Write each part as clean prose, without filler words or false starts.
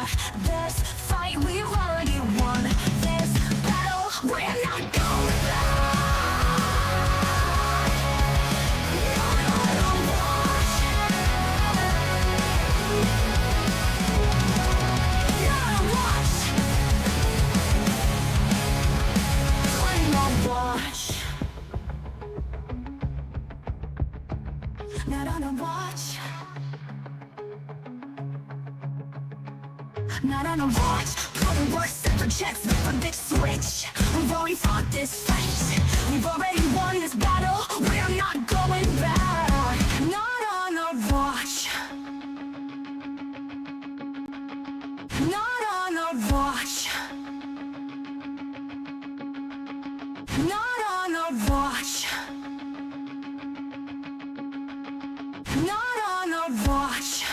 fought this fight, we've already won this battle. We're not going back. Not on a watch. Not on a watch. Putting work suffragettes for this switch. We've already fought this fight. We've already won this battle. We're not going back. Not on a watch. Not on a watch. Not on a watch. Not on a watch.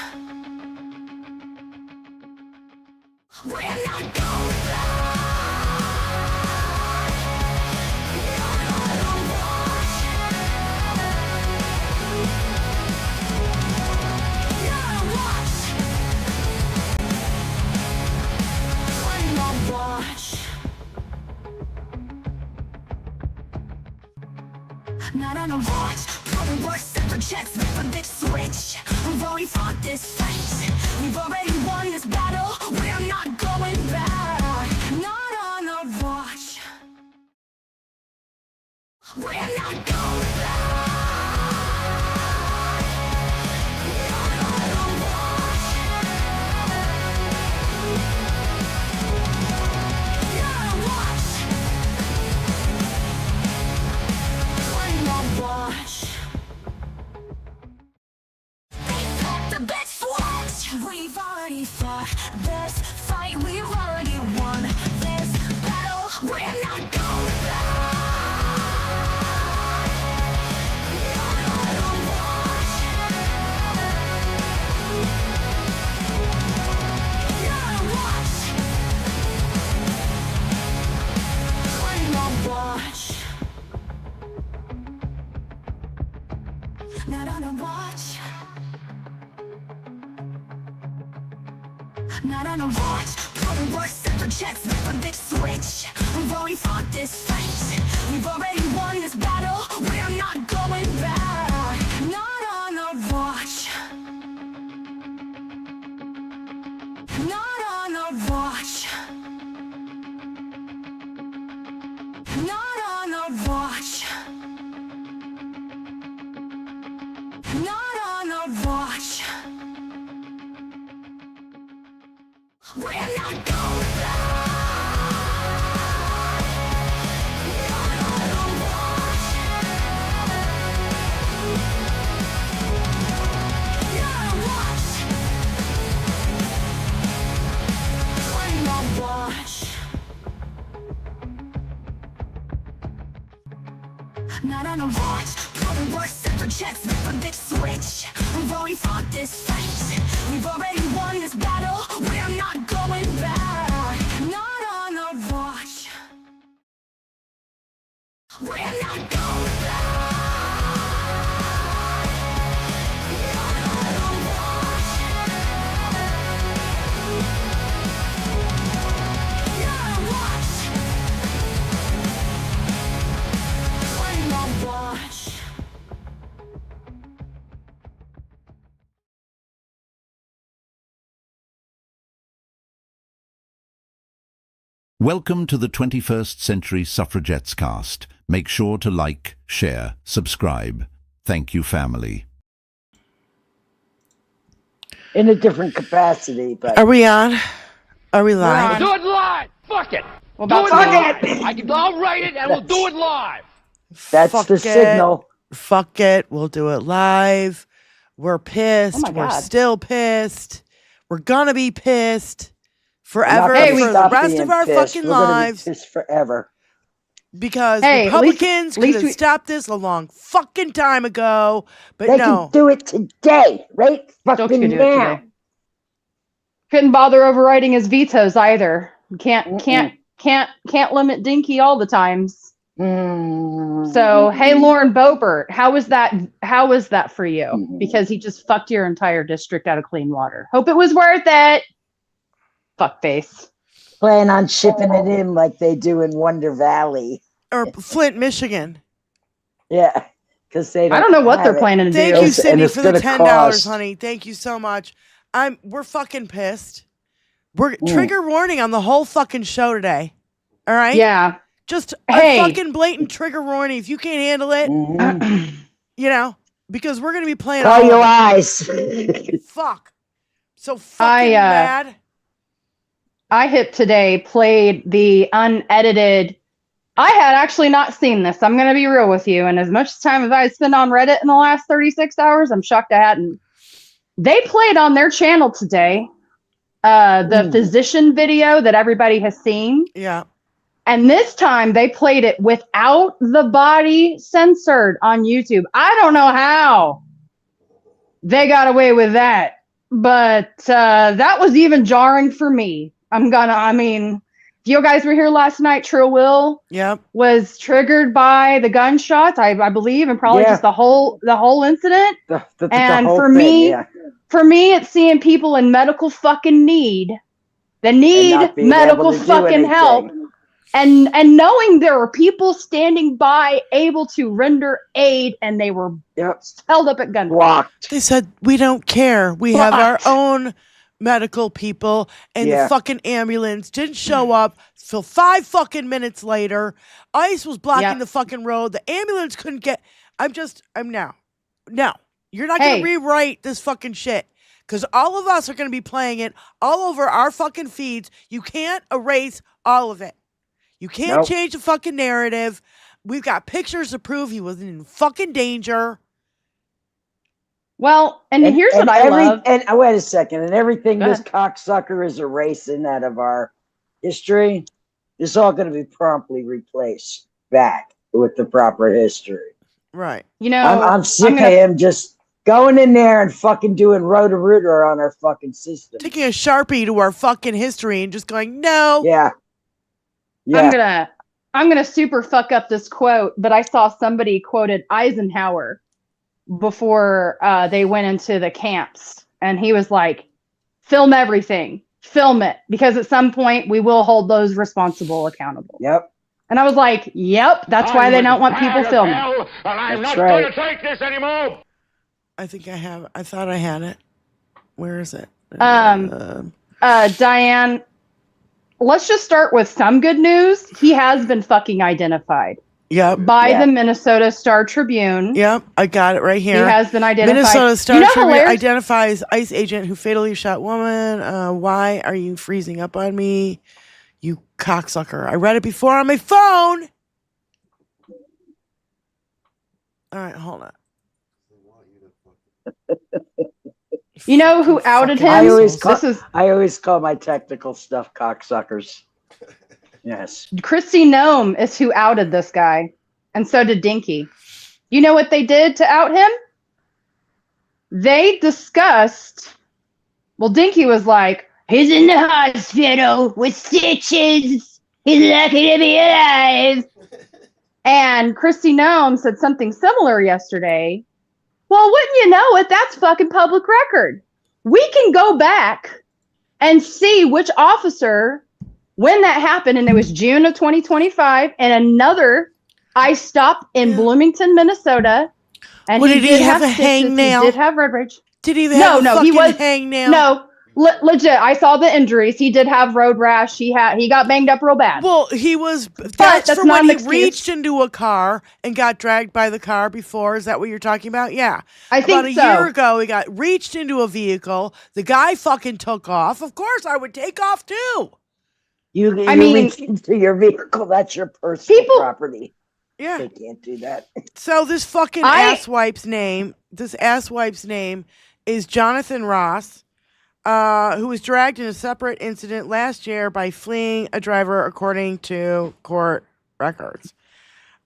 We're not going back. Not on a watch. Not on a watch. Claim a watch. Not on a watch. Putting work suffragettes for this switch. We've already fought this fight. We've already won this battle. We're not going back. Not on a watch. We're not going back. Not on a watch. Not on a watch. Claim a watch. The best watch. We've already fought this fight. We've already won this battle. We're not going back. Not on a watch. Not on a watch. Claim a watch. Not on a watch. Not on a watch. Putting work suffragettes for this switch. We've already fought this fight. We've already won this battle. We're not going back. Not on a watch. Not on a watch. Not on a watch. Not on a watch. We're not going back. Not on a watch. Not on a watch. Claim a watch. Not on a watch. Putting work suffragettes for this switch. We've already fought this fight. We've already won this battle. We're not going back. Not on a watch. We're not going back. Not on a watch. Not on a watch. Claim a watch. Welcome to the 21st Century Suffragettes cast. Make sure to like, share, subscribe. Thank you, family. In a different capacity, but Are we on? Are we live? Do it live! Fuck it! Well, Do it fuck live! I'll write it and we'll do it live! that's Fuck the it. signal. Fuck it. We'll do it live. We're pissed. Oh my We're God. still pissed. We're gonna be pissed forever We're not for gonna the stop rest being of our pissed. fucking We're gonna be lives pissed forever. because Hey, at least- Republicans at could least have we- stopped this a long fucking time ago, but They no. can do it today, right? Stokes Fucking could do it now. today. Couldn't bother overriding his vetoes either. Can't limit Dinky all the times. So hey, Lauren Boebert, how was that for you? Because he just fucked your entire district out of clean water. Hope it was worth it. Fuckface. Plan on shipping it in like they do in Wonder Valley. Or Flint, Michigan. Yeah, because they I don't know what they're planning to Thank do. you, And Cindy, it's for the gonna $10, cost. honey. Thank you so much. We're fucking pissed. We're trigger warning on the whole fucking show today. All right? Yeah. Just Hey. a fucking blatant trigger warning. If you can't handle it, you know, because we're gonna be playing Call all your of eyes. it. Fuck. So fucking mad. iHip today played the unedited. I had actually not seen this. I'm going to be real with you. And as much time as I spent on Reddit in the last 36 hours, I'm shocked I hadn't. They played on their channel today the physician video that everybody has seen. Yeah. And this time they played it without the body censored on YouTube. I don't know how they got away with that. But that was even jarring for me. If you guys were here last night, Trill Will was triggered by the gunshots, I believe, and probably just the whole incident. The whole for thing, me, yeah. for me, it's seeing people in medical fucking need that need not being medical able to do fucking anything. help. And knowing there are people standing by able to render aid, and they were held up at gunpoint. Blocked. They said, we don't care. We have our own medical people, and the fucking ambulance didn't show up till 5 fucking minutes later. ICE was blocking the fucking road. The ambulance couldn't get. No. You're not going to rewrite this fucking shit. Because all of us are going to be playing it all over our fucking feeds. You can't erase all of it. You can't change the fucking narrative. We've got pictures to prove he was in fucking danger. Well, and here's what I love. And wait a second. And everything this cocksucker is erasing out of our history is all going to be promptly replaced back with the proper history. Right. You know, I'm sick of him just going in there and fucking doing roto-rooter on our fucking system. Taking a Sharpie to our fucking history and just going, no. Yeah. I'm gonna super fuck up this quote, but I saw somebody quoted Eisenhower before they went into the camps, and he was like, film everything, film it, because at some point we will hold those responsible accountable. Yep. And I was like, yep, that's why they don't want people filming. I'm not going to take this anymore. I think I have. I thought I had it. Where is it? Diane, let's just start with some good news. He has been fucking identified. By the Minnesota Star Tribune. Yep, I got it right here. He has been identified. Minnesota Star Tribune identifies ICE agent who fatally shot woman. Why are you freezing up on me, you cocksucker? I read it before on my phone. All right, hold on. You know who outed him? I always call my technical stuff cocksuckers. Yes. Christy Nome is who outed this guy. And so did Dinky. You know what they did to out him? They discussed, well, Dinky was like, he's in the hospital with stitches. He's lucky to be alive. And Christy Nome said something similar yesterday. Well, wouldn't you know it? That's fucking public record. We can go back and see which officer, when that happened, and it was June of 2025, and another ICE stop in Bloomington, Minnesota. And Did he have a hangnail? He did have red rage. Did he have a fucking hangnail? No, legit. I saw the injuries. He did have road rash. He got banged up real bad. Well, he was. That's for not when an he excuse. reached into a car and got dragged by the car before. Is that what you're talking about? Yeah. I think about a year ago, he got reached into a vehicle. The guy fucking took off. Of course, I would take off too. You reach into your vehicle. That's your personal property. Yeah. They can't do that. So this fucking asswipe's name is Jonathan Ross, who was dragged in a separate incident last year by fleeing a driver, according to court records.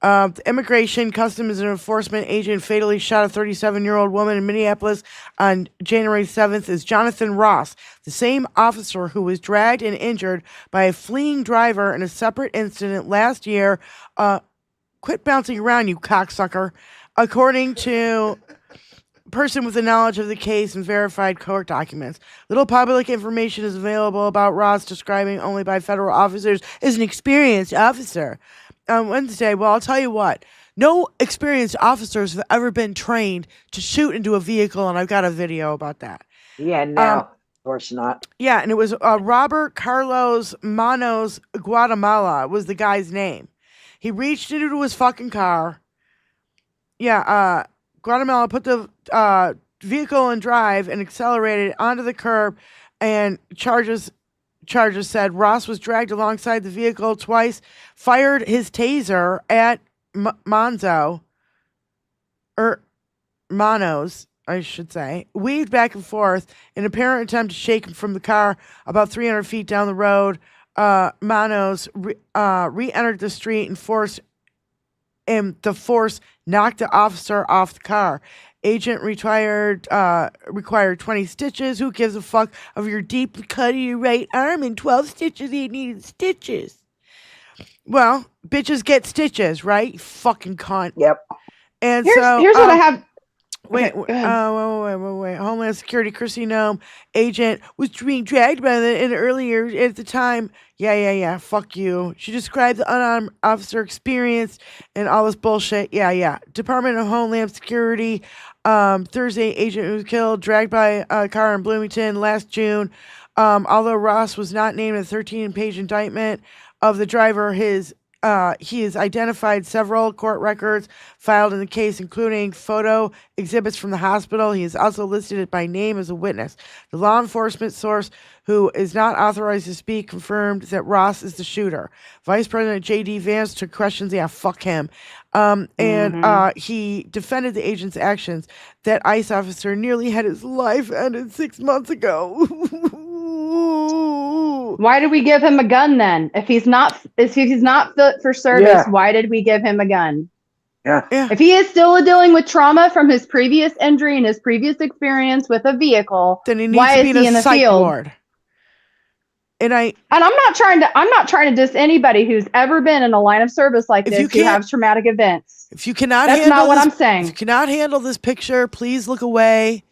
The Immigration, Customs, and Enforcement agent fatally shot a 37-year-old woman in Minneapolis on January 7th is Jonathan Ross, the same officer who was dragged and injured by a fleeing driver in a separate incident last year. Quit bouncing around, you cocksucker. According to person with the knowledge of the case and verified court documents. Little public information is available about Ross, describing only by federal officers as an experienced officer. On Wednesday, well, I'll tell you what. No experienced officers have ever been trained to shoot into a vehicle, and I've got a video about that. Yeah, no, of course not. Yeah, and it was Robert Carlos Manos Guatemala was the guy's name. He reached into his fucking car. Yeah, Guatemala put the vehicle in drive and accelerated onto the curb, and charges said Ross was dragged alongside the vehicle twice, fired his taser at Manos, I should say, weaved back and forth in an apparent attempt to shake him from the car. About 300 feet down the road, Manos re-entered the street and the force knocked the officer off the car. Agent required 20 stitches. Who gives a fuck of your deep cut of your right arm and 12 stitches? He needed stitches. Well, bitches get stitches, right? You fucking cunt. Yep. And here's what I have. Wait. Homeland Security Chrissy Nome agent was being dragged by in the earlier at the time. Yeah. Fuck you. She described the unarmed officer experience and all this bullshit. Yeah. Department of Homeland Security. Thursday, agent who was killed, dragged by a car in Bloomington last June. Although Ross was not named in a 13-page indictment of the driver, he has identified several court records filed in the case, including photo exhibits from the hospital. He is also listed by name as a witness. The law enforcement source, who is not authorized to speak, confirmed that Ross is the shooter. Vice President J.D. Vance took questions. Yeah, fuck him. He defended the agent's actions. That ICE officer nearly had his life ended 6 months ago. Why did we give him a gun then? If he's not fit for service, why did we give him a gun? Yeah. If he is still dealing with trauma from his previous injury and his previous experience with a vehicle, then he needs to be in the psych ward. And I'm not trying to diss anybody who's ever been in a line of service like this who have traumatic events. If you cannot That's handle not what this, I'm saying. If you cannot handle this picture, please look away.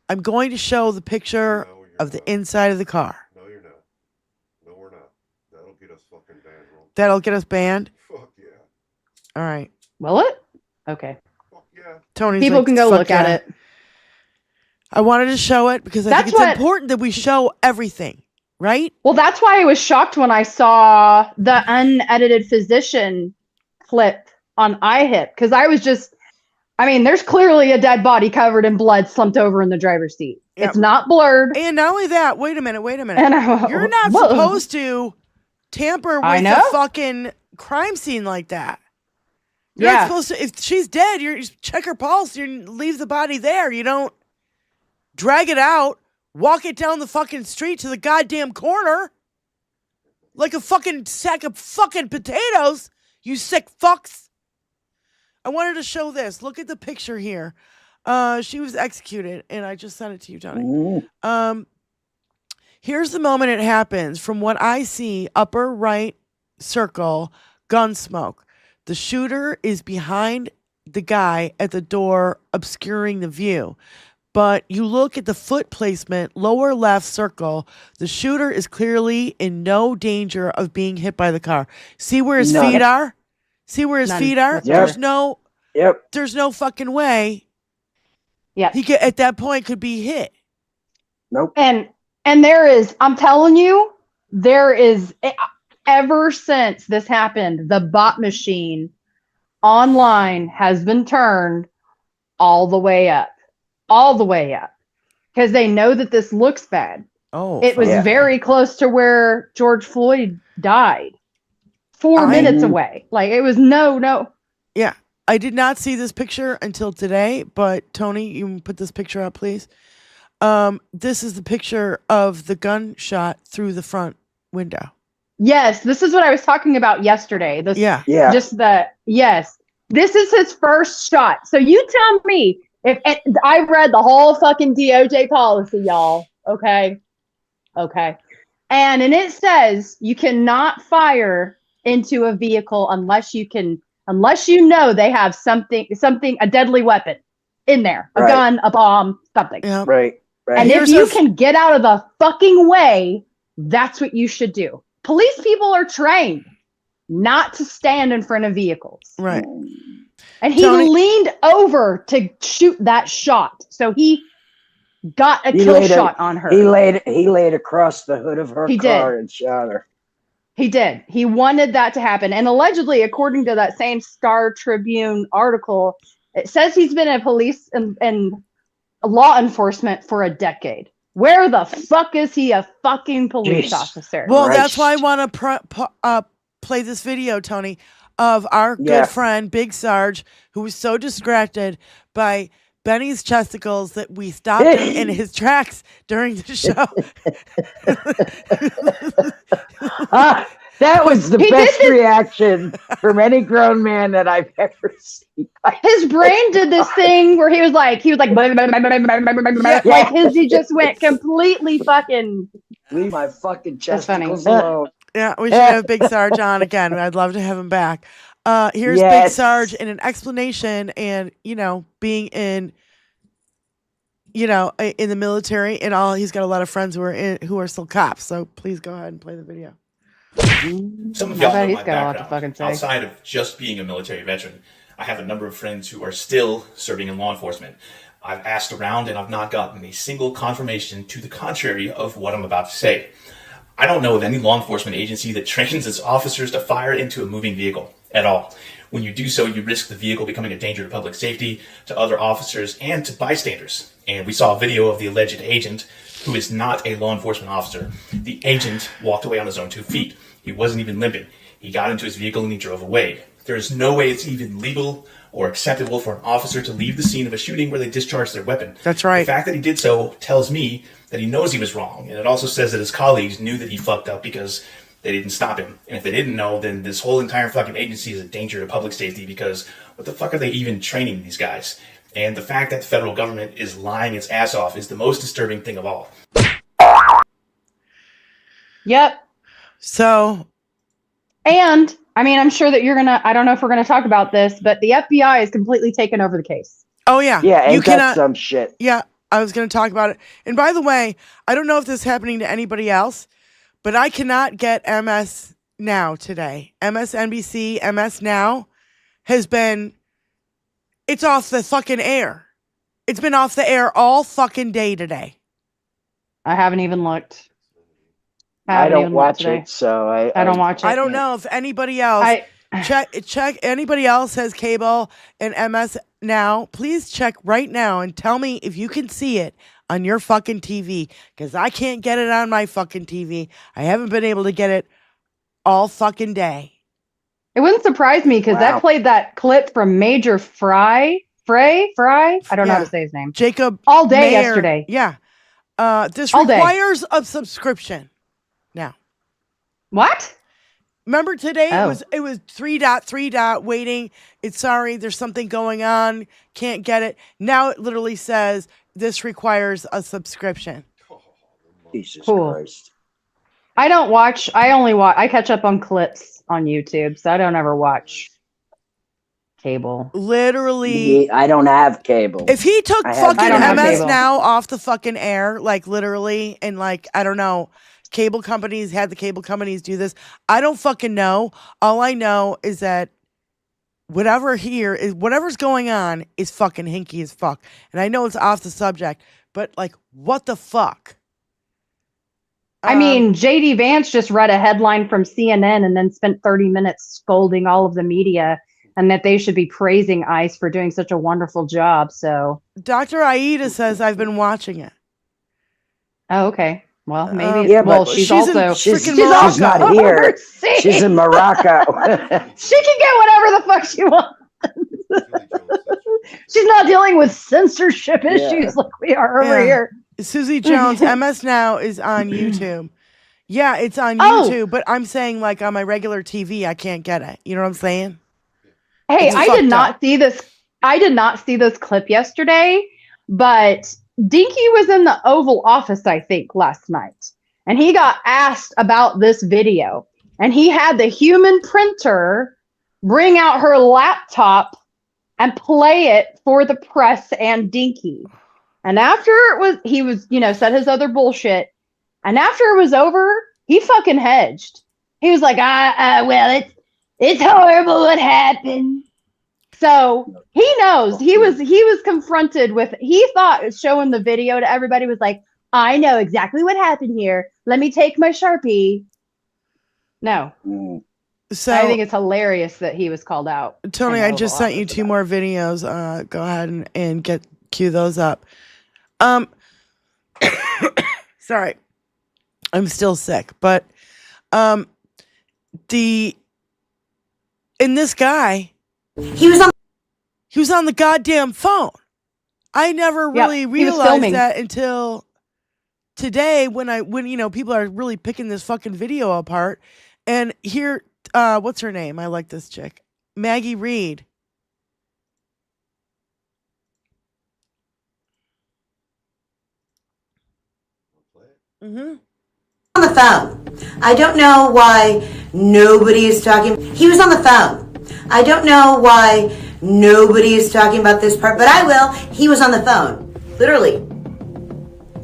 I'm going to show the picture of the inside of the car. No, you're not. No, we're not. That'll get us fucking banned. That'll get us banned? Fuck yeah. All right. Will it? Okay. Fuck yeah. Tony's people can go look at it. I wanted to show it because I think it's important that we show everything, right? Well, that's why I was shocked when I saw the unedited physician clip on iHip, because I was there's clearly a dead body covered in blood slumped over in the driver's seat. Yep. It's not blurred. And not only that, wait a minute. You're not supposed to tamper with a fucking crime scene like that. You're not supposed to, if she's dead, you check her pulse, you leave the body there. You don't drag it out, walk it down the fucking street to the goddamn corner like a fucking sack of fucking potatoes, you sick fucks. I wanted to show this. Look at the picture here. She was executed, and I just sent it to you, Tony. Here's the moment it happens. From what I see, upper right circle, gun smoke. The shooter is behind the guy at the door, obscuring the view. But you look at the foot placement, lower left circle, the shooter is clearly in no danger of being hit by the car. See where his feet are? See where his feet are? Yep. There's no fucking way. Yeah. He could, at that point, could be hit. Nope. And there is, I'm telling you, there is, ever since this happened, the bot machine online has been turned all the way up. Because they know that this looks bad. Oh, it was very close to where George Floyd died. 4 minutes away. Like, it was no. Yeah. I did not see this picture until today, but Tony, you can put this picture up, please. This is the picture of the gunshot through the front window. Yes, this is what I was talking about yesterday. This is his first shot. So you tell me if I read the whole fucking DOJ policy, y'all. Okay. And it says you cannot fire into a vehicle unless you know they have something, a deadly weapon. in there. A gun, a bomb, something. Yeah. Right. And if you can get out of the fucking way, that's what you should do. Police people are trained not to stand in front of vehicles. Right. And he leaned over to shoot that shot. So he got a kill shot on her. He laid across the hood of her car and shot her. He did. He wanted that to happen. And allegedly, according to that same Star Tribune article, it says he's been in police and law enforcement for a decade. Where the fuck is he a fucking police officer? Well, that's why I want to play this video, Tony, of our good friend, Big Sarge, who was so distracted by Benny's chesticles that we stopped him in his tracks during the show. That was the best reaction from any grown man that I've ever seen. His brain did this thing where he was like, he just went completely fucking. Leave my fucking chesticles alone. Yeah, we should have Big Sarge on again. I'd love to have him back. Here's Big Sarge in an explanation and, being in, in the military and all. He's got a lot of friends who are still cops. So please go ahead and play the video. Some of y'all know my background. Outside of just being a military veteran, I have a number of friends who are still serving in law enforcement. I've asked around and I've not gotten a single confirmation to the contrary of what I'm about to say. I don't know of any law enforcement agency that trains its officers to fire into a moving vehicle at all. When you do so, you risk the vehicle becoming a danger to public safety, to other officers, and to bystanders. And we saw a video of the alleged agent, who is not a law enforcement officer. The agent walked away on his own 2 feet. He wasn't even limping. He got into his vehicle and he drove away. There is no way it's even legal or acceptable for an officer to leave the scene of a shooting where they discharged their weapon. That's right. The fact that he did so tells me that he knows he was wrong. And it also says that his colleagues knew that he fucked up because they didn't stop him. And if they didn't know, then this whole entire fucking agency is a danger to public safety because what the fuck are they even training these guys? And the fact that the federal government is lying its ass off is the most disturbing thing of all. Yep. So. And, I'm sure that I don't know if we're going to talk about this, but the FBI has completely taken over the case. Oh, yeah. Yeah, you cannot, some shit. Yeah, I was going to talk about it. And by the way, I don't know if this is happening to anybody else, but I cannot get MS Now today. MSNBC, MS Now it's off the fucking air. It's been off the air all fucking day today. I haven't even looked. I don't watch it, so I don't watch it. I don't know if anybody else check anybody else has cable and MS Now. Please check right now and tell me if you can see it on your fucking TV, because I can't get it on my fucking TV. I haven't been able to get it all fucking day. It wouldn't surprise me because that played that clip from Major Frey. I don't know how to say his name. Jacob all day Mayer. Yesterday. Yeah. This all requires a subscription. Now. What? Remember today it was 3.3. Waiting. It's sorry, there's something going on. Can't get it. Now it literally says this requires a subscription. Jesus Christ. I don't watch. I catch up on clips on YouTube, so I don't ever watch cable. Literally. I don't have cable. If he took fucking MS Now off the fucking air, like literally, and like, I don't know, cable companies had the cable companies do this. I don't fucking know. All I know is that whatever's going on is fucking hinky as fuck. And I know it's off the subject, but like, what the fuck? JD Vance just read a headline from CNN and then spent 30 minutes scolding all of the media and that they should be praising ICE for doing such a wonderful job. So Dr. Aida says I've been watching it. Oh, okay. Well, maybe. She's not here. She's in Morocco. She can get whatever the fuck she wants. She's not dealing with censorship issues like we are over here. Susie Jones, MS Now is on YouTube. Yeah, it's on YouTube, but I'm saying like on my regular TV, I can't get it. You know what I'm saying? Hey, I did not see this. I did not see this clip yesterday, but Dinky was in the Oval Office, I think, last night, and he got asked about this video, and he had the human printer bring out her laptop and play it for the press and Dinky. And after he was, said his other bullshit. And after it was over, he fucking hedged. He was like, well, it's horrible what happened. So he knows. He was confronted with, he thought showing the video to everybody was like, I know exactly what happened here. Let me take my Sharpie. No. So I think it's hilarious that he was called out. Tony, I just sent you 2 more videos. Go ahead and cue those up. Sorry. I'm still sick, but this guy, he was on the goddamn phone. I never really realized that until today when people are really picking this fucking video apart. And here, what's her name? I like this chick, Maggie Reed. On the phone. I don't know why nobody is talking. He was on the phone. I don't know why nobody is talking about this part, but I will. He was on the phone. Literally.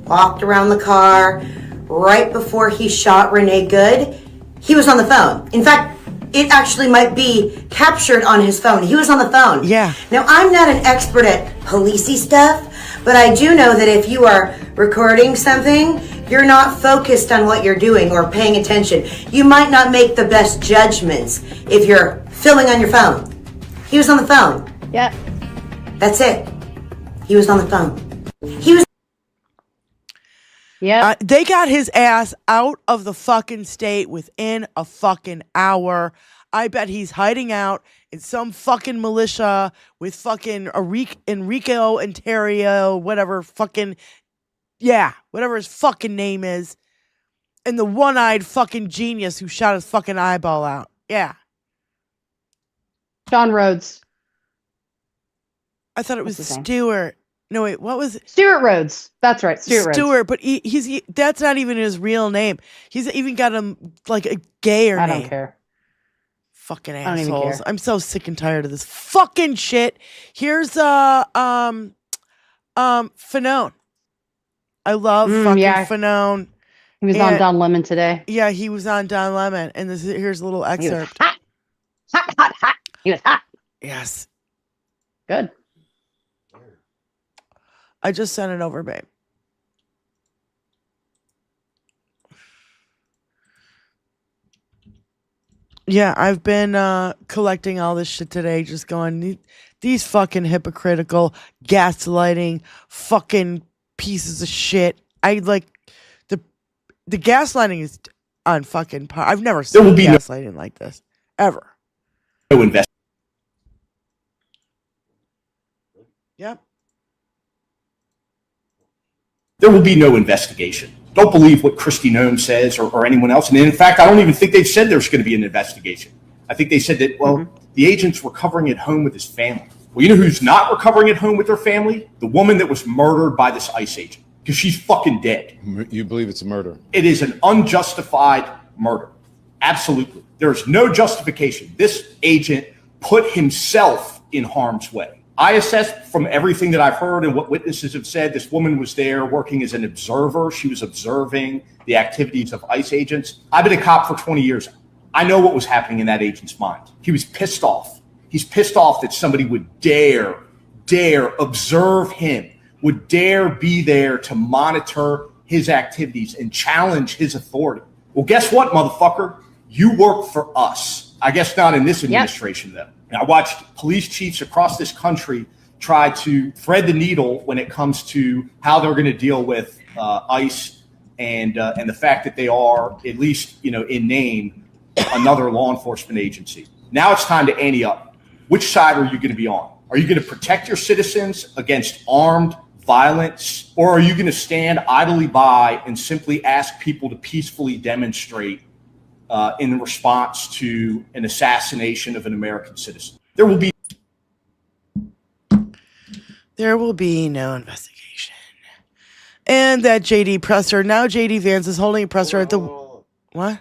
Walked around the car right before he shot Renee Good. He was on the phone. In fact, it actually might be captured on his phone. He was on the phone. Yeah. Now, I'm not an expert at policey stuff, but I do know that if you are recording something, you're not focused on what you're doing or paying attention. You might not make the best judgments if you're filming on your phone. He was on the phone. Yeah. That's it. He was on the phone. He was. Yeah. They got his ass out of the fucking state within a fucking hour. I bet he's hiding out in some fucking militia with fucking Enrico Ontario, whatever his fucking name is. And the one-eyed fucking genius who shot his fucking eyeball out. Yeah. John Rhodes. I thought it was Stewart. No, wait, what was it? Stuart Rhodes. That's right, Stuart Rhodes. But that's not even his real name. He's even got him like a gayer name. I don't care. Fucking I don't even assholes. care. I'm so sick and tired of this fucking shit. Here's Fanone. I love fucking Fanone. He was on Don Lemon today. Yeah, he was on Don Lemon, and here's a little excerpt. He was hot. He was hot. Yes. Good. I just sent it over, babe. Yeah, I've been collecting all this shit today, just going, these fucking hypocritical, gaslighting, fucking pieces of shit. I like the gaslighting is on fucking par. I've never seen gaslighting like this ever. No invest. Yep. There will be no investigation. Don't believe what Kristi Noem says or anyone else. And in fact, I don't even think they've said there's going to be an investigation. I think they said that, the agent's recovering at home with his family. Well, you know who's not recovering at home with their family? The woman that was murdered by this ICE agent, because she's fucking dead. You believe it's a murder? It is an unjustified murder. Absolutely. There's no justification. This agent put himself in harm's way. I assess from everything that I've heard and what witnesses have said, this woman was there working as an observer. She was observing the activities of ICE agents. I've been a cop for 20 years. I know what was happening in that agent's mind. He was pissed off. He's pissed off that somebody would dare observe him, would dare be there to monitor his activities and challenge his authority. Well, guess what, motherfucker? You work for us. I guess not in this administration, though. And I watched police chiefs across this country try to thread the needle when it comes to how they're going to deal with ICE and the fact that they are, at least in name, another law enforcement agency. Now it's time to ante up. Which side are you going to be on? Are you going to protect your citizens against armed violence, or are you going to stand idly by and simply ask people to peacefully demonstrate in response to an assassination of an American citizen? There will be no investigation. And that JD presser, now JD Vance is holding a presser at the... What?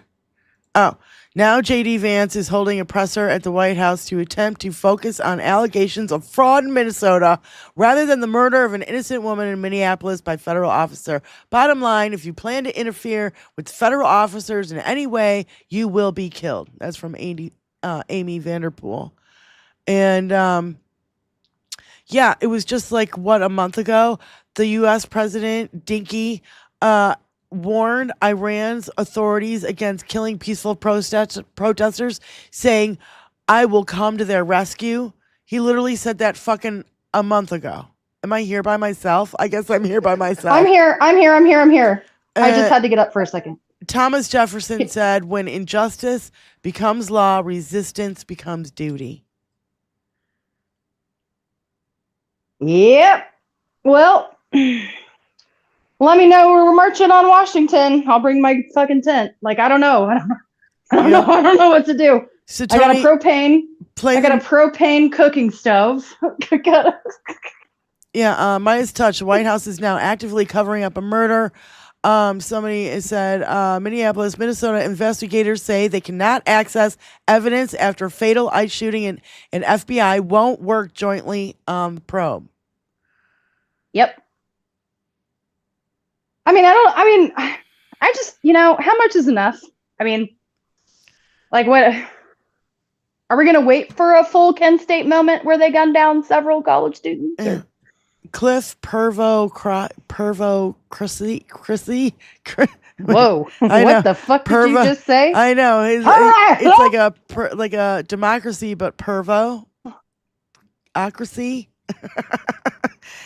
Oh, now J.D. Vance is holding a presser at the White House to attempt to focus on allegations of fraud in Minnesota rather than the murder of an innocent woman in Minneapolis by federal officer. Bottom line, if you plan to interfere with federal officers in any way, you will be killed. That's from Amy Vanderpool. And, yeah, it was just like, a month ago, the U.S. President, Dinky, warned Iran's authorities against killing peaceful protesters, saying, I will come to their rescue. He literally said that fucking a month ago. Am I here by myself? I guess I'm here by myself. I'm here. I just had to get up for a second. Thomas Jefferson said, when injustice becomes law, resistance becomes duty. Yep. Well, let me know we're marching on Washington. I'll bring my fucking tent. Like, I don't know. I don't know what to do. So I got a propane cooking stove. Yeah, Midas Touch. The White House is now actively covering up a murder. Somebody has said, Minneapolis, Minnesota investigators say they cannot access evidence after fatal ICE shooting, and FBI won't work jointly on the probe. Yep. I just, how much is enough? I mean, like, what? Are we going to wait for a full Kent State moment where they gunned down several college students? Yeah. Cliff Chrissy. Whoa! What the fuck did you just say? I know it's like a democracy, but pervo-ocracy.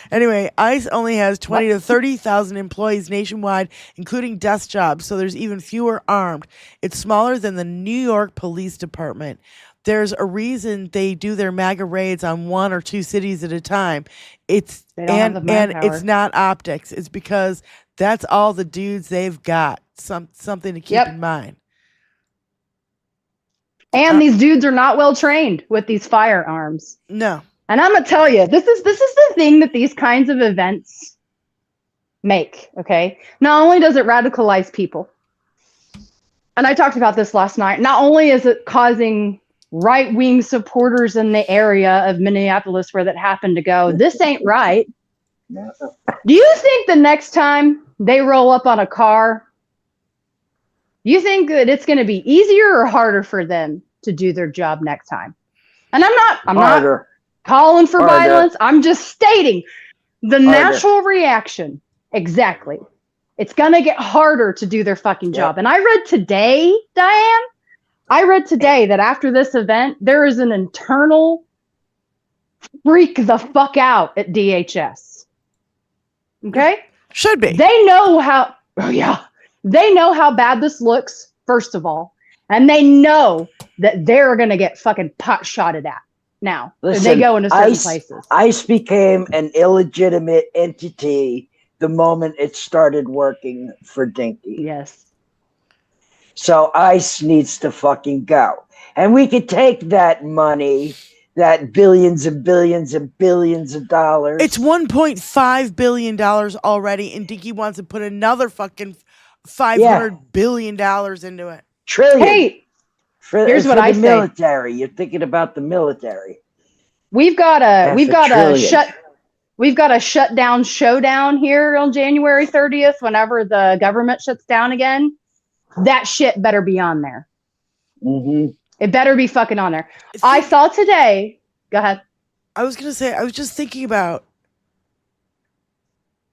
Anyway, ICE only has 20 to 30,000 employees nationwide, including desk jobs, so there's even fewer armed. It's smaller than the New York Police Department. There's a reason they do their MAGA raids on 1 or 2 cities at a time. It's not optics. It's because that's all the dudes they've got. Something to keep in mind. And these dudes are not well trained with these firearms. No. And I'm gonna tell you, this is the thing that these kinds of events make. Okay, not only does it radicalize people, and I talked about this last night. Not only is it causing right-wing supporters in the area of Minneapolis where that happened to go, this ain't right. Do you think the next time they roll up on a car, you think that it's going to be easier or harder for them to do their job next time? And I'm not calling for violence. I'm just stating the natural reaction. Exactly. It's going to get harder to do their fucking job. And I read today, Diane, that after this event, there is an internal freak the fuck out at DHS. Okay? Should be. They know how bad this looks, first of all. And they know that they're going to get fucking pot shotted at. Now, they go into certain places. ICE became an illegitimate entity the moment it started working for Dinky. Yes. So ICE needs to fucking go. And we could take that money, that billions and billions and billions of dollars. It's $1.5 billion already, and Dinky wants to put another fucking $500 billion into it. Trillion. Hey! Here's what I say. Military. You're thinking about the military. We've got a shutdown showdown here on January 30th. Whenever the government shuts down again, that shit better be on there. Mm-hmm. It better be fucking on there. I saw today. Go ahead. I was gonna say. I was just thinking about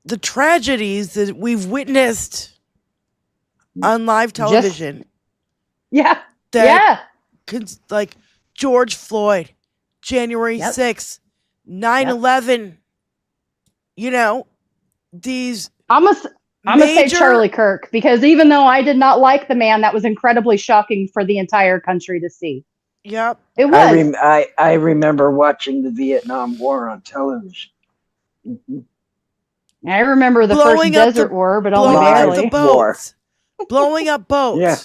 the tragedies that we've witnessed on live television. Like George Floyd, January 6th, 9/11. You know, these. I'm gonna say Charlie Kirk, because even though I did not like the man, that was incredibly shocking for the entire country to see. Yep, it was. I remember watching the Vietnam War on television. Mm-hmm. I remember the first Desert War, but only barely. Blowing up boats. Yeah.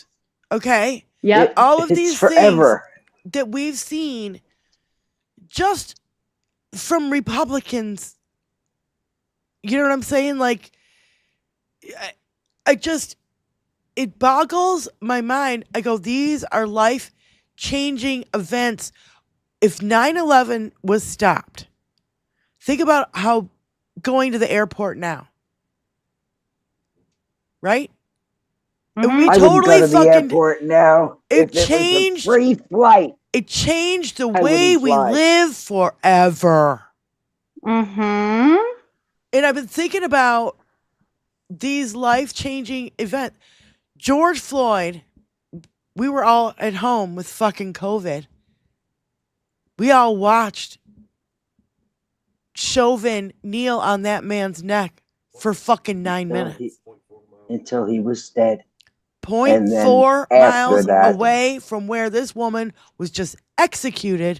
Okay. Yep. All of these things that we've seen just from Republicans. You know what I'm saying? Like, it boggles my mind. I go, these are life-changing events. If 9/11 was stopped, think about how going to the airport now, right? And we I wouldn't go to the airport now. It if changed. It was a free flight. It changed the way we live forever. Mm-hmm. And I've been thinking about these life-changing events. George Floyd, we were all at home with fucking COVID. We all watched Chauvin kneel on that man's neck for fucking 9 minutes. Until he was dead. 0.4 miles away from where this woman was just executed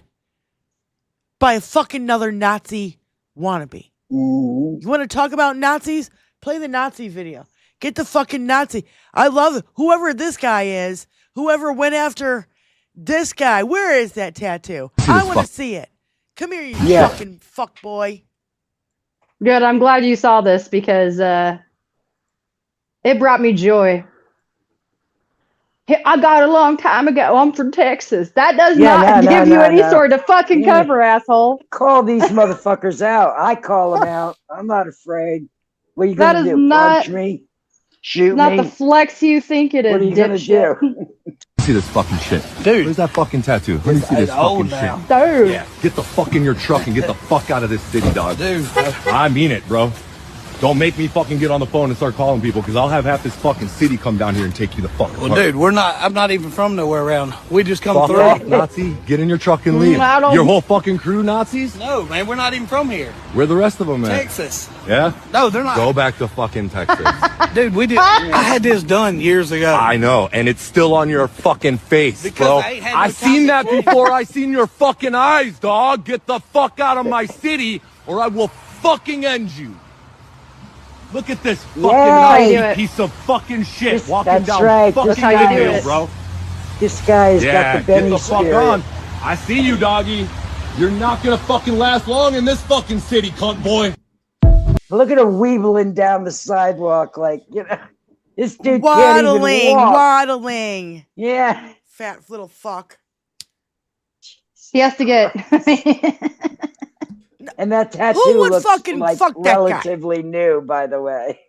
by a fucking another Nazi wannabe. Mm-hmm. You want to talk about Nazis? Play the Nazi video. Get the fucking Nazi. I love it. Whoever this guy is, whoever went after this guy, where is that tattoo? I want to see it. Come here, you fucking fuck boy. Good. I'm glad you saw this because it brought me joy. I got a long time ago. I'm from Texas. That does not give you any sort of fucking cover, asshole. Call these motherfuckers out. I call them out. I'm not afraid. What are you going to do? Punch me? Shoot me? Not the flex you think it is. What are you going to do? See this fucking shit. Dude. Where's that fucking tattoo? Let me see this fucking shit. Dude. Yeah. Get the fuck in your truck and get the fuck out of this city, dog. Dude. I mean it, bro. Don't make me fucking get on the phone and start calling people because I'll have half this fucking city come down here and take you the fuck apart. Well, dude, I'm not even from nowhere around. We just come fuck through. Off, Nazi. Get in your truck and leave. Your whole fucking crew Nazis? No, man, we're not even from here. Where the rest of them at? Texas. Yeah? No, they're not. Go back to fucking Texas. Dude, we did. I had this done years ago. I know, and it's still on your fucking face, because bro. I seen that before. I seen your fucking eyes, dog. Get the fuck out of my city, or I will fucking end you. Look at this fucking piece of fucking shit walking down fucking Avenue, bro. This guy's got the Benny get the fuck on. I see you, doggy. You're not gonna fucking last long in this fucking city, cunt boy. Look at him weebling down the sidewalk like, this dude waddling, can't even walk. Waddling. Yeah. Fat little fuck. He has to get... And that tattoo looks like relatively new, by the way.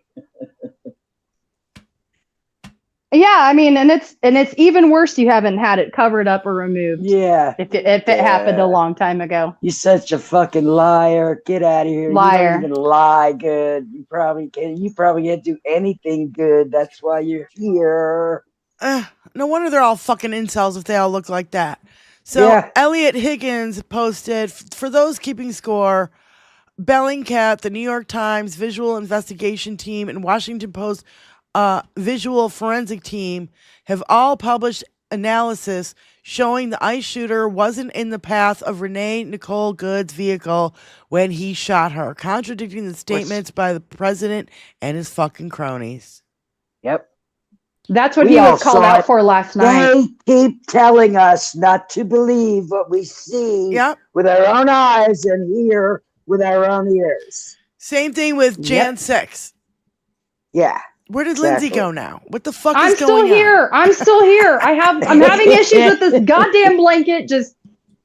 Yeah, I mean, and it's even worse. You haven't had it covered up or removed. Yeah, if it happened a long time ago. You're such a fucking liar. Get out of here. Liar. You don't even lie good. You probably can't do anything good. That's why you're here. No wonder they're all fucking incels if they all look like that. So Elliot Higgins posted, for those keeping score, Bellingcat, the New York Times Visual Investigation Team, and Washington Post Visual Forensic Team have all published analysis showing the ICE shooter wasn't in the path of Renee Nicole Good's vehicle when he shot her, contradicting the statements by the president and his fucking cronies. Yep. That's what he was called out for last night. They keep telling us not to believe what we see with our own eyes and hear with our own ears. Same thing with Jan 6. Yeah. Where did Lindsay go now? What the fuck is going on? I'm still here. I'm having issues with this goddamn blanket. Just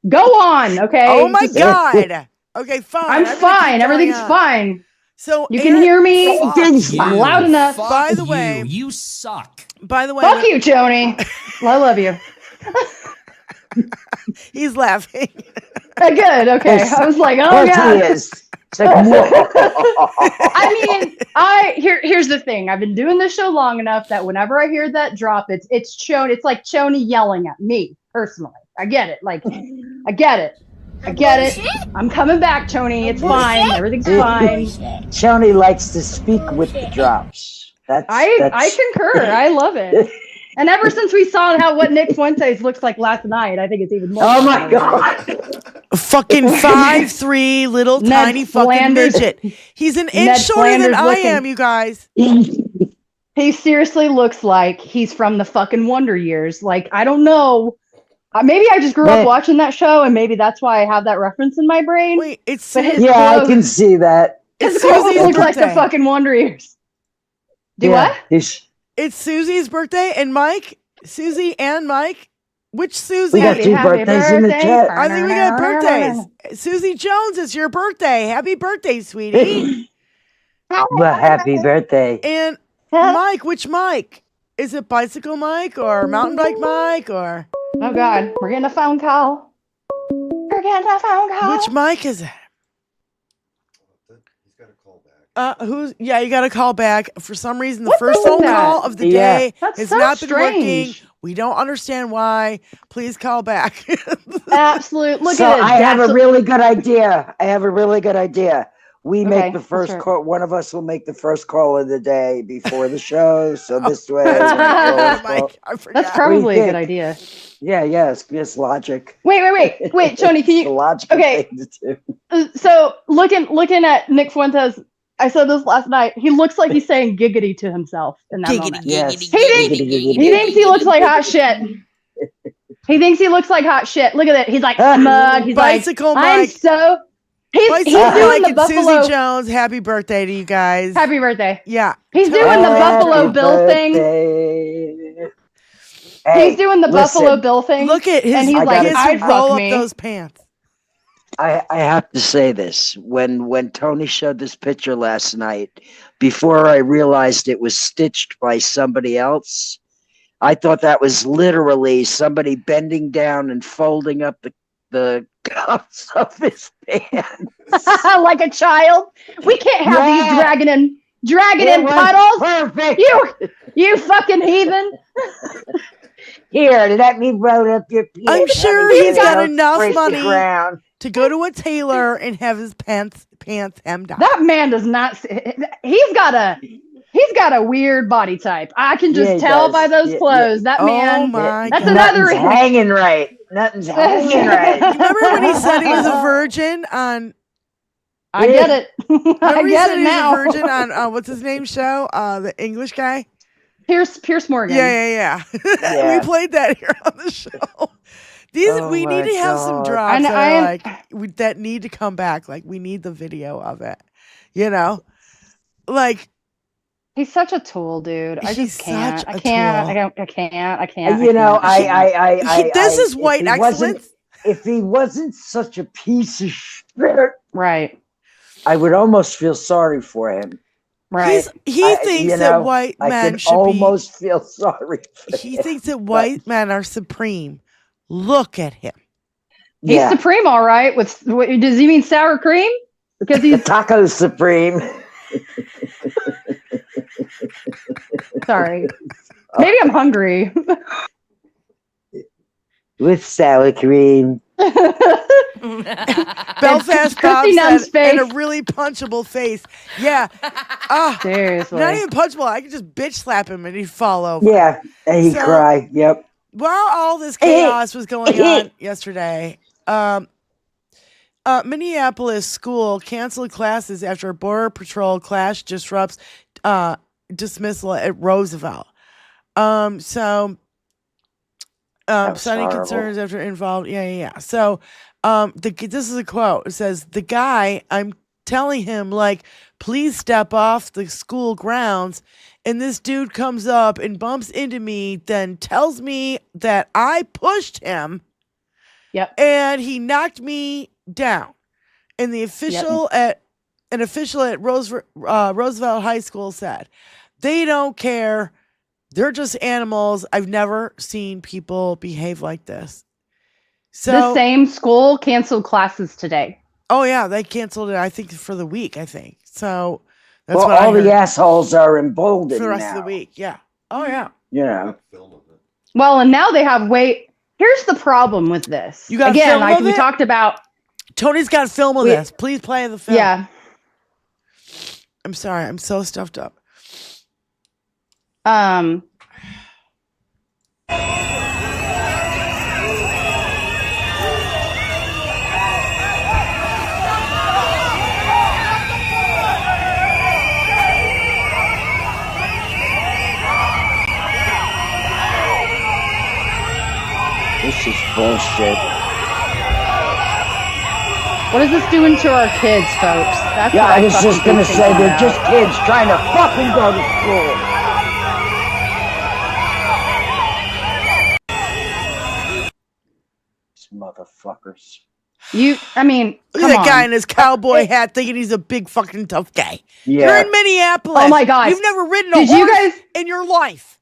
go on, okay? Oh my God. Okay, fine. I'm fine. Everything's fine. So you can hear me loud enough. By the way, you suck. By the way, fuck you, Joni. I love you. He's laughing. Good. Okay. I was like, oh God. It's like, I mean, here's the thing. I've been doing this show long enough that whenever I hear that drop, it's Choni. It's like Choni yelling at me personally. I get it. Like, I get it. I'm coming back, Choni. It's fine. Everything's fine. Choni likes to speak with the drops. I concur. I love it. And ever since we saw what Nick Fuentes looks like last night, I think it's even more. Oh my God. Fucking 5'3", little tiny fucking midget. He's an inch shorter than I am, you guys. He seriously looks like he's from the fucking Wonder Years. Like, I don't know. Maybe I just grew up watching that show, and maybe that's why I have that reference in my brain. Wait, it's I can see that. His clothes look like the fucking Wonder Years. What? It's Susie's birthday and Mike. Susie and Mike. Which Susie? We got two birthdays in the chat. I think we got birthdays. Susie Jones, it's your birthday. Happy birthday, sweetie. Well, happy birthday. And Mike, which Mike? Is it bicycle Mike or mountain bike Mike or? Oh God, we're getting a phone call. We're getting a phone call. Which Mike is it? He's got a call back. Who's? Yeah, you got to call back. For some reason, the first phone call of the day has not been working. We don't understand why. Please call back. Absolute. Look so at it. I have a really good idea. We make the first call. One of us will make the first call of the day before the show. So this way, Mike, I forgot. That's probably a good idea. Yeah, it's logic. Wait, Tony, can you? Okay. So looking at Nick Fuentes, I said this last night. He looks like he's saying giggity to himself in that moment. Yes. He thinks he looks like hot shit. He thinks he looks like hot shit. Look at it. He's like smug. He's bicycle like, Mike. I'm so. He's doing the Buffalo. Susie Jones, happy birthday to you guys. Happy birthday. Yeah. He's doing the Buffalo Bill thing. Hey, he's doing the Buffalo Bill thing. Look at his. And he's like, I'd roll up those pants. I have to say this. When Tony showed this picture last night, before I realized it was stitched by somebody else, I thought that was literally somebody bending down and folding up the cuffs of his pants. Like a child. We can't have these dragging in puddles. Perfect. You fucking heathen. Here, let me roll up your pants. I'm sure he's got enough money to go to a tailor and have his pants hemmed up. That man does not. He's got a weird body type. I can just tell by those clothes. That man. Oh my that's God. another Nothing's hanging right. Nothing's hanging right. Remember when he said he was a virgin on? I get it. I get it now. He was a virgin on what's his name show? The English guy. Pierce Morgan. Yeah. We played that here on the show. We need to have some drops that need to come back. Like we need the video of it. You know, like he's such a tool, dude. I just can't. I can't. You know, I this is white excellence. If he wasn't such a piece of shit, right, I would almost feel sorry for him. Right. He thinks that white men should almost feel sorry for him. Thinks that white men are supreme. Look at him. He's supreme, all right. Does he mean sour cream? Because he's Taco Supreme. Sorry. Maybe I'm hungry. With sour cream. Belfast Bob said, and a really punchable face. Yeah. Seriously. Not even punchable. I could just bitch slap him and he'd fall over. Yeah. And he'd cry. Yep. While all this chaos was going on yesterday, Minneapolis school canceled classes after a Border Patrol clash disrupts dismissal at Roosevelt. Citing concerns after involved. Yeah. So, this is a quote. It says, "The guy, I'm telling him, like, please step off the school grounds. And this dude comes up and bumps into me, then tells me that I pushed him. Yep. And he knocked me down. And the official at Roosevelt High School said, they don't care. They're just animals. I've never seen people behave like this." So the same school canceled classes today. Oh yeah, they canceled it. I think for the week. I think so. That's well, what all the assholes are emboldened for the rest now. of the week. Yeah. Oh yeah. Yeah. Well, and now they have Here's the problem with this. You got again, like we talked about. Tony's got film of this. Please play the film. Yeah. I'm sorry. I'm so stuffed up. This is bullshit. What is this doing to our kids, folks? That's I was just gonna say they're just kids trying to fucking go to school. motherfuckers. I mean, look at that guy in his cowboy hat thinking he's a big fucking tough guy. Yeah. You're in Minneapolis. Oh my God. You've never ridden a horse in your life.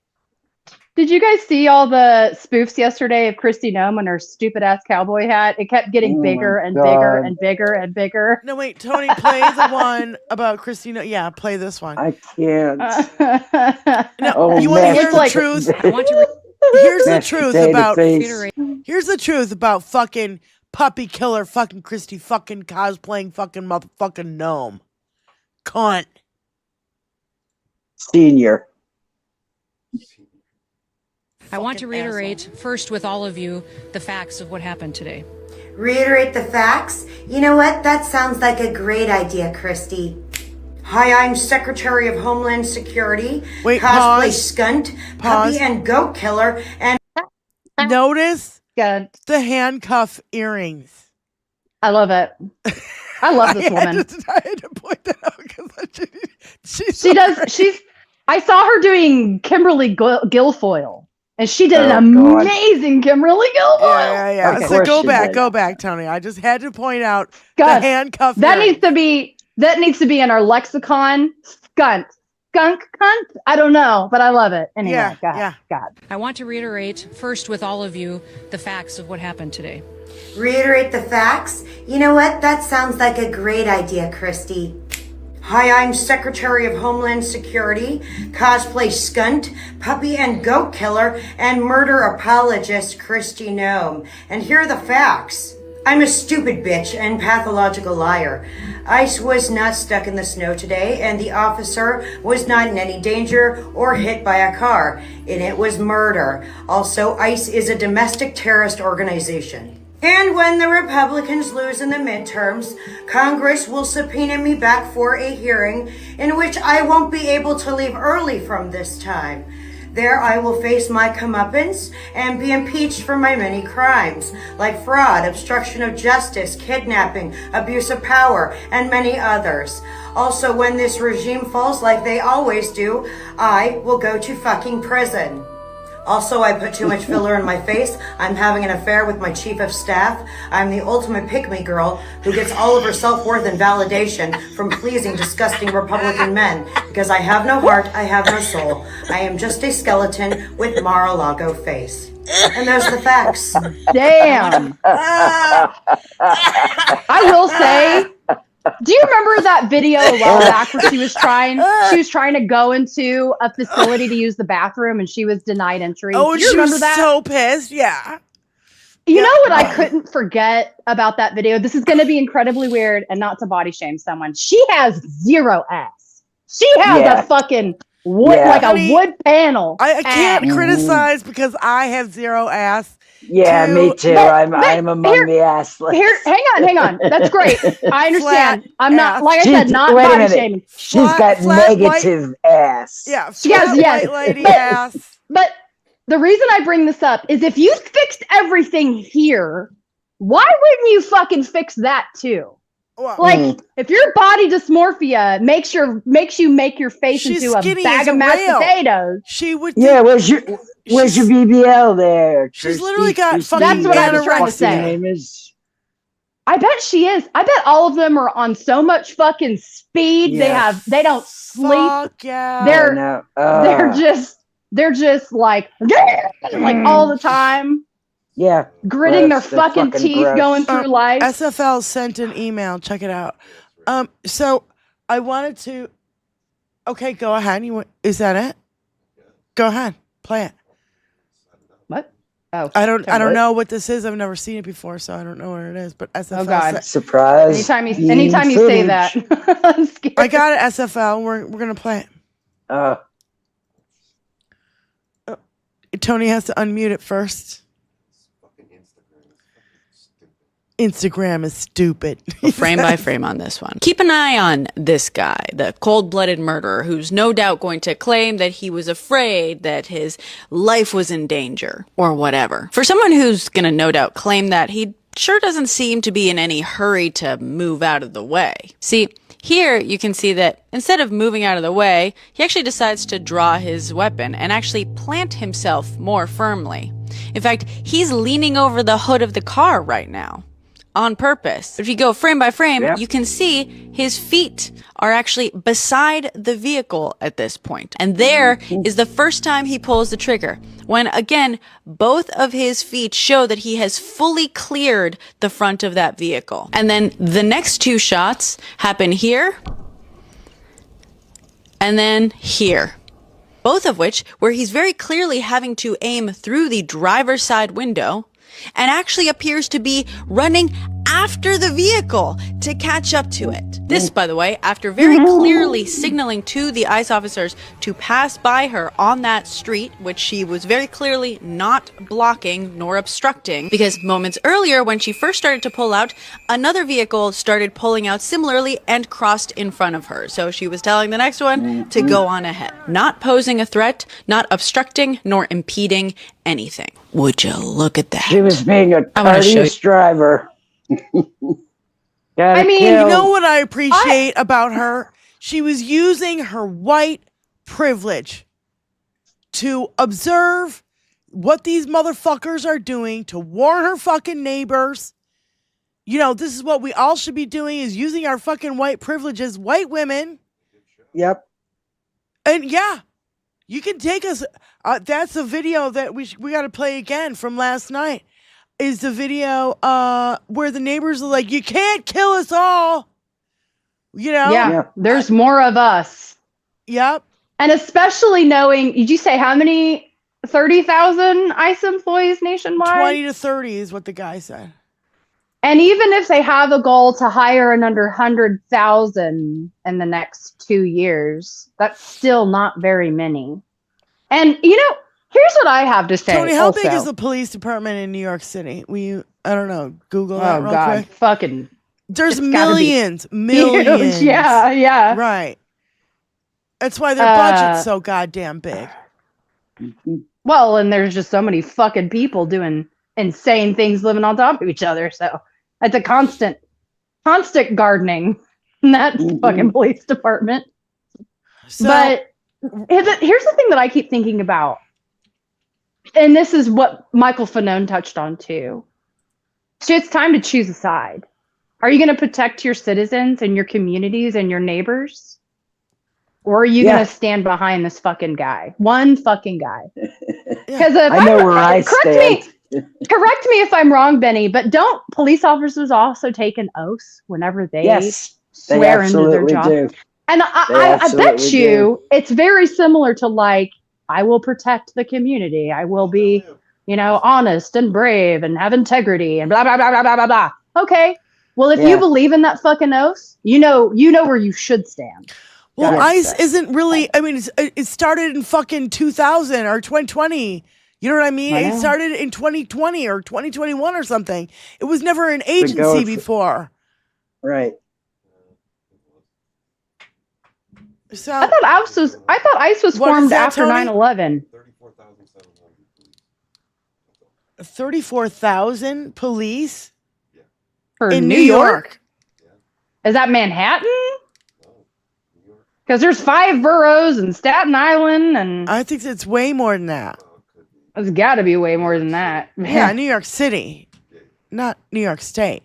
Did you guys see all the spoofs yesterday of Kristi Noem and her stupid ass cowboy hat? It kept getting bigger and bigger and bigger and bigger. No, wait, Tony, play the one about Kristi Noem. Yeah, play this one. I can't. No, you want to hear the truth? Here's the truth about. Here's the truth about fucking puppy killer, fucking Kristi, fucking cosplaying, fucking motherfucking Noem. Cunt. Senior. I want to reiterate first with all of you the facts of what happened today. Reiterate the facts? You know what? That sounds like a great idea, Kristi. Hi, I'm Secretary of Homeland Security, cosplay skunt, puppy and goat killer, and notice the handcuff earrings. I love it. I love this woman. I had to point that out because I saw her doing Kimberly Guilfoyle. And she did an amazing Kimberly Guilfoyle. Yeah. So go back, Tony. I just had to point out the handcuff. That needs to be in our lexicon. Skunk, cunt. I don't know, but I love it. Anyway, God. I want to reiterate first with all of you the facts of what happened today. Reiterate the facts? You know what? That sounds like a great idea, Kristi. Hi, I'm Secretary of Homeland Security, cosplay skunt, puppy and goat killer, and murder apologist Kristi Noem. And here are the facts. I'm a stupid bitch and pathological liar. ICE was not stuck in the snow today, and the officer was not in any danger or hit by a car. And it was murder. Also, ICE is a domestic terrorist organization. And when the Republicans lose in the midterms, Congress will subpoena me back for a hearing in which I won't be able to leave early from this time. There I will face my comeuppance and be impeached for my many crimes, like fraud, obstruction of justice, kidnapping, abuse of power, and many others. Also, when this regime falls like they always do, I will go to fucking prison. Also, I put too much filler in my face. I'm having an affair with my chief of staff. I'm the ultimate pick-me girl who gets all of her self-worth and validation from pleasing disgusting Republican men. Because I have no heart, I have no soul. I am just a skeleton with Mar-a-Lago face. And there's the facts. Damn. I will say, do you remember that video a while back where she was trying to go into a facility to use the bathroom and she was denied entry? Oh, do you remember that? So pissed. Yeah. You know what I couldn't forget about that video? This is going to be incredibly weird and not to body shame someone. She has zero ass. She has a fucking wood, like a wood panel. I can't criticize because I have zero ass. Yeah, me too. I'm among the assless. Here, hang on. That's great. I understand. I'm not, like I said, not body shaming. She's got negative ass. Yeah, she has white lady ass. But the reason I bring this up is if you fixed everything here, why wouldn't you fucking fix that too? Like, if your body dysmorphia makes you make your face into a bag of mashed potatoes, she would. Yeah, where's your BBL there? She's literally got fucking. That's what I was trying to say. I bet she is. I bet all of them are on so much fucking speed. Yeah. They don't sleep. Fuck yeah. They're just like all the time. Yeah. Gritting their fucking teeth gross. going through life. SFL sent an email. Check it out. So I wanted to. Okay, go ahead. Is that it? Go ahead. Play it. What? Oh, I don't know what this is. I've never seen it before, so I don't know what it is. But SFL. Oh God! Surprise! Anytime you say that, I'm scared. I got it. SFL. We're gonna play it. Tony has to unmute it first. Instagram is stupid. Frame by frame on this one. Keep an eye on this guy, the cold-blooded murderer, who's no doubt going to claim that he was afraid that his life was in danger, or whatever. For someone who's gonna no doubt claim that, he sure doesn't seem to be in any hurry to move out of the way. See, Here, you can see that instead of moving out of the way, he actually decides to draw his weapon and actually plant himself more firmly. In fact, he's leaning over the hood of the car right now, on purpose. But if you go frame by frame, you can see his feet are actually beside the vehicle at this point. And there is the first time he pulls the trigger, when again, both of his feet show that he has fully cleared the front of that vehicle. And then the next two shots happen here, and then here. Both of which, where he's very clearly having to aim through the driver's side window, and actually appears to be running after the vehicle to catch up to it. This, by the way, after very clearly signaling to the ICE officers to pass by her on that street, which she was very clearly not blocking nor obstructing, because moments earlier when she first started to pull out, another vehicle started pulling out similarly and crossed in front of her. So she was telling the next one to go on ahead. Not posing a threat, not obstructing nor impeding anything. Would you look at that? She was being a courteous driver. I mean, you know what I appreciate about her? She was using her white privilege to observe what these motherfuckers are doing, to warn her fucking neighbors. You know, this is what we all should be doing, is using our fucking white privilege as white women. Yep. And yeah, you can take us. That's a video that we got to play again from last night. Is the video where the neighbors are like, you can't kill us all. You know? Yeah, there's more of us. Yep. And especially knowing, did you say how many? 30,000 ICE employees nationwide? 20 to 30 is what the guy said. And even if they have a goal to hire another 100,000 in the next 2 years, that's still not very many. And, you know, here's what I have to say. Tony, how also. big is the police department in New York City? I don't know, Google that real quick. Fucking. There's millions. Huge. Yeah. Right. That's why their budget's so goddamn big. Well, and there's just so many fucking people doing insane things living on top of each other. So it's a constant gardening in that fucking police department. So, but here's the thing that I keep thinking about. And this is what Michael Fanone touched on too. So it's time to choose a side. Are you going to protect your citizens and your communities and your neighbors? Or are you going to stand behind this fucking guy? One fucking guy. Because I know where I stand. Correct me if I'm wrong, Benny, but don't police officers also take an oath whenever they swear into their job? Do. And I bet you it's very similar to like, I will protect the community. I will be, you know, honest and brave and have integrity and blah, blah, blah, blah, blah, blah, blah. Okay. Well, if you believe in that fucking oath, you know where you should stand. Well, ICE isn't really, I mean, it started in fucking 2000 or 2020. You know what I mean? It started in 2020 or 2021 or something. It was never an agency before. Right. So I thought ICE was formed after 9/11. 34,000 police for in New York. Is that Manhattan? Because there's 5 boroughs in Staten Island, and I think it's way more than that. It's got to be way more than that. Yeah, New York City, not New York State.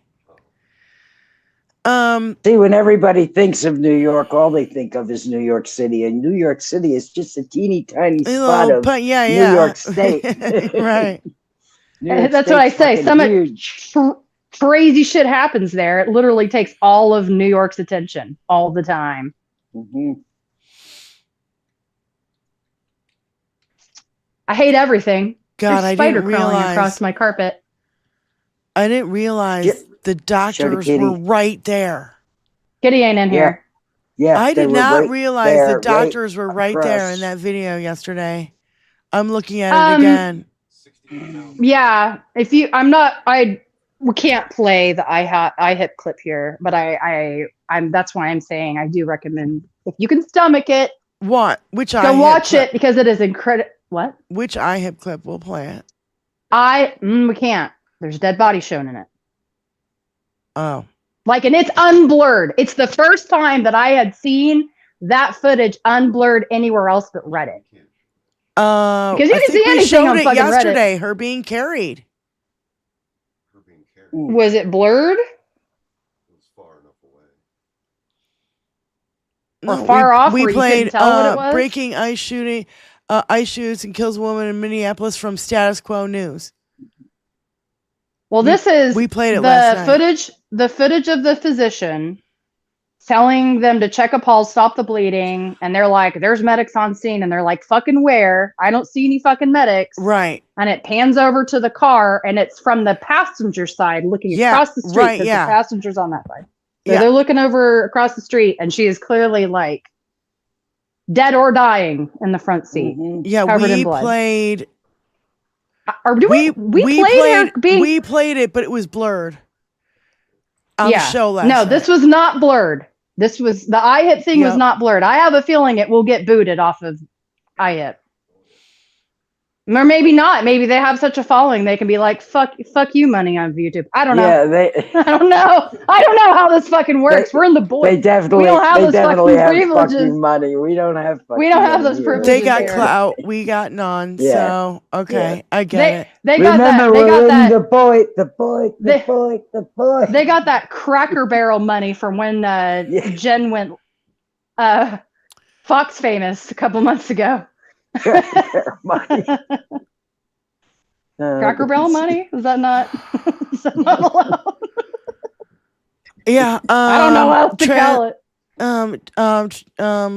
See, when everybody thinks of New York, all they think of is New York City, and New York City is just a teeny tiny spot of New York State. Right. That's what I say. Some crazy shit happens there. It literally takes all of New York's attention all the time. Mm-hmm. I hate everything. God, There's I spider didn't crawling realize. across my carpet. I didn't realize the doctors were right there. Kitty ain't in here. Yeah, I did not realize there, the doctors were right there across. in that video yesterday. I'm looking at it again. Yeah, we can't play the IHIP clip here, but I'm that's why I'm saying I do recommend, if you can stomach it. What? Which go watch it, because it is incredible. What? Which IHIP clip? We'll play it. We can't. There's a dead body shown in it. Oh. Like, and it's unblurred. It's the first time that I had seen that footage unblurred anywhere else but Reddit. Because you can see anything on fucking yesterday. Reddit. Her being carried. Was it blurred? Or far off? We where played you couldn't tell what it was? breaking ice shooting. Ice shoots and kills a woman in Minneapolis from Status Quo News. Well, we played it last night. The footage of the physician telling them to check a pulse, stop the bleeding, and they're like, "There's medics on scene," and they're like, "Fucking where? I don't see any fucking medics." Right. And it pans over to the car, and it's from the passenger side, looking across the street. Because the passenger's on that side. So they're looking over across the street, and she is clearly like dead or dying in the front seat. Yeah, covered in we blood. played. Or do we played it, but it was blurred. On the show last No, night. this was not blurred. This was the iHip thing was not blurred. I have a feeling it will get booted off of iHip. Or maybe not. Maybe they have such a following they can be like, fuck you money on YouTube. I don't know. I don't know. I don't know how this fucking works. We're in the boys. They definitely, we don't have those fucking have privileges. fucking money. We don't have fucking We don't have money those privileges. They got here. clout. We got none. Yeah. So okay, I get it. They got Remember, that. They got we're that. in the boy. They got that Cracker Barrel money from when Jen went Fox famous a couple months ago. money. Cracker Barrel money? Is that not? Is that not allowed? Yeah. I don't know how else to call it.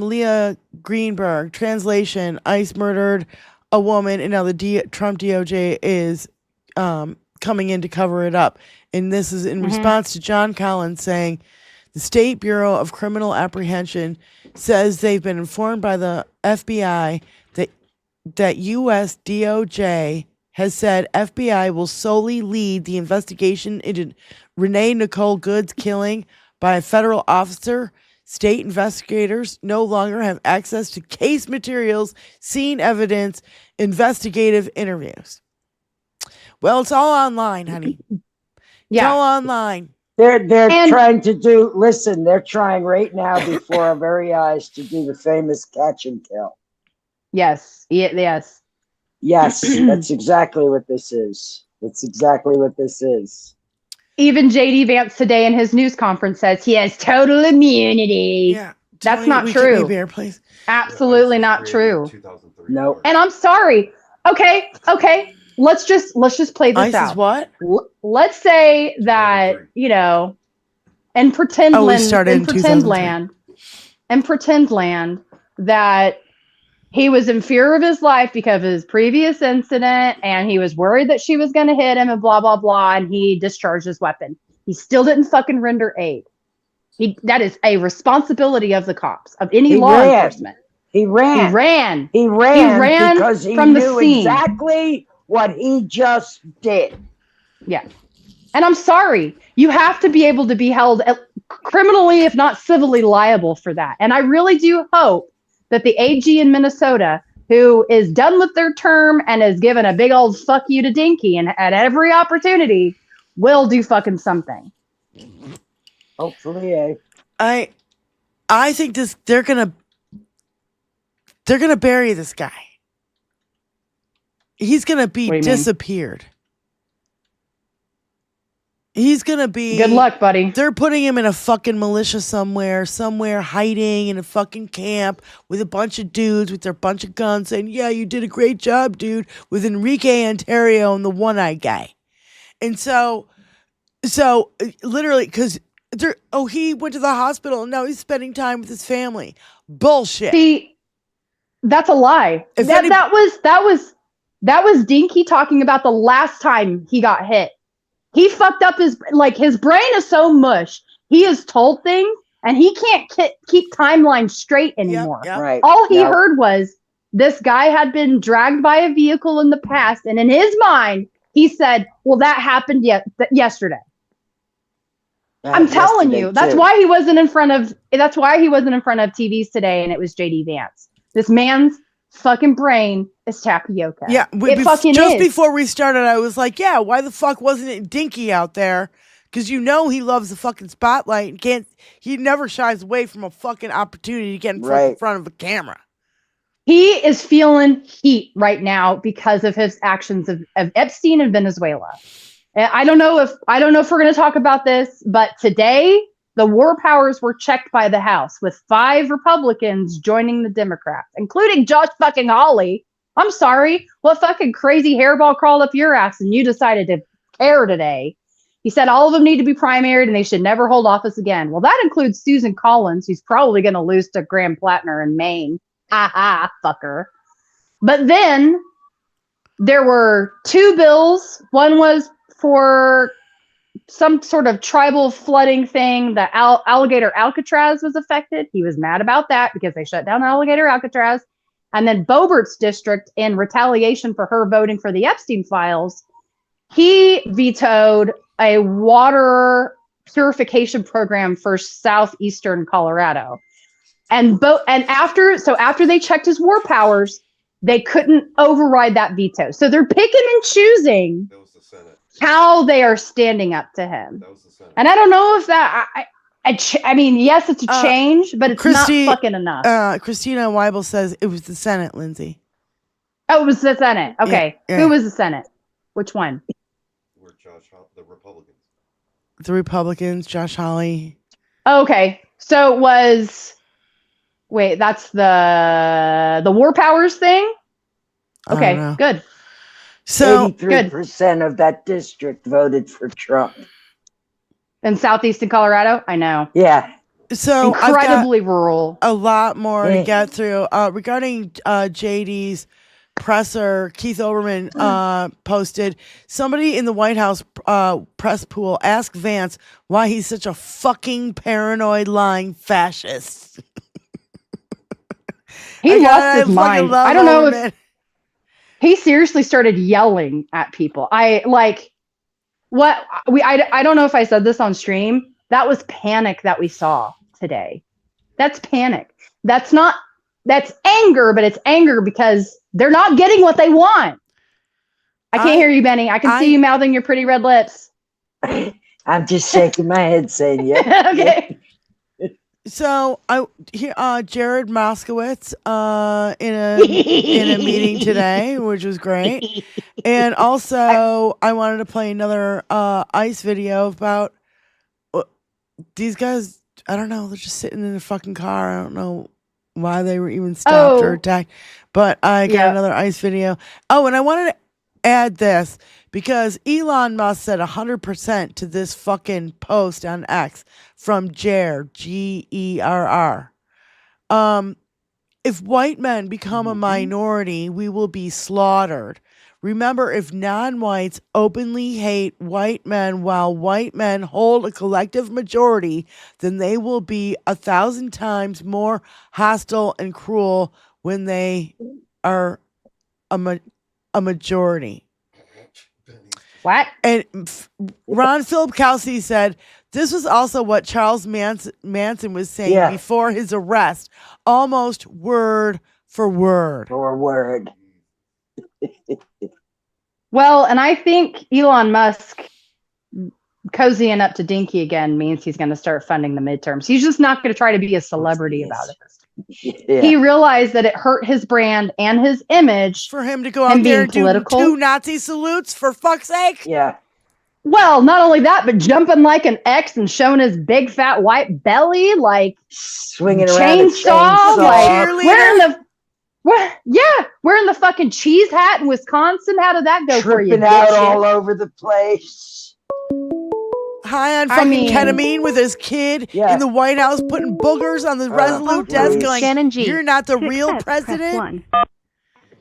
Leah Greenberg. Translation: ICE murdered a woman, and now the Trump DOJ is coming in to cover it up. And this is in response to John Collins saying the State Bureau of Criminal Apprehension says they've been informed by the FBI that U.S. DOJ has said FBI will solely lead the investigation into Renee Nicole Good's killing by a federal officer. State investigators no longer have access to case materials, scene evidence, investigative interviews. Well, it's all online, honey. It's all online. They're trying to do. Listen, they're trying right now before our very eyes to do the famous catch and kill. Yes. Yes. Yes, that's exactly what this is. That's exactly what this is. Even JD Vance today in his news conference says he has total immunity. Yeah, that's not true. Beer, please. Absolutely not true. No. And I'm sorry. Okay. Let's just play this ICE out. Is what? Let's say that, in pretend land that he was in fear of his life because of his previous incident, and he was worried that she was going to hit him and blah, blah, blah, and he discharged his weapon. He still didn't fucking render aid. That is a responsibility of the cops, of any law enforcement. He ran because he from the knew scene. Exactly what he just did. Yeah. And I'm sorry, you have to be able to be held criminally, if not civilly liable for that. And I really do hope that the AG in Minnesota, who is done with their term and is given a big old fuck you to Dinky and at every opportunity, will do fucking something. Hopefully, yeah. I think they're gonna bury this guy. He's gonna be disappeared. He's gonna be. Good luck, buddy. They're putting him in a fucking militia somewhere hiding in a fucking camp with a bunch of dudes with their bunch of guns saying, "Yeah, you did a great job, dude," with Enrique Ontario and the one-eyed guy. And so literally, because he went to the hospital and now he's spending time with his family. Bullshit. See, that's a lie. That was Dinky talking about the last time he got hit. He fucked up his brain is so mush. He is told things and he can't keep timelines straight anymore. Yep. Right. All he heard was this guy had been dragged by a vehicle in the past, and in his mind, he said, "Well, that happened yesterday." I'm telling you, that's why he wasn't in front of TVs today, and it was JD Vance. This man's fucking brain is tapioca. Yeah, it fucking just is. Before we started, I was like, "Yeah, why the fuck wasn't it Dinky out there Because he loves the fucking spotlight and he never shies away from a fucking opportunity to get in front of a camera. He is feeling heat right now because of his actions of Epstein in Venezuela. And I don't know if we're going to talk about this, but today the war powers were checked by the House with 5 Republicans joining the Democrats, including Josh fucking Hawley. I'm sorry, what fucking crazy hairball crawled up your ass and you decided to care today? He said all of them need to be primaried and they should never hold office again. Well, that includes Susan Collins, who's probably going to lose to Graham Plattner in Maine. Ha ha, fucker. But then there were 2 bills. One was for some sort of tribal flooding thing. The alligator Alcatraz was affected. He was mad about that because they shut down alligator Alcatraz. And then Boebert's district, in retaliation for her voting for the Epstein files, he vetoed a water purification program for southeastern Colorado. And after they checked his war powers, they couldn't override that veto. So they're picking and choosing how they are standing up to him. And I don't know if that I mean, yes, it's a change, but it's not fucking enough. Christina Weibel says it was the Senate, Lindsay. Oh, it was the Senate. Okay. Yeah. Who was the Senate? Which one? The Republicans. The Republicans, Josh Hawley. Oh, okay. So it was... Wait, that's the war powers thing? Okay, good. So 83% of that district voted for Trump. In southeastern Colorado? I know. Yeah. So incredibly rural. A lot more to get through. Regarding JD's presser, Keith Olbermann posted, somebody in the White House press pool asked Vance why he's such a fucking paranoid lying fascist. He lost his mind. I don't know if he seriously started yelling at people. I don't know if I said this on stream. That was panic that we saw today. That's panic. That's anger, but it's anger because they're not getting what they want. I can't hear you, Benny. I can see you mouthing your pretty red lips. I'm just shaking my head saying yeah. Okay. So Jared Moskowitz in a meeting today, which was great, and also I wanted to play another ICE video about these guys. I don't know. They're just sitting in a fucking car. I don't know why they were even stopped or attacked, but I got another ICE video. Oh, and I wanted to add this because Elon Musk said 100% to this fucking post on X from Gerr, Gerr. If white men become a minority, we will be slaughtered. Remember, if non-whites openly hate white men while white men hold a collective majority, then they will be 1,000 times more hostile and cruel when they are a majority. What? And Ron Philip Kelsey said, this was also what Charles Manson was saying before his arrest, almost word for word. For word. Well, and I think Elon Musk cozying up to Dinky again means he's going to start funding the midterms. He's just not going to try to be a celebrity about it. Yeah. He realized that it hurt his brand and his image for him to go out there and do 2 Nazi salutes, for fuck's sake. Yeah. Well, not only that, but jumping like an X and showing his big fat white belly, like swinging around a chainsaw, like wearing the fucking cheese hat in Wisconsin. How did that go for you? Tripping out all over the place. High on fucking ketamine with his kid in the White House, putting boogers on the Resolute desk, going, Shannon G. "You're not the real president."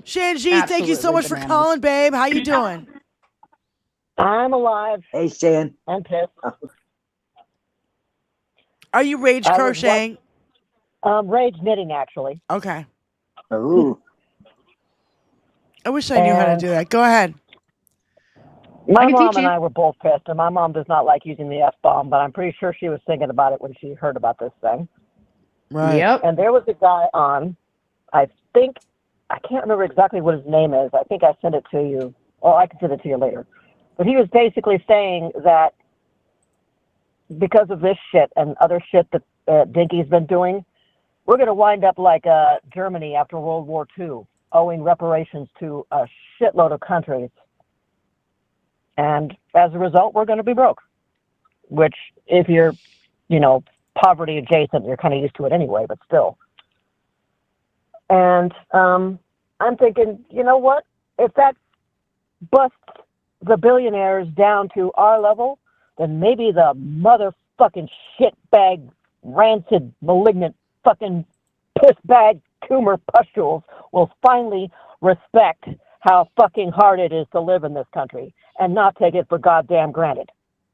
Shannon G, thank you so much for calling, babe. How you doing? I'm alive. Hey, Shan. I'm pissed. Are you rage crocheting? Rage knitting, actually. Okay. Ooh. I wish I knew how to do that. Go ahead. My mom and I were both pissed, and my mom does not like using the F-bomb, but I'm pretty sure she was thinking about it when she heard about this thing. Right. Yep. And there was a guy on, I can't remember exactly what his name is. I think I sent it to you. Or I can send it to you later. But he was basically saying that because of this shit and other shit that Dinky's been doing, we're going to wind up like Germany after World War II, owing reparations to a shitload of countries. And as a result, we're going to be broke. Which, if you're, poverty adjacent, you're kind of used to it anyway, but still. And I'm thinking, you know what? If that busts the billionaires down to our level, then maybe the motherfucking shitbag, rancid, malignant, fucking pissbag, tumor pustules will finally respect how fucking hard it is to live in this country and not take it for goddamn granted.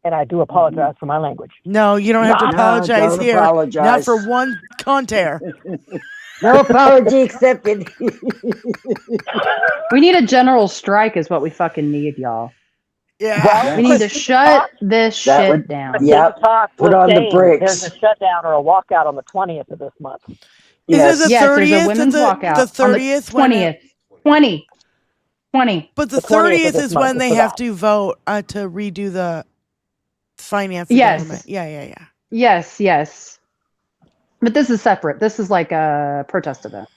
And I do apologize for my language. No, you don't have to apologize don't here. apologize. Not for one conter. No apology accepted. We need a general strike is what we fucking need, y'all. Yeah. We need to shut this shit down. Yeah. Put on the brakes. There's a shutdown or a walkout on the 20th of this month. Is it the 30th? There's a women's walkout. The 30th? 20th. 20. But the 30th is when they have to vote to redo the finance. Yes. Government. Yeah. Yes. But this is separate. This is like a protest event.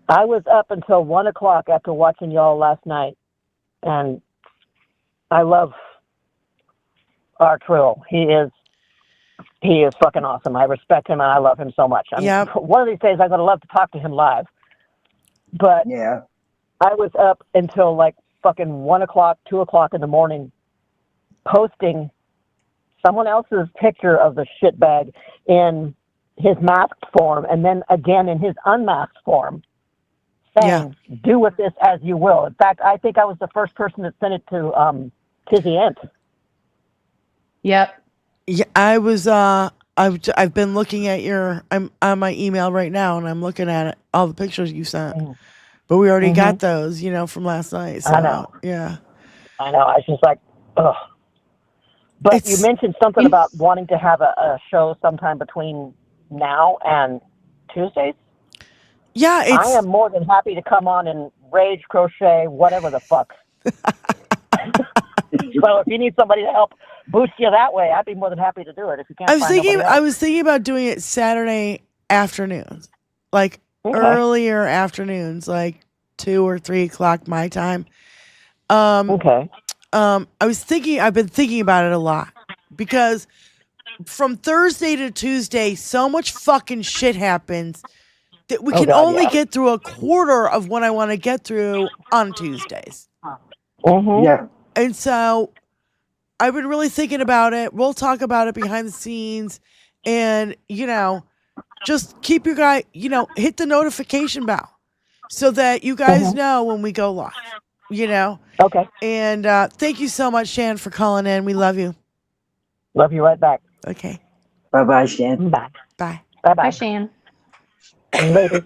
I was up until 1 o'clock after watching y'all last night, and I love our Trill. He is fucking awesome. I respect him and I love him so much. One of these days I'm going to love to talk to him live. But yeah, I was up until like fucking 1 o'clock, 2 o'clock in the morning, posting someone else's picture of the shitbag in his masked form and then again in his unmasked form, saying, do with this as you will. In fact, I think I was the first person that sent it to Tizzy Ent. Yep. Yeah, I was. I've been looking at I'm on my email right now, and I'm looking at all the pictures you sent. But we already got those, from last night. So, I know. Yeah. I know. I was just like, ugh. But you mentioned something about wanting to have a show sometime between now and Tuesdays. Yeah, I am more than happy to come on and rage, crochet, whatever the fuck. So if you need somebody to help boost you that way, I'd be more than happy to do it. If you can't, I was thinking about doing it Saturday afternoons, like earlier afternoons, like 2 or 3 o'clock my time. Okay. I've been thinking about it a lot because from Thursday to Tuesday, so much fucking shit happens that we can only get through a quarter of what I want to get through on Tuesdays. Yeah. And so I've been really thinking about it. We'll talk about it behind the scenes and, just keep your guy, hit the notification bell so that you guys know when we go live, Okay. And thank you so much, Shan, for calling in. We love you. Love you right back. Okay. Bye-bye, Shan. Bye. Bye. Bye-bye. Bye, Shan. Later.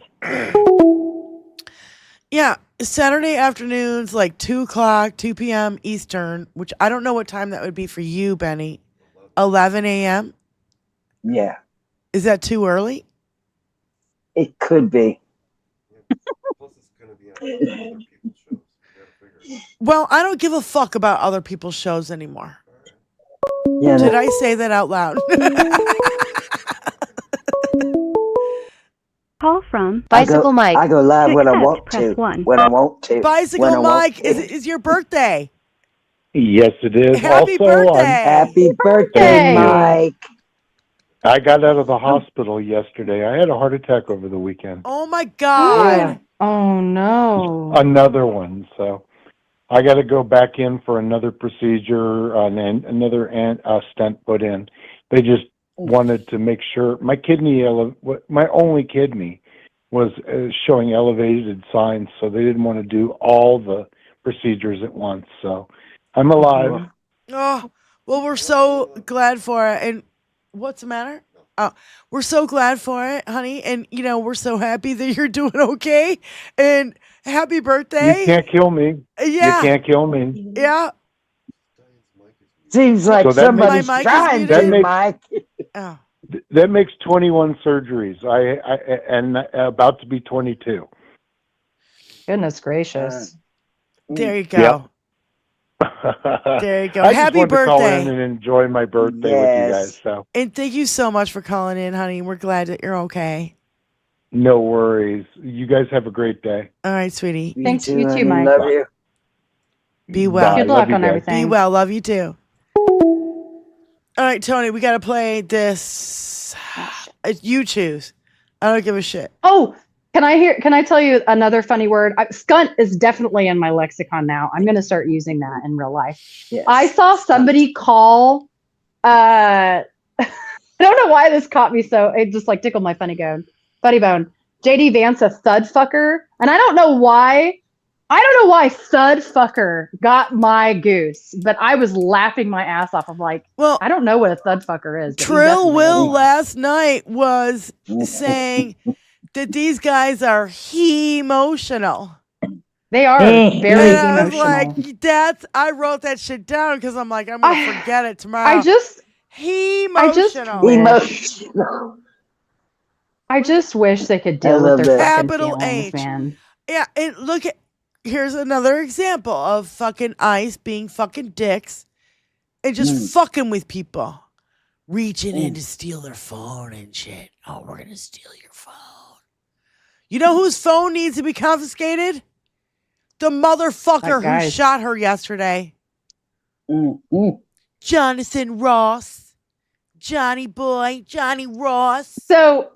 Yeah, Saturday afternoons, like 2 o'clock, 2 p.m. Eastern, which I don't know what time that would be for you, Benny. 11 a.m.? Yeah. Is that too early? It could be. Well, I don't give a fuck about other people's shows anymore. Yeah, Did I say that out loud? Call from Bicycle Mike. I go live when I want press to. 1. When I want to. Bicycle Mike, is your birthday? Yes, it is. Happy also, birthday. Happy birthday, Mike. I got out of the hospital yesterday. I had a heart attack over the weekend. Oh, my God. Yeah. Oh, no. Another one. So I got to go back in for another procedure and another stent put in. They just wanted to make sure my only kidney was showing elevated signs, so they didn't want to do all the procedures at once. So I'm alive. Oh, well, we're so glad for it. And what's the matter? Oh, we're so glad for it, honey. And, we're so happy that you're doing okay. And happy birthday. You can't kill me. Yeah. You can't kill me. Yeah. Seems like somebody's trying to, Mike. Oh. That makes 21 surgeries. And about to be 22. Goodness gracious. There you go. Yep. There you go. I Happy just wanted to call in birthday. and enjoy my birthday with you guys. So And thank you so much for calling in, honey. We're glad that you're okay. no worries. You guys have a great day. All right, sweetie. Thanks. You too, Mike. Love you. Be well. Bye. Good Love luck you on guys. everything. Be well. Love you too. All right, Tony, we got to play this. You choose. I don't give a shit. Oh, can I tell you another funny word? Skunt is definitely in my lexicon now. I'm going to start using that in real life. Yes. I saw somebody call, I don't know why this caught me so, it just like tickled my funny bone. JD Vance a thud fucker. And I don't know why thud fucker got my goose, but I was laughing my ass off. I'm like, well, I don't know what a thud fucker is. Trill Will last night was saying that these guys are emotional. They are very and I was emotional. like, I wrote that shit down because I'm like, I'm going to forget it tomorrow. Emotional. I just wish they could deal with their fucking capital feelings, H. man. Yeah, and look at, here's another example of fucking ICE being fucking dicks and just fucking with people. Reaching in to steal their phone and shit. Oh, we're going to steal your phone. You know whose phone needs to be confiscated? The motherfucker who shot her yesterday. Jonathan Ross. Johnny boy. Johnny Ross. So,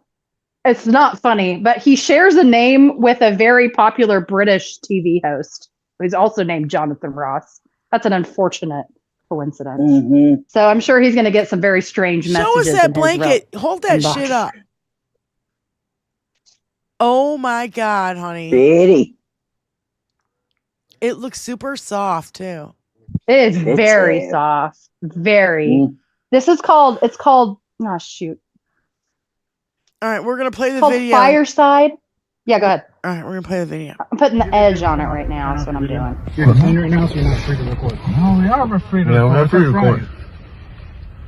it's not funny, but he shares a name with a very popular British TV host who's also named Jonathan Ross. That's an unfortunate coincidence. So I'm sure he's going to get some very strange messages. Show us that blanket. Hold that shit up. Oh my God, honey. Pretty. It looks super soft too. It is very soft. Very. It's called, oh shoot. All right, we're going to play the Called video. Fireside. Yeah, go ahead. All right, we're going to play the video. I'm putting the edge on it right now. That's what I'm doing. You're detained right now, so you're not free to record. No, we are free to record. Yeah, we're free to record.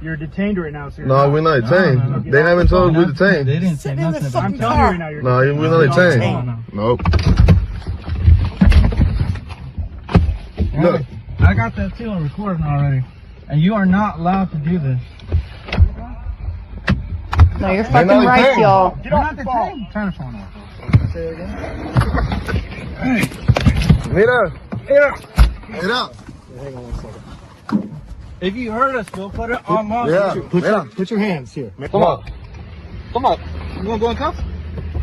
You're detained right now, so No, we're not detained. They haven't told us we're detained. They didn't say nothing about it. I'm telling you right now, you're No, we're not detained. Nope. Look. I got that too on recording already. And you are not allowed to do this. No, you're fucking right, y'all. Get off the phone. Turn the phone off. Say it again. Mira. Mira. Hang on 1 second. If you hurt us, we'll put it on my. Yeah. Put your hands here. Come on. Come on. You want to go in cuffs?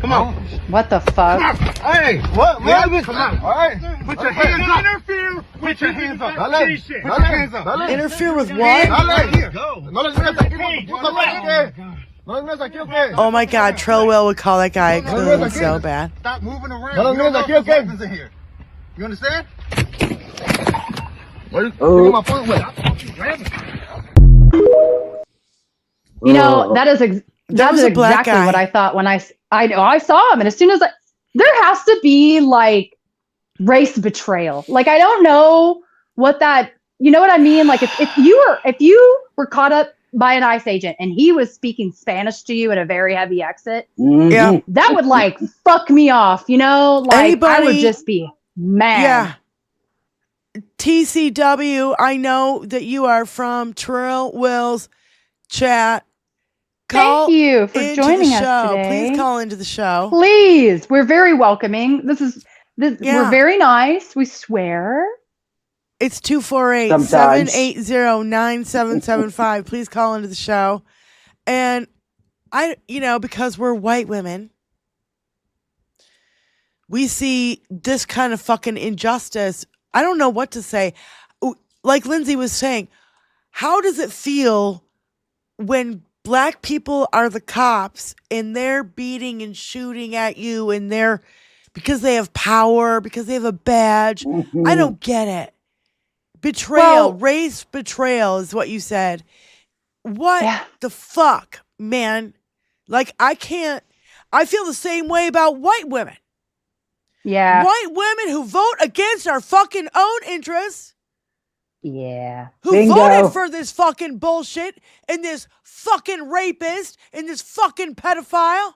Come on. What the fuck? Hey, what? Come on. All right. Put your hands up. Interfere. Put your hands up. Put your hands up. Interfere with what? Oh my God, Trill Will would call that guy a coon so bad. Stop moving around. You don't know what happens in here. You understand? You know, that's exactly what I thought when I saw him. And as soon as there has to be like race betrayal. Like, I don't know what that, you know what I mean? Like if you were caught up by an ICE agent and he was speaking Spanish to you at a very heavy accent, yeah, that would like fuck me off, you know? Like I would just be mad. Yeah. TCW, I know that you are from Trill Will's chat. Thank you for joining us today. Please call into the show. Please. We're very welcoming. We're very nice. We swear. It's 248-780-9775. Please call into the show. And because we're white women, we see this kind of fucking injustice. I don't know what to say. Like Lindsay was saying, how does it feel when Black people are the cops and they're beating and shooting at you and because they have power, because they have a badge? I don't get it. Betrayal, race betrayal is what you said. What the fuck, man? Like, I feel the same way about white women. Yeah. White women who vote against our fucking own interests. Yeah. Who voted for this fucking bullshit and this fucking rapist and this fucking pedophile.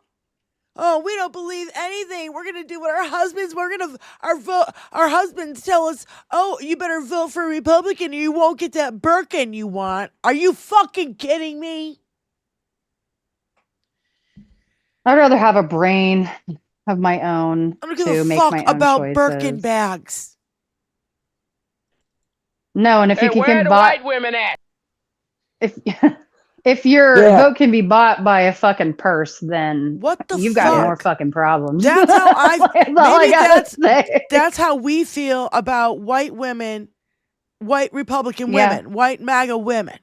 Oh, we don't believe anything. We're gonna do what our husbands. Our husbands tell us. Oh, you better vote for a Republican, or you won't get that Birkin you want. Are you fucking kidding me? I'd rather have a brain of my own I don't give to a make fuck my own about choices. Birkin bags. No, and if Hey, you where can the buy, white women at? if your vote can be bought by a fucking purse, then What the you've fuck? got more fucking problems. That's how That's all I gotta say. that's how we feel about white women, white Republican Yeah. women, white MAGA women.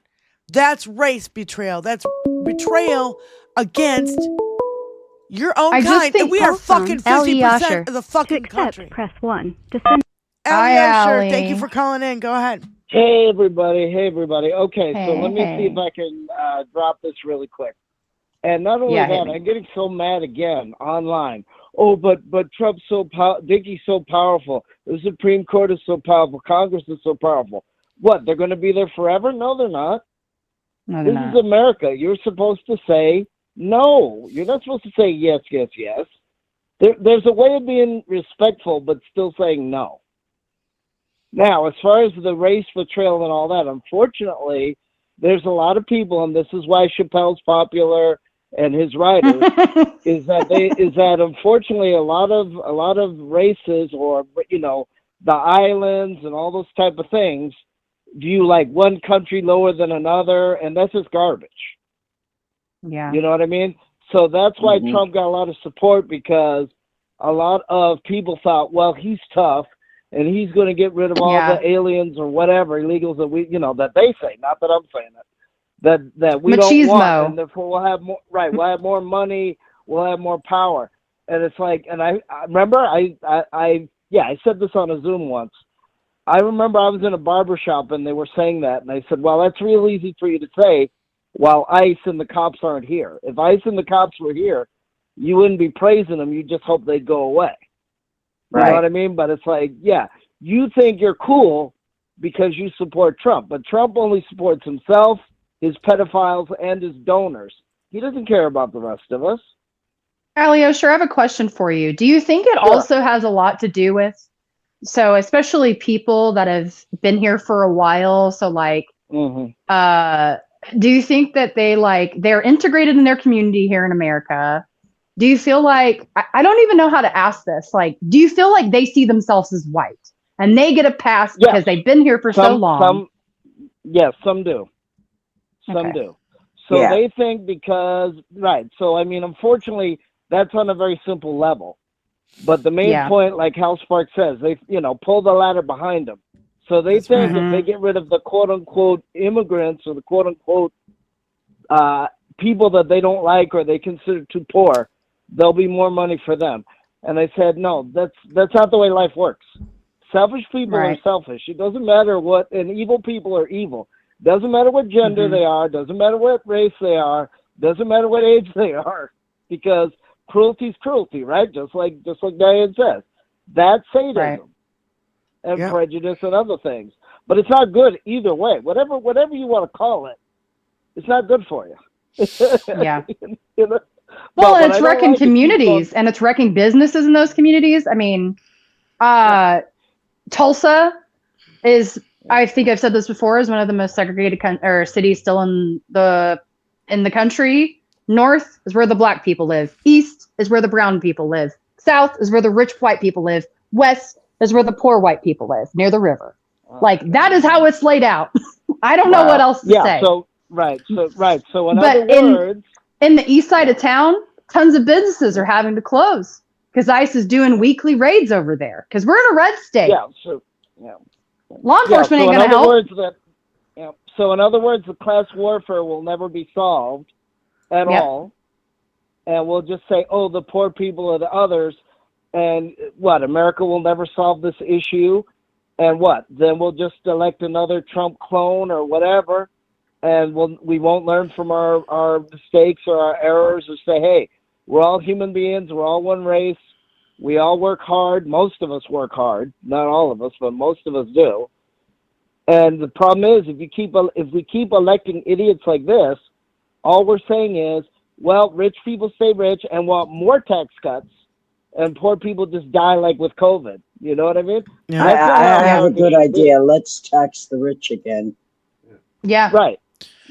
That's race betrayal. That's betrayal against your own I just kind. think- And we are fucking Allie 50% Usher. of the fucking country. Press 1. Allie Hi, Usher, Allie. thank you for calling in. Go ahead. Hey everybody, Okay, so Hey, let me see hey. if I can drop this really quick. And not only Yeah, hit that, me. I'm getting so mad again online. Oh, but Trump's Dickie's so powerful. The Supreme Court is so powerful. Congress is so powerful. What? They're going to be there forever? No, they're not. No, they're This not. is America. You're supposed to say no. You're not supposed to say yes, yes, yes. There's a way of being respectful, but still saying no. Now, as far as the race betrayal and all that, unfortunately, there's a lot of people, and this is why Chappelle's popular and his writers, is that unfortunately a lot of races, or the islands and all those type of things, view like one country lower than another, and that's just garbage. Yeah. You know what I mean? So that's why Trump got a lot of support, because a lot of people thought, well, he's tough and he's going to get rid of all the aliens or whatever illegals that that they say, not that I'm saying it, that we don't want, and therefore we'll have more. Right, we'll have more money, we'll have more power, and it's like, and I remember I said this on a Zoom once. I remember I was in a barber shop and they were saying that, and I said, well, that's real easy for you to say while ICE and the cops aren't here. If ICE and the cops were here, you wouldn't be praising them. You just hope they'd go away. You know what I mean? But it's like, yeah, you think you're cool because you support Trump, but Trump only supports himself, his pedophiles, and his donors. He doesn't care about the rest of us. Allie, sure, I have a question for you. Do you think it also has a lot to do with, so especially people that have been here for a while, so like, do you think that they're integrated in their community here in America? Do you feel like, I don't even know how to ask this, like, do you feel like they see themselves as white and they get a pass because they've been here for so long? Yes, some do. Some do. So they think because, so I mean, unfortunately, that's on a very simple level. But the main point, like Hal Sparks says, they, pull the ladder behind them. So they think if they get rid of the quote-unquote immigrants or the quote-unquote people that they don't like or they consider too poor, there'll be more money for them. And I said, no, that's not the way life works. Selfish people are selfish. It doesn't matter what, and evil people are evil. Doesn't matter what gender they are, doesn't matter what race they are, doesn't matter what age they are, because cruelty is cruelty, right? Just like Diane says. That's sadism and prejudice and other things. But it's not good either way. Whatever you want to call it, it's not good for you. Well, and it's wrecking communities and it's wrecking businesses in those communities. I mean, Tulsa is, I think I've said this before, is one of the most segregated cities still in the country. North is where the black people live. East is where the brown people live. South is where the rich white people live. West is where the poor white people live, near the river. Like, that is how it's laid out. I don't know what else to say. So in other words, in the east side of town, tons of businesses are having to close because ICE is doing weekly raids over there because we're in a red state. Law enforcement ain't going to help. So in other words, the class warfare will never be solved at all. And we'll just say, oh, the poor people are the others. And what, America will never solve this issue? And what? Then we'll just elect another Trump clone or whatever. And we won't learn from our mistakes or our errors, or say, hey, we're all human beings. We're all one race. We all work hard. Most of us work hard. Not all of us, but most of us do. And the problem is, if we keep electing idiots like this, all we're saying is well, rich people stay rich and want more tax cuts, and poor people just die like with COVID. You know what I mean? Yeah. I have a good idea. Let's tax the rich again. Yeah. Right.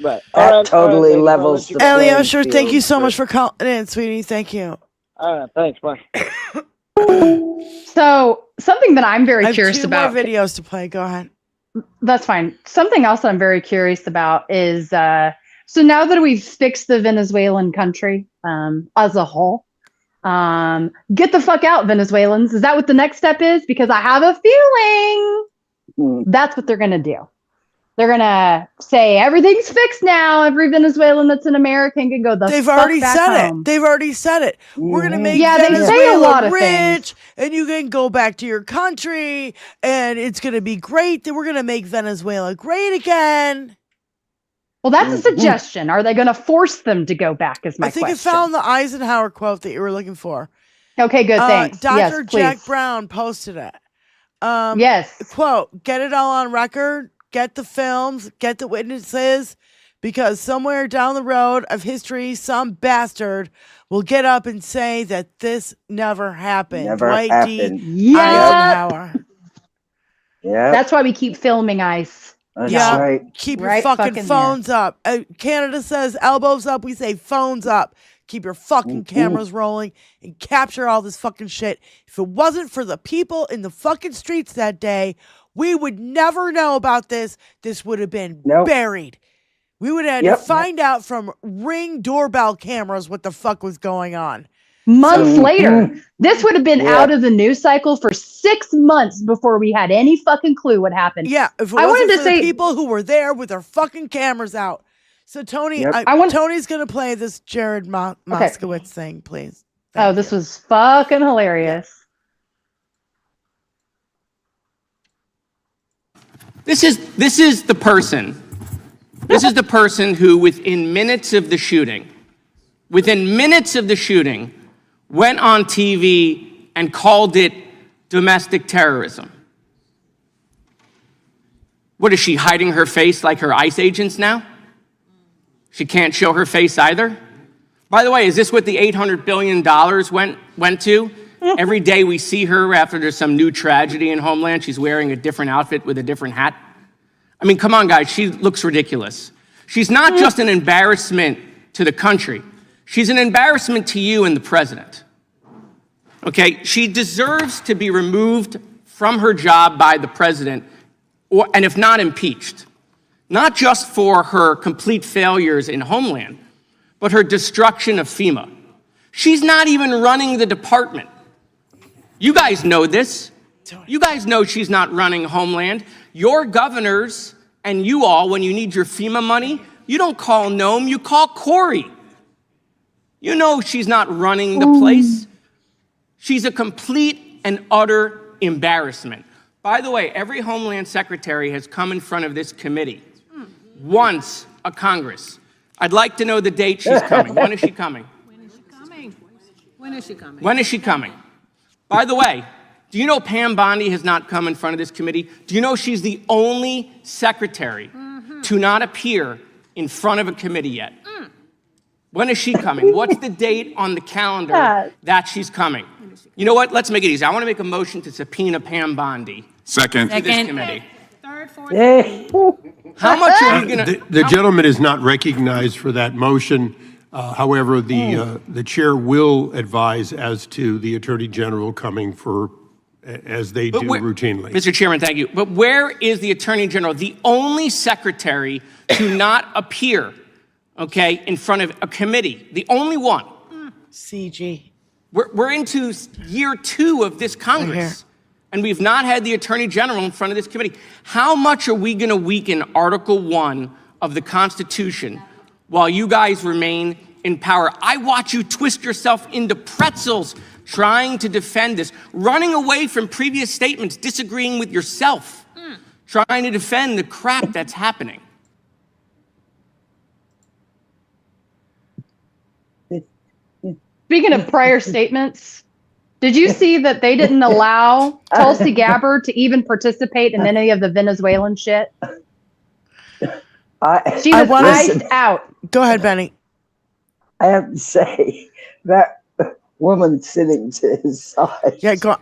That All totally right, levels the Elio, sure. playing Thank you field. so much for calling in, sweetie. Thank you. All right. Thanks. Bye. So something that I'm very I have curious two about. more videos to play. Go ahead. That's fine. Something else that I'm very curious about is so now that we've fixed the Venezuelan country as a whole, get the fuck out, Venezuelans. Is that what the next step is? Because I have a feeling that's what they're going to do. They're going to say everything's fixed now. Every Venezuelan that's an American can go the They've fuck already back said home. it. They've already said it. We're going to make they say a Venezuela lot of rich, things. and you can go back to your country, and it's going to be great. That we're going to make Venezuela great again. Well, that's a suggestion. Are they going to force them to go back is my I think question. I found the Eisenhower quote that you were looking for. Okay, good, thanks. Dr. Yes, Jack please. Brown posted it. Yes. Quote, get it all on record, get the films, get the witnesses, because somewhere down the road of history, some bastard will get up and say that this never happened. Dwight D. Eisenhower. Yeah. That's why we keep filming ICE. That's Yeah, right. keep your Right fucking fucking phones up. Canada says elbows up. We say phones up. Keep your fucking cameras rolling and capture all this fucking shit. If it wasn't for the people in the fucking streets that day, we would never know about this. This would have been buried. We would have had to find out from Ring doorbell cameras what the fuck was going on. Months later, this would have been out of the news cycle for 6 months before we had any fucking clue what happened. Yeah, if it wasn't for the people who were there with their fucking cameras out. So Tony, Tony's gonna play this Jared Moskowitz thing, please. This was fucking hilarious. This is the person. This is the person who, within minutes of the shooting, went on TV and called it domestic terrorism. What is she, hiding her face like her ICE agents now? She can't show her face either? By the way, is this what the $800 billion went to? Every day we see her after there's some new tragedy in Homeland, she's wearing a different outfit with a different hat. I mean, come on, guys, she looks ridiculous. She's not just an embarrassment to the country. She's an embarrassment to you and the president. Okay, she deserves to be removed from her job by the president, and if not impeached. Not just for her complete failures in Homeland, but her destruction of FEMA. She's not even running the department. You guys know this. You guys know she's not running Homeland. Your governors and you all, when you need your FEMA money, you don't call Noam, you call Corey. You know she's not running the place. She's a complete and utter embarrassment. By the way, every Homeland Secretary has come in front of this committee once a Congress. I'd like to know the date she's coming. When is she coming? When is she coming? When is she coming? By the way, do you know Pam Bondi has not come in front of this committee? Do you know she's the only secretary to not appear in front of a committee yet? When is she coming? What's the date on the calendar that she's coming? You know what? Let's make it easy. I want to make a motion to subpoena Pam Bondi. Second. To this committee. Third, fourth. How much are we going to... The gentleman is not recognized for that motion. However, the chair will advise as to the Attorney General coming for, as they do routinely. Mr. Chairman, thank you. But where is the Attorney General, the only secretary to not appear, okay, in front of a committee? The only one. CG. We're into year 2 of this Congress, and we've not had the Attorney General in front of this committee. How much are we going to weaken Article 1 of the Constitution while you guys remain in power? I watch you twist yourself into pretzels trying to defend this, running away from previous statements, disagreeing with yourself, trying to defend the crap that's happening. Speaking of prior statements, did you see that they didn't allow Tulsi Gabbard to even participate in any of the Venezuelan shit? She was iced out. Go ahead, Benny. I have to say that woman sitting to his side. Yeah, go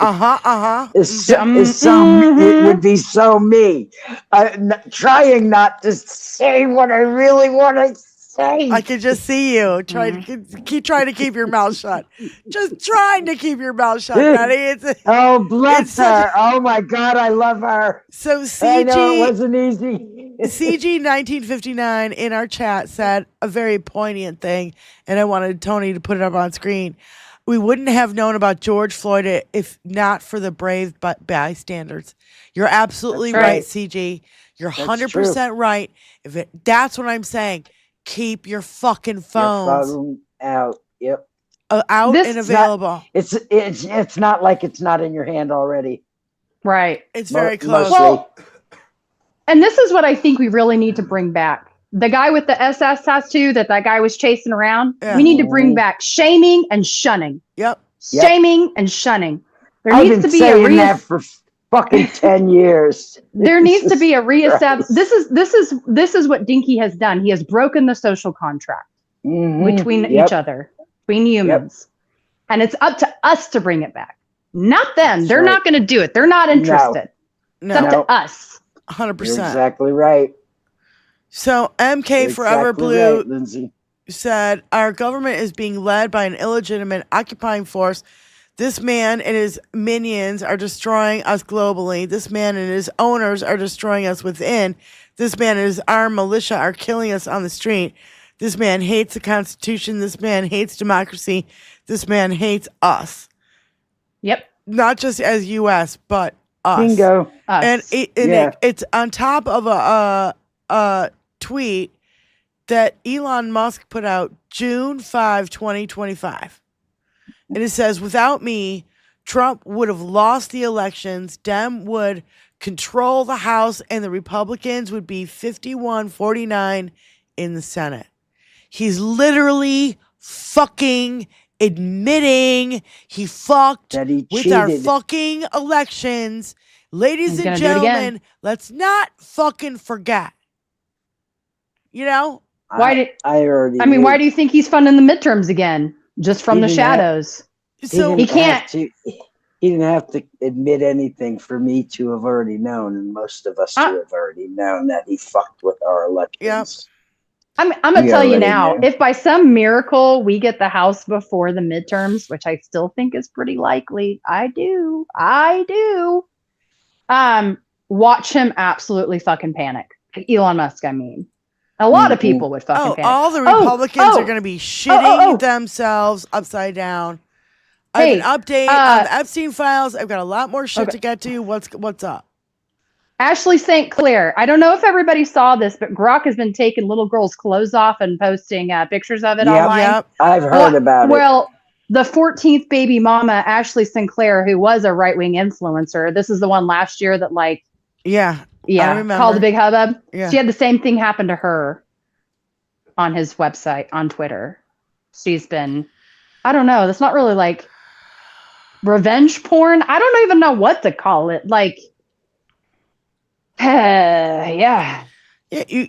Is so, it would be so me. Trying not to say what I really want to say. I can just see you trying to keep trying to keep your mouth shut. Just trying to keep your mouth shut, Betty. Oh, bless her. Oh my God, I love her. So I know it wasn't easy. CG 1959 in our chat said a very poignant thing, and I wanted Tony to put it up on screen. We wouldn't have known about George Floyd if not for the brave bystanders. You're absolutely right, CG. You're 100% right. That's what I'm saying. Keep your fucking phones Your phone out. Yep. Out and available. It's not like it's not in your hand already. Right. It's very close. Well, and this is what I think we really need to bring back. The guy with the SS tattoo that guy was chasing around. Yeah. We need to bring back shaming and shunning. Yep. Shaming and shunning. There I've needs been to be saying that for fucking 10 years. There needs to be a reestablish. This is what Dinky has done. He has broken the social contract between each other, between humans. And it's up to us to bring it back. Not them. They're not going to do it. They're not interested. It's up to us. 100%. You're exactly right. So MK Forever Blue said, our government is being led by an illegitimate occupying force. This man and his minions are destroying us globally. This man and his owners are destroying us within. This man and his armed militia are killing us on the street. This man hates the Constitution. This man hates democracy. This man hates us. Yep. Not just as U.S., but us. Bingo. Us. And it's on top of a tweet that Elon Musk put out June 5, 2025. And it says, without me, Trump would have lost the elections. Dem would control the House and the Republicans would be 51-49 in the Senate. He's literally fucking admitting he fucked with our fucking elections. Ladies and gentlemen, let's not fucking forget. You know? Why do you think he's funding the midterms again? Just from the shadows. He can't. He didn't have to admit anything for me to have already known, and most of us to have already known that he fucked with our elections. Yep. I'm going to tell you now, if by some miracle we get the House before the midterms, which I still think is pretty likely, I do. Watch him absolutely fucking panic. Elon Musk, I mean. A lot of people would fucking panic. All the Republicans are going to be shitting themselves upside down. I have an update on the Epstein files. I've got a lot more shit to get to. What's up? Ashley St. Clair. I don't know if everybody saw this, but Grok has been taking little girls' clothes off and posting pictures of it online. Yep, I've heard about it. Well, the 14th baby mama, Ashley St. Clair, who was a right-wing influencer. This is the one last year that I remember. Called a big hubbub. Yeah. She had the same thing happen to her on his website, on Twitter. She's been, I don't know, that's not really like revenge porn. I don't even know what to call it. Like, yeah. You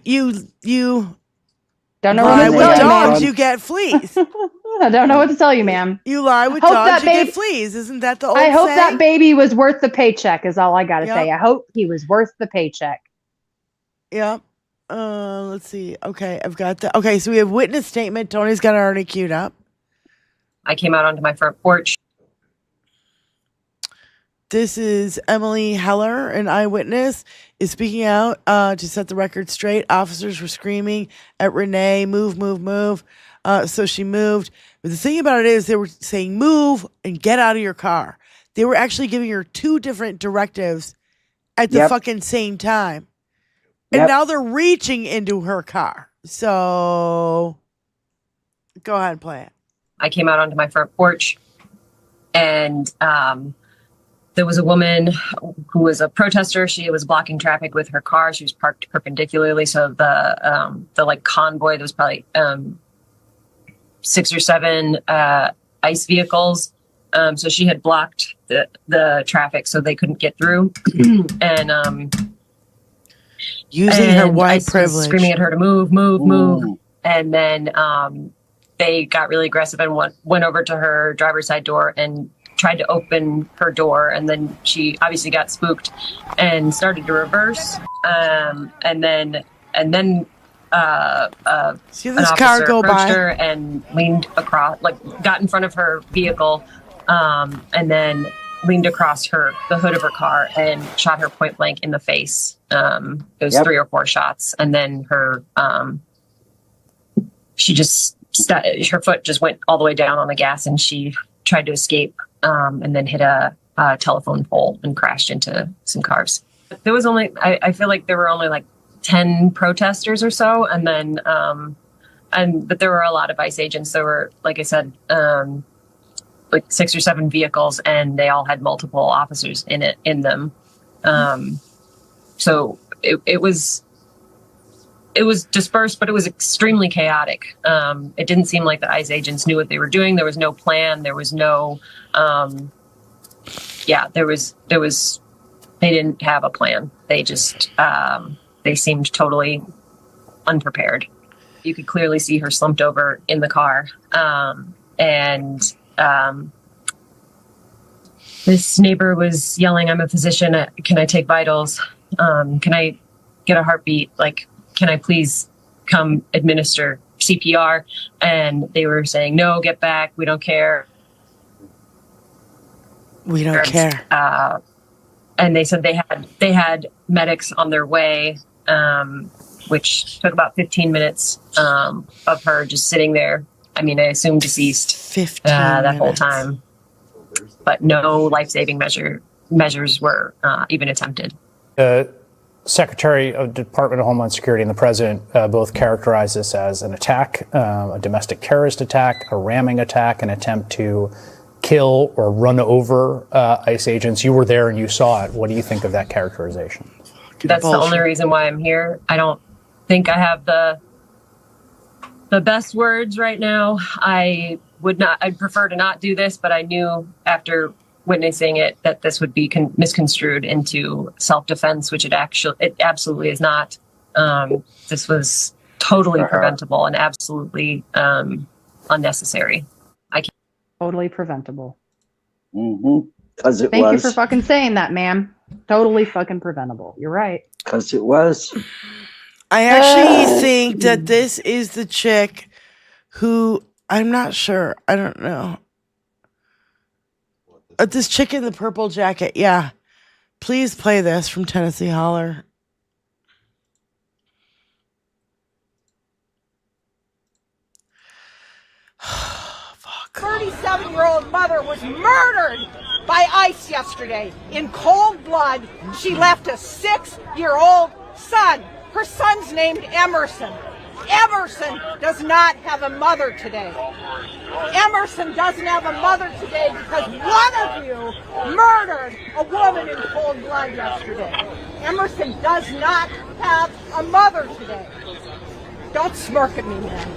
don't know what to with tell dogs, you, you get fleas. I don't know what to tell you, ma'am. You lie with dogs, you get fleas. Isn't that the old I hope saying? that baby was worth the paycheck is all I got to say. I hope he was worth the paycheck. Yep. Let's see. Okay, I've got that. Okay, so we have witness statement. Tony's got it already queued up. I came out onto my front porch. This is Emily Heller, an eyewitness, is speaking out to set the record straight. Officers were screaming at Renee, move, move, move. So she moved. But the thing about it is they were saying move and get out of your car. They were actually giving her two different directives at the fucking same time. And now they're reaching into her car. So go ahead and play it. I came out onto my front porch and there was a woman who was a protester. She was blocking traffic with her car. She was parked perpendicularly. So the like convoy, there was probably 6 or 7 ICE vehicles. So she had blocked the traffic so they couldn't get through. And using her white privilege, screaming at her to move. And then they got really aggressive and went over to her driver's side door and tried to open her door, and then she obviously got spooked and started to reverse. And then See an this officer car go approached by? her and leaned across, like got in front of her vehicle, and then leaned across the hood of her car and shot her point blank in the face. It was 3 or 4 shots, and then her her foot just went all the way down on the gas, and she tried to escape, and then hit a telephone pole and crashed into some cars. There was only, I feel like there were only like 10 protesters or so, and then but there were a lot of ICE agents. There were, like I said, like 6 or 7 vehicles, and they all had multiple officers in them. So it was dispersed, but it was extremely chaotic. It didn't seem like the ICE agents knew what they were doing. There was no plan. There was no, they didn't have a plan. They just, they seemed totally unprepared. You could clearly see her slumped over in the car. This neighbor was yelling, "I'm a physician. Can I take vitals? Can I get a heartbeat? Like, can I please come administer CPR?" And they were saying, "No, get back. We don't care. We don't care." And they said they had medics on their way, which took about 15 minutes of her just sitting there. I mean, I assume deceased that whole time, but no life-saving measures were even attempted. The Secretary of Department of Homeland Security and the President both characterized this as an attack, a domestic terrorist attack, a ramming attack, an attempt to kill or run over ICE agents. You were there and you saw it. What do you think of that characterization? That's the only reason why I'm here. I don't think I have the best words right now. I'd prefer to not do this, but I knew after witnessing it that this would be misconstrued into self-defense, which it absolutely is not. This was totally preventable and absolutely unnecessary. Totally preventable. Because it was. Thank you for fucking saying that, ma'am. Totally fucking preventable. You're right. Because it was. I actually think that this is the chick who, I'm not sure. I don't know. This chick in the purple jacket. Yeah. Please play this from Tennessee Holler. Fuck. 37-year-old mother was murdered by ICE yesterday in cold blood. She left a 6-year-old son. Her son's named Emerson. Emerson does not have a mother today. Emerson doesn't have a mother today because one of you murdered a woman in cold blood yesterday. Emerson does not have a mother today. Don't smirk at me, man.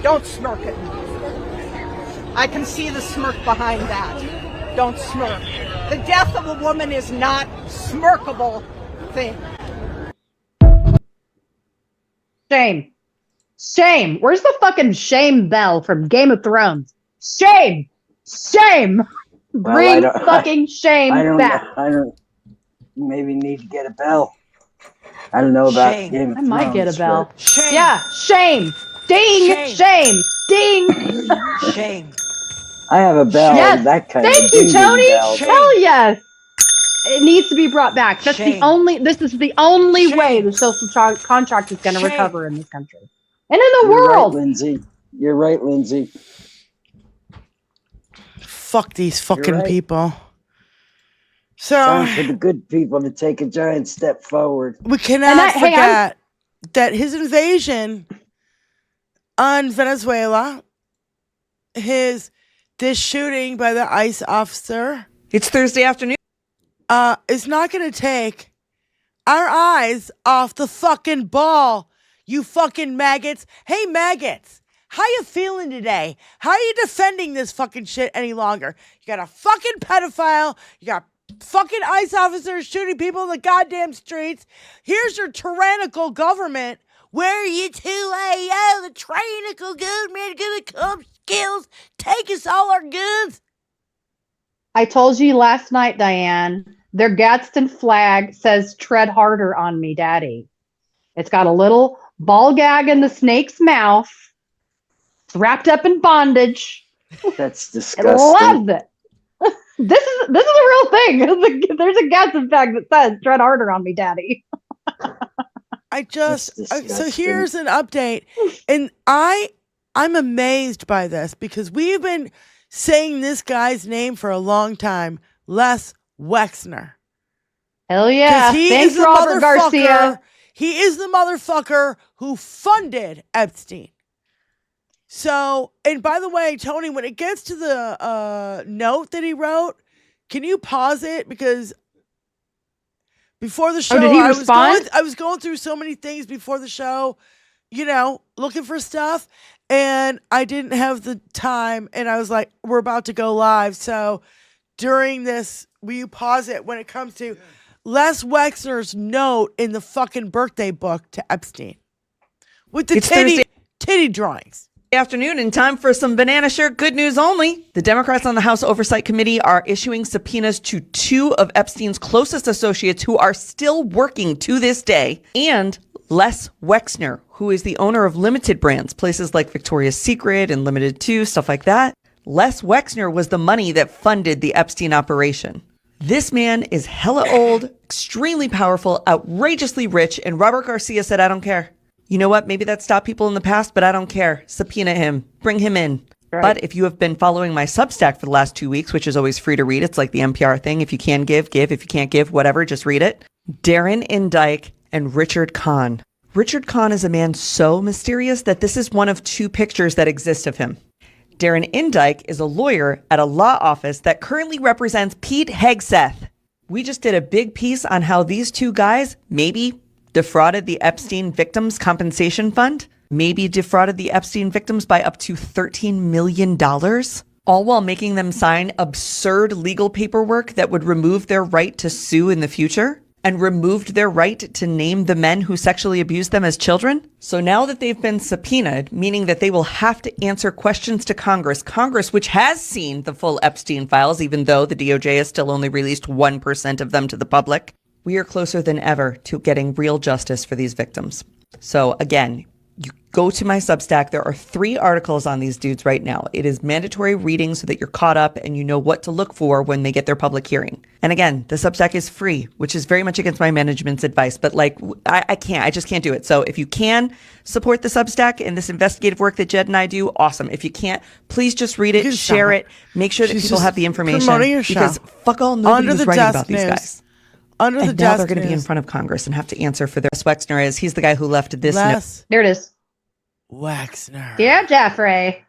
Don't smirk at me. I can see the smirk behind that. Don't smirk. The death of a woman is not smirkable thing. Shame. Shame. Where's the fucking shame bell from Game of Thrones? Shame. Shame. Bring fucking shame back. I don't maybe need to get a bell. I don't know about Game of Thrones. I might get a bell. Shame. Yeah, shame. Ding. Shame. Ding. Shame. I have a bell. Yes. That kind Thank of you, Tony. bell. Hell yes. It needs to be brought back. This is the only way the social contract is going to recover in this country. And in the world. Right, Lindsay. You're right, Lindsay. Fuck these fucking people. So time for the good people to take a giant step forward. We cannot forget that his invasion on Venezuela, this shooting by the ICE officer. It's Thursday afternoon. Is not going to take our eyes off the fucking ball, you fucking maggots. Hey, maggots, how you feeling today? How are you defending this fucking shit any longer? You got a fucking pedophile. You got fucking ICE officers shooting people in the goddamn streets. Here's your tyrannical government. Where are you to? The tyrannical government gonna come skills, take us all our goods. I told you last night, Diane, their Gadsden flag says tread harder on me, Daddy. It's got a little ball gag in the snake's mouth, wrapped up in bondage. That's I disgusting. love it. This is a real thing. There's a Gadsden flag that says tread harder on me, Daddy. So here's an update. And I'm amazed by this because we've been saying this guy's name for a long time, Les Wexner. Hell yeah. Thanks, Robert Garcia. He is the motherfucker who funded Epstein. So, and by the way, Tony, when it gets to the note that he wrote, can you pause it? Because before the show, did he respond? I was going through so many things before the show, looking for stuff, and I didn't have the time, and I was like, we're about to go live. So during this, will you pause it when it comes to Les Wexner's note in the fucking birthday book to Epstein with the titty drawings? Afternoon and time for some banana shirt good news only. The Democrats on the House Oversight Committee are issuing subpoenas to 2 of Epstein's closest associates who are still working to this day, and Les Wexner, who is the owner of Limited Brands, places like Victoria's Secret and Limited 2, stuff like that. Les Wexner was the money that funded the Epstein operation. This man is hella old, extremely powerful, outrageously rich, and Robert Garcia said, I don't care. You know what? Maybe that stopped people in the past, but I don't care. Subpoena him. Bring him in. Right. But if you have been following my Substack for the last 2 weeks, which is always free to read, it's like the NPR thing. If you can give. If you can't give, whatever, just read it. Darren Indyke and Richard Kahn. Richard Kahn is a man so mysterious that this is one of 2 pictures that exist of him. Darren Indyke is a lawyer at a law office that currently represents Pete Hegseth. We just did a big piece on how these 2 guys maybe defrauded the Epstein Victims Compensation Fund, maybe defrauded the Epstein victims by up to $13 million, all while making them sign absurd legal paperwork that would remove their right to sue in the future and removed their right to name the men who sexually abused them as children. So now that they've been subpoenaed, meaning that they will have to answer questions to Congress, which has seen the full Epstein files, even though the DOJ has still only released 1% of them to the public, we are closer than ever to getting real justice for these victims. So again, you go to my Substack. There are 3 articles on these dudes right now. It is mandatory reading so that you're caught up and you know what to look for when they get their public hearing. And again, the Substack is free, which is very much against my management's advice, but I just can't do it. So if you can support the Substack and this investigative work that Jed and I do, awesome. If you can't, please just read it, share it, make sure that people have the information, because fuck all, nobody was writing about these guys. Now they're going to be in front of Congress and have to answer for their Wexner he's the guy who left this note. There it is. Wexner. Yeah, Jeffrey.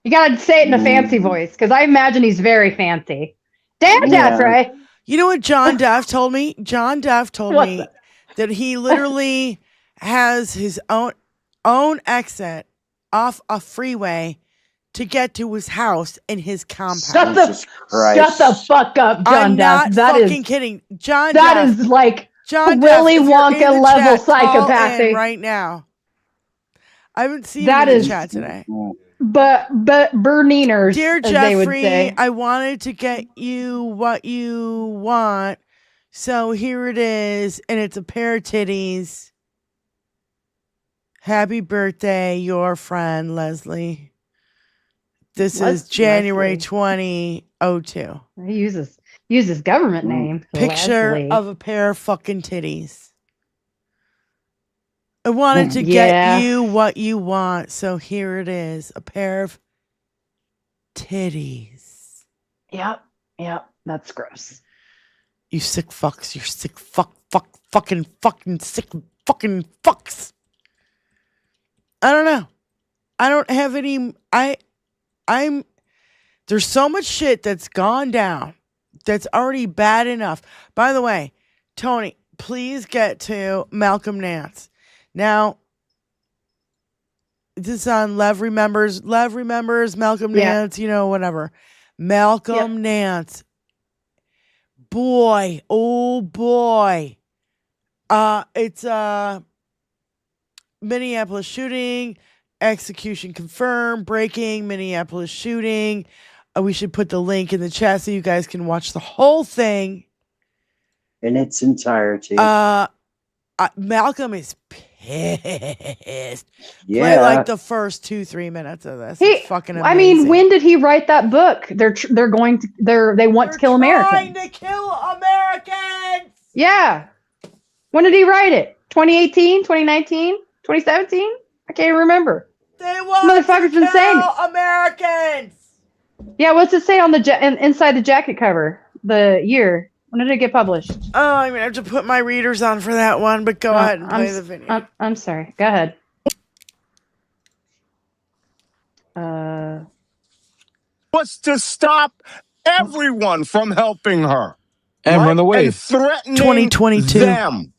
You got to say it in a fancy voice because I imagine he's very fancy. Damn, Jeffrey. You know what John Duff told me? John Duff told me that he literally has his own exit off a freeway to get to his house in his compound. Shut the fuck up, John Duff. That is kidding. John That Duff, is like John Willy Duff, if you're Wonka in the level chat, call psychopathy. in right now. I haven't seen That him in is- the chat today. But Berniners, Dear as they would Jeffrey, say. I wanted to get you what you want. So here it is, and it's a pair of titties. Happy birthday, your friend, Leslie. This is January 2002. He uses government name. Picture Leslie. of a pair of fucking titties. I wanted to Yeah. get you what you want, so here it is. A pair of titties. Yep. That's gross. You sick fucks. You're sick fucking sick fucking fucks. I don't know. I don't have any. There's so much shit that's gone down that's already bad enough. By the way, Tony, please get to Malcolm Nance. Now, this is on Lev Remembers, Malcolm Nance, whatever. Malcolm Nance. Boy, oh boy. It's a Minneapolis shooting, execution confirmed. Breaking Minneapolis shooting. We should put the link in the chat so you guys can watch the whole thing in its entirety. Malcolm is pissed. Yeah. Play like the first 2-3 minutes of this. It's fucking amazing. I mean, when did he write that book? They want to kill Americans. Trying to kill Americans. Yeah. When did he write it? 2018, 2019, 2017? I can't even remember. They want Motherfucker's to been saying kill Americans. Yeah, what's it say on the inside the jacket cover? The year. When did it get published? Oh, I'm gonna have to put my readers on for that one, but go ahead and play the video. I'm sorry. Go ahead. Was to stop everyone from helping her. And right? run away. And threatening 2022. them.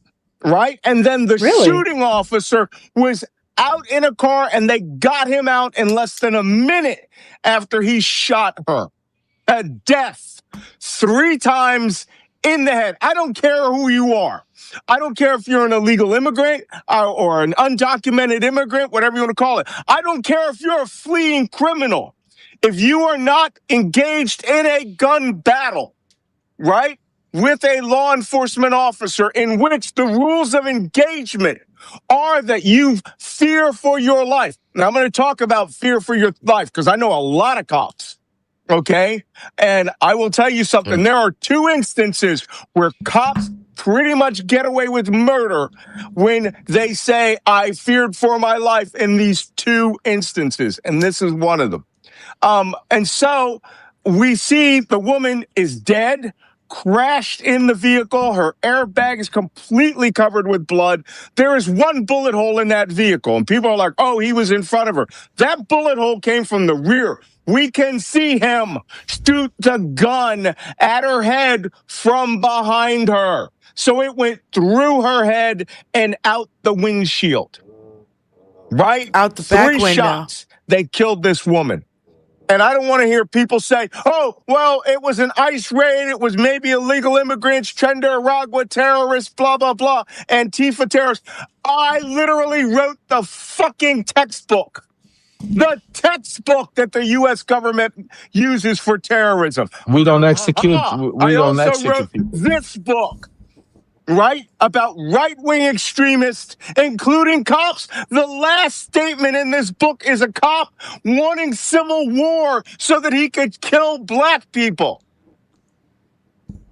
Right? And then the Really? shooting officer was out in a car and they got him out in less than a minute after he shot her. A death 3 times in the head. I don't care who you are. I don't care if you're an illegal immigrant or an undocumented immigrant, whatever you want to call it. I don't care if you're a fleeing criminal. If you are not engaged in a gun battle, right, with a law enforcement officer in which the rules of engagement are that you fear for your life. Now, I'm going to talk about fear for your life because I know a lot of cops. Okay. And I will tell you something. There are 2 instances where cops pretty much get away with murder when they say, I feared for my life in these 2 instances. And this is one of them. And so we see the woman is dead, crashed in the vehicle. Her airbag is completely covered with blood. There is 1 bullet hole in that vehicle. And people are like, oh, he was in front of her. That bullet hole came from the rear. We can see him shoot the gun at her head from behind her. So it went through her head and out the windshield. Right? Out the back 3 window. shots. They killed this woman. And I don't want to hear people say, oh, well, it was an ICE raid. It was maybe illegal immigrants, Nicaragua terrorists, blah, blah, blah, Antifa terrorists. I literally wrote the fucking textbook. The textbook that the U.S. government uses for terrorism. We don't execute. We don't I also execute wrote people. this book, right, about right-wing extremists, including cops. The last statement in this book is a cop wanting civil war so that he could kill black people.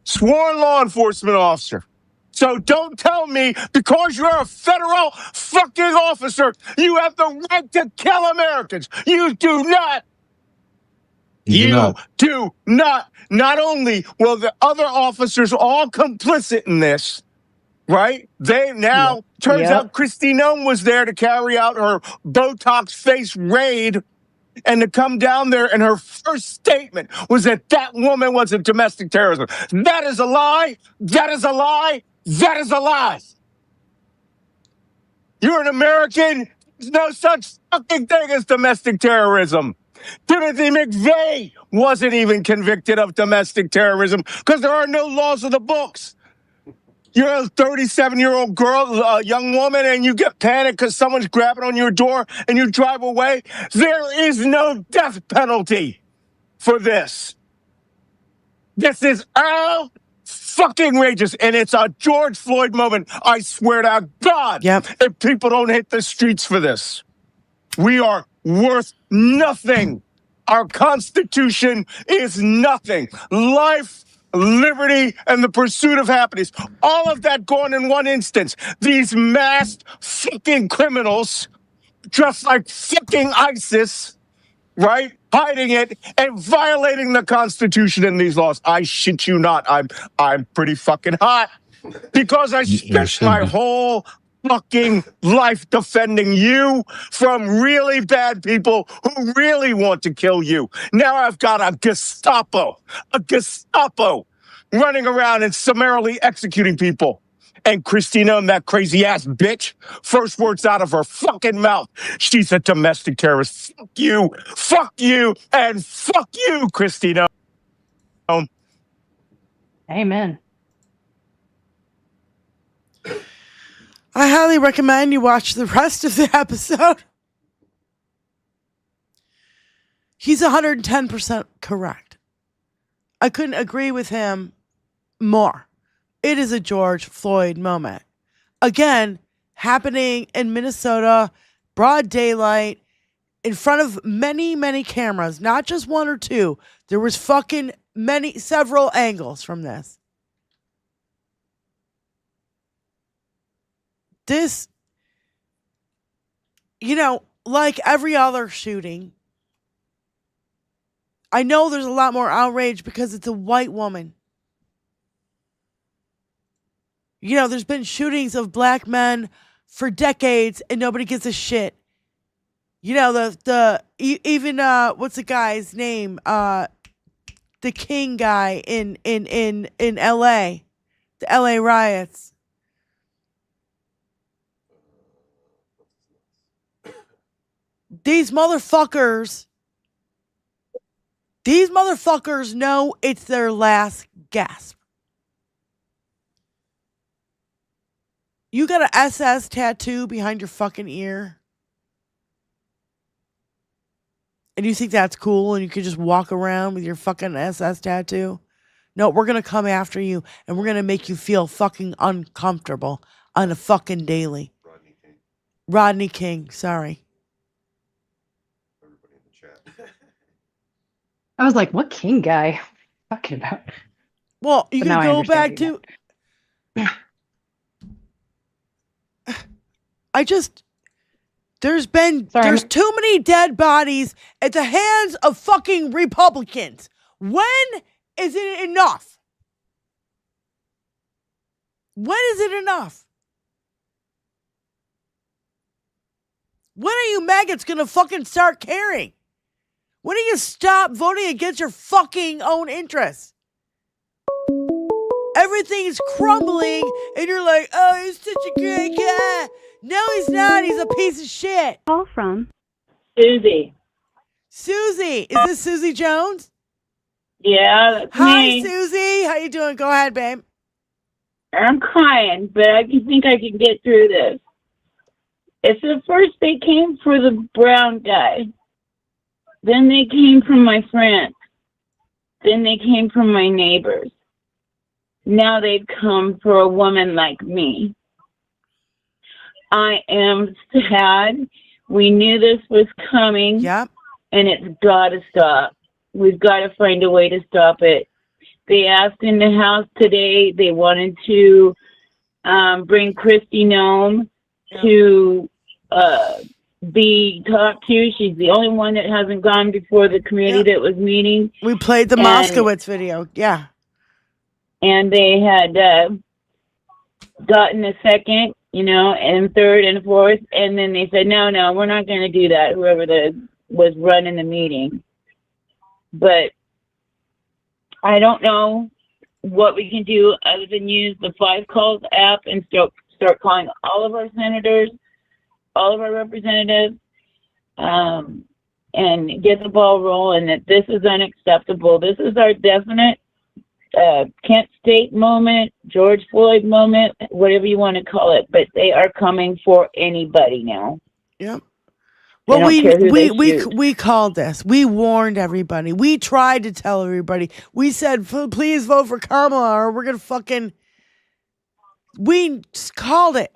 Sworn law enforcement officer. So don't tell me because you're a federal fucking officer, you have the right to kill Americans. You do not. You do not. Not only will the other officers all complicit in this, right? They now, turns out Kristi Noem was there to carry out her Botox face raid and to come down there, and her first statement was that that woman was a domestic terrorism. That is a lie. That is a lie. That is a lie. You're an American. There's no such fucking thing as domestic terrorism. Timothy McVeigh wasn't even convicted of domestic terrorism because there are no laws of the books. You're a 37-year-old girl, young woman, and you get panicked because someone's grabbing on your door and you drive away. There is no death penalty for this. This is all fucking outrageous, and it's a George Floyd moment. I swear to God, if people don't hit the streets for this, we are worth nothing. Our Constitution is nothing. Life, liberty, and the pursuit of happiness. All of that gone in one instance. These masked fucking criminals, just like fucking ISIS, right? Hiding it and violating the Constitution and these laws. I shit you not. I'm pretty fucking hot because I spent my whole fucking life defending you from really bad people who really want to kill you. Now I've got a Gestapo running around and summarily executing people. And Kristi Noem, that crazy ass bitch, first words out of her fucking mouth, she's a domestic terrorist. Fuck you, and fuck you, Kristi Noem. Amen. I highly recommend you watch the rest of the episode. He's 110% correct. I couldn't agree with him more. It is a George Floyd moment. Again, happening in Minnesota, broad daylight, in front of many, many cameras, not just one or two. There was fucking several angles from this. This, like every other shooting, I know there's a lot more outrage because it's a white woman. There's been shootings of black men for decades and nobody gives a shit. Even what's the guy's name? The King guy in LA, the LA riots. These motherfuckers know it's their last gasp. You got an SS tattoo behind your fucking ear? And you think that's cool and you can just walk around with your fucking SS tattoo? No, we're going to come after you and we're going to make you feel fucking uncomfortable on a fucking daily. Rodney King, sorry. Everybody in the chat. I was like, what King guy? Talking about. Well, you can go back to. There's too many dead bodies at the hands of fucking Republicans. When is it enough? When is it enough? When are you maggots gonna fucking start caring? When do you stop voting against your fucking own interests? Everything's crumbling and you're like, oh, he's such a great guy. No, he's not. He's a piece of shit. Call from Susie. Susie. Is this Susie Jones? Yeah, that's Hi, me. Susie. How you doing? Go ahead, babe. I'm crying, but I think I can get through this. It's the first they came for the brown guy. Then they came from my friends. Then they came from my neighbors. Now they've come for a woman like me. I am sad. We knew this was coming. Yep. And it's got to stop. We've got to find a way to stop it. They asked in the House today, they wanted to bring Kristi Noem to be talked to. She's the only one that hasn't gone before the committee that was meeting. We played the Moskowitz video. Yeah. And they had gotten a second, and third and fourth. And then they said, no, we're not going to do that, whoever was running the meeting. But I don't know what we can do other than use the 5 Calls app and start calling all of our senators, all of our representatives, and get the ball rolling that this is unacceptable. This is our definite Kent State moment, George Floyd moment, whatever you want to call it, but they are coming for anybody now. Yep. Well, we called this. We warned everybody. We tried to tell everybody. We said, please vote for Kamala or we're going to fucking... We just called it.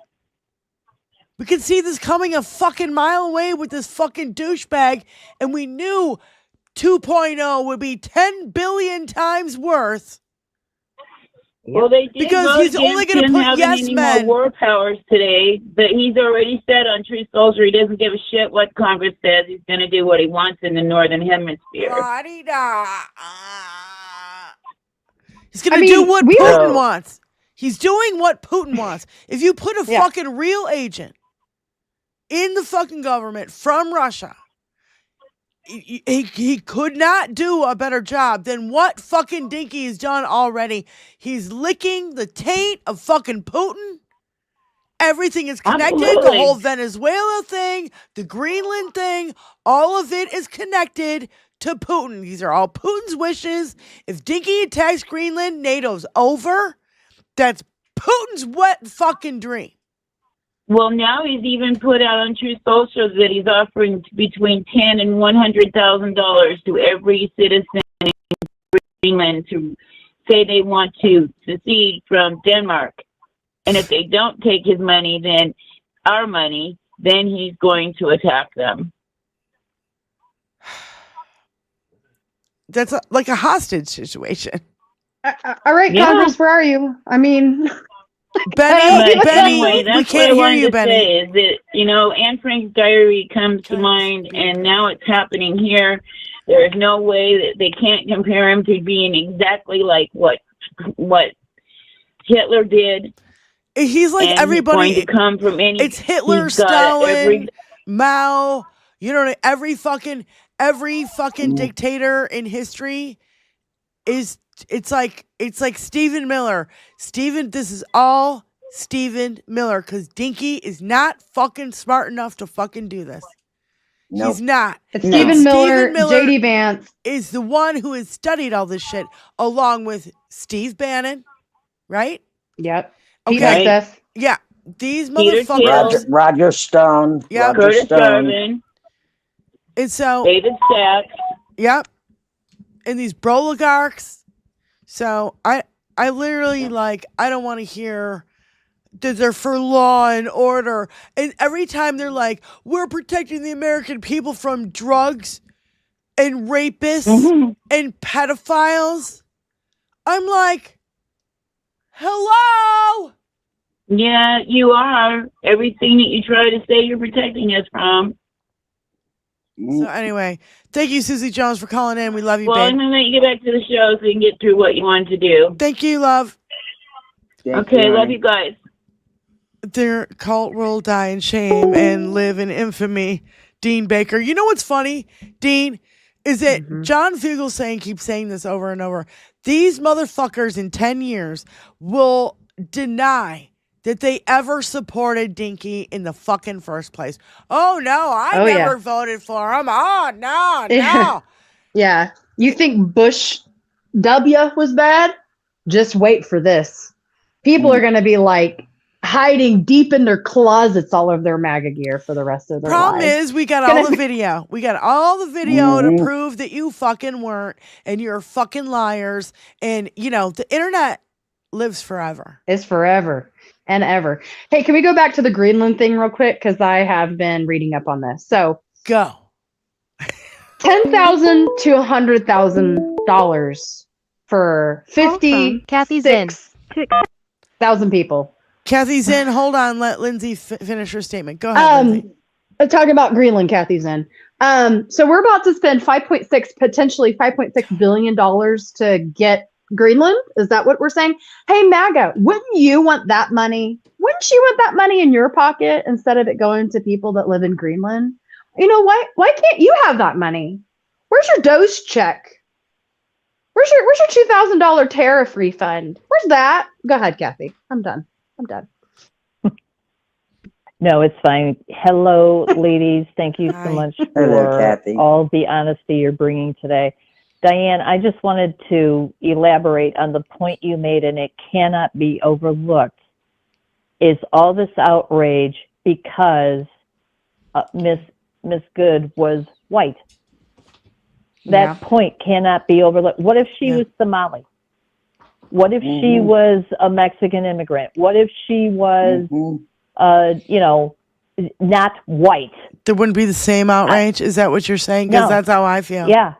We could see this coming a fucking mile away with this fucking douchebag, and we knew 2.0 would be 10 billion times worse. Well, they did because he's only going to put yes men. More war powers today, but he's already said on True Soldier he doesn't give a shit what Congress says. He's going to do what he wants in the Northern Hemisphere. He's going to do what Putin wants. He's doing what Putin wants. If you put a fucking real agent in the fucking government from Russia, he could not do a better job than what fucking Dinky has done already. He's licking the taint of fucking Putin. Everything is connected. Absolutely. The whole Venezuela thing, the Greenland thing, all of it is connected to Putin. These are all Putin's wishes. If Dinky attacks Greenland, NATO's over. That's Putin's wet fucking dream. Well, now he's even put out on Truth Social that he's offering between $10,000 and $100,000 to every citizen in Greenland to say they want to secede from Denmark. And if they don't take his money, then our money, then he's going to attack them. That's like a hostage situation. All right, Congress, where are you? I mean, Benny, anyway, we can't hear you, Benny. Say is that, Anne Frank's diary comes to mind, and now it's happening here. There is no way that they can't compare him to being exactly like what Hitler did. He's like everybody. He's going to come from any. It's Hitler, Stalin, Mao. You know, every fucking dictator in history is. It's like Stephen Miller. This is all Stephen Miller because Dinky is not fucking smart enough to fucking do this. Nope. He's not. It's Stephen Miller, J.D. Vance is the one who has studied all this shit along with Steve Bannon, right? Yep. Okay. Yeah. These motherfuckers. Roger Stone. Yeah. Roger Stone. And so David Sachs. Yep. And these broligarchs. So I literally I don't want to hear that they're for law and order. And every time they're like, we're protecting the American people from drugs and rapists and pedophiles. I'm like, hello? Yeah, you are. Everything that you try to say you're protecting us from. So anyway, thank you, Susie Jones, for calling in. We love you, well, babe. I'm going to let you get back to the show so you can get through what you wanted to do. Thank you, love. Okay, love you guys. Their cult will die in shame and live in infamy. Dean Baker. You know what's funny, Dean, is that John Fugelsang keeps saying this over and over. These motherfuckers in 10 years will deny that they ever supported Dinky in the fucking first place. Oh, no, I never voted for him. Oh, no. Yeah. You think Bush W was bad? Just wait for this. People are going to be hiding deep in their closets all of their MAGA gear for the rest of their Problem lives. is, we got all the video. We got all the video to prove that you fucking weren't and you're fucking liars. And, the internet lives forever. It's forever and ever. Hey, can we go back to the Greenland thing real quick? Because I have been reading up on this. So go. $10,000 to $100,000 for 56,000 people. Kathy's in. Hold on. Let Lindsay finish her statement. Go ahead, Lindsay. Talking about Greenland, Kathy's in. So we're about to spend potentially $5.6 billion to get Greenland. Is that what we're saying? Hey, MAGA, wouldn't you want that money? Wouldn't you want that money in your pocket instead of it going to people that live in Greenland? Why can't you have that money? Where's your dose check? Where's your $2,000 tariff refund? Where's that? Go ahead, Kathy. I'm done. No, it's fine. Hello, ladies. Thank you so much for all the honesty you're bringing today. Diane, I just wanted to elaborate on the point you made, and it cannot be overlooked, is all this outrage because Miss Good was white. That point cannot be overlooked. What if she was Somali? What if she was a Mexican immigrant? What if she was, not white? There wouldn't be the same outrage? Is that what you're saying? Because that's how I feel. Yeah.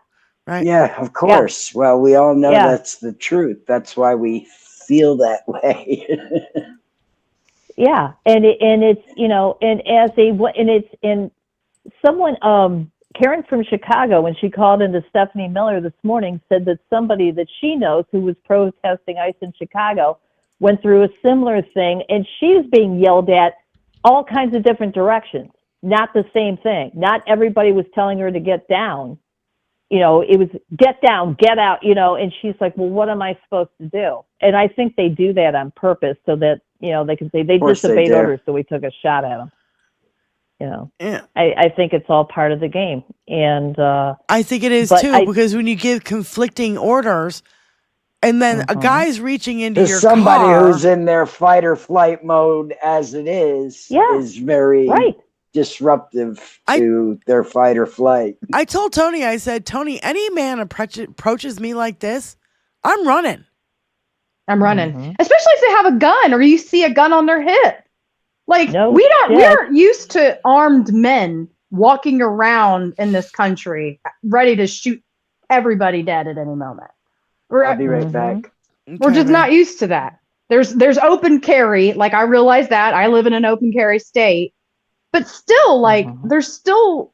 Right. Yeah, of course. Yeah. Well, we all know that's the truth. That's why we feel that way. Yeah, and Karen from Chicago, when she called into Stephanie Miller this morning, said that somebody that she knows who was protesting ICE in Chicago went through a similar thing, and she's being yelled at all kinds of different directions. Not the same thing. Not everybody was telling her to get down. It was get down, get out, and she's like, well, what am I supposed to do? And I think they do that on purpose so that, they can say they disobeyed orders, so we took a shot at them. I think it's all part of the game. And I think it is too, because when you give conflicting orders, and then a guy's reaching into There's your somebody car. who's in their fight or flight mode as it is very disruptive to their fight or flight. I told Tony, I said, Tony, any man approaches me like this, I'm running. Especially if they have a gun or you see a gun on their hip. Like we aren't used to armed men walking around in this country ready to shoot everybody dead at any moment. I'll be right back. We're just not used to that. There's open carry. Like I realize that I live in an open carry state, but still like there's still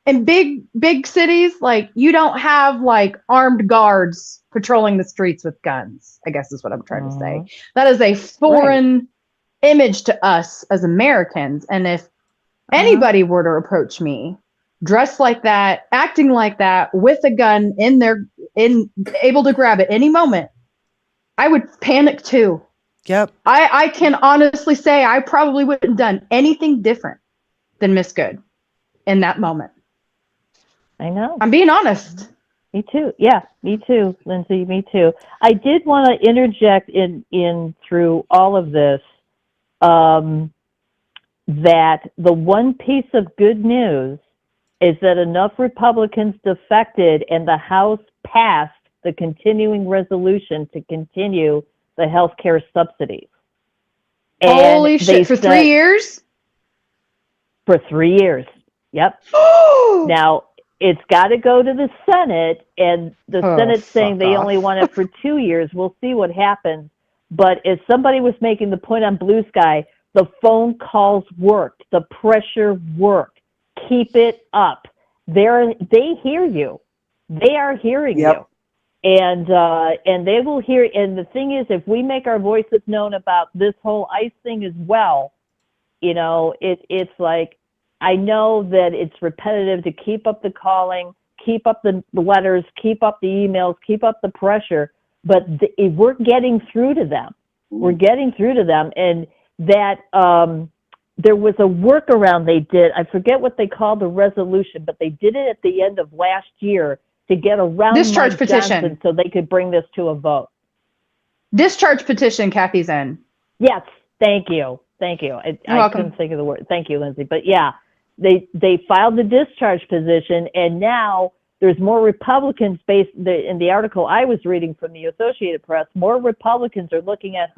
in big cities, like you don't have like armed guards patrolling the streets with guns, I guess is what I'm trying to say. That is a foreign image to us as Americans. And if anybody were to approach me dressed like that, acting like that, with a gun able to grab at any moment, I would panic too. Yep. I can honestly say I probably wouldn't have done anything different than Miss Good in that moment. I know. I'm being honest. Me too. Yeah, me too, Lindsay. Me too. I did want to interject in through all of this that the one piece of good news is that enough Republicans defected and the House passed the continuing resolution to continue the health care subsidies. Holy shit, for 3 years? For 3 years. Yep. Now, it's got to go to the Senate, and the Senate's saying they only want it for 2 years. We'll see what happens. But as somebody was making the point on Blue Sky, the phone calls worked. The pressure worked. Keep it up. They hear you. They are hearing you. And they will hear. And the thing is, if we make our voices known about this whole ICE thing as well, you know, it's like, I know that it's repetitive to keep up the calling, keep up the letters, keep up the emails, keep up the pressure, but we're getting through to them. We're getting through to them. And that there was a workaround they did. I forget what they called the resolution, but they did it at the end of last year to get around discharge Mike petition Johnson so they could bring this to a vote. Discharge petition, Kathy's in. Yes, thank you. Thank you. I couldn't think of the word. Thank you, Lindsay. But yeah, they filed the discharge petition, and now there's more Republicans in the article I was reading from the Associated Press, more Republicans are looking at,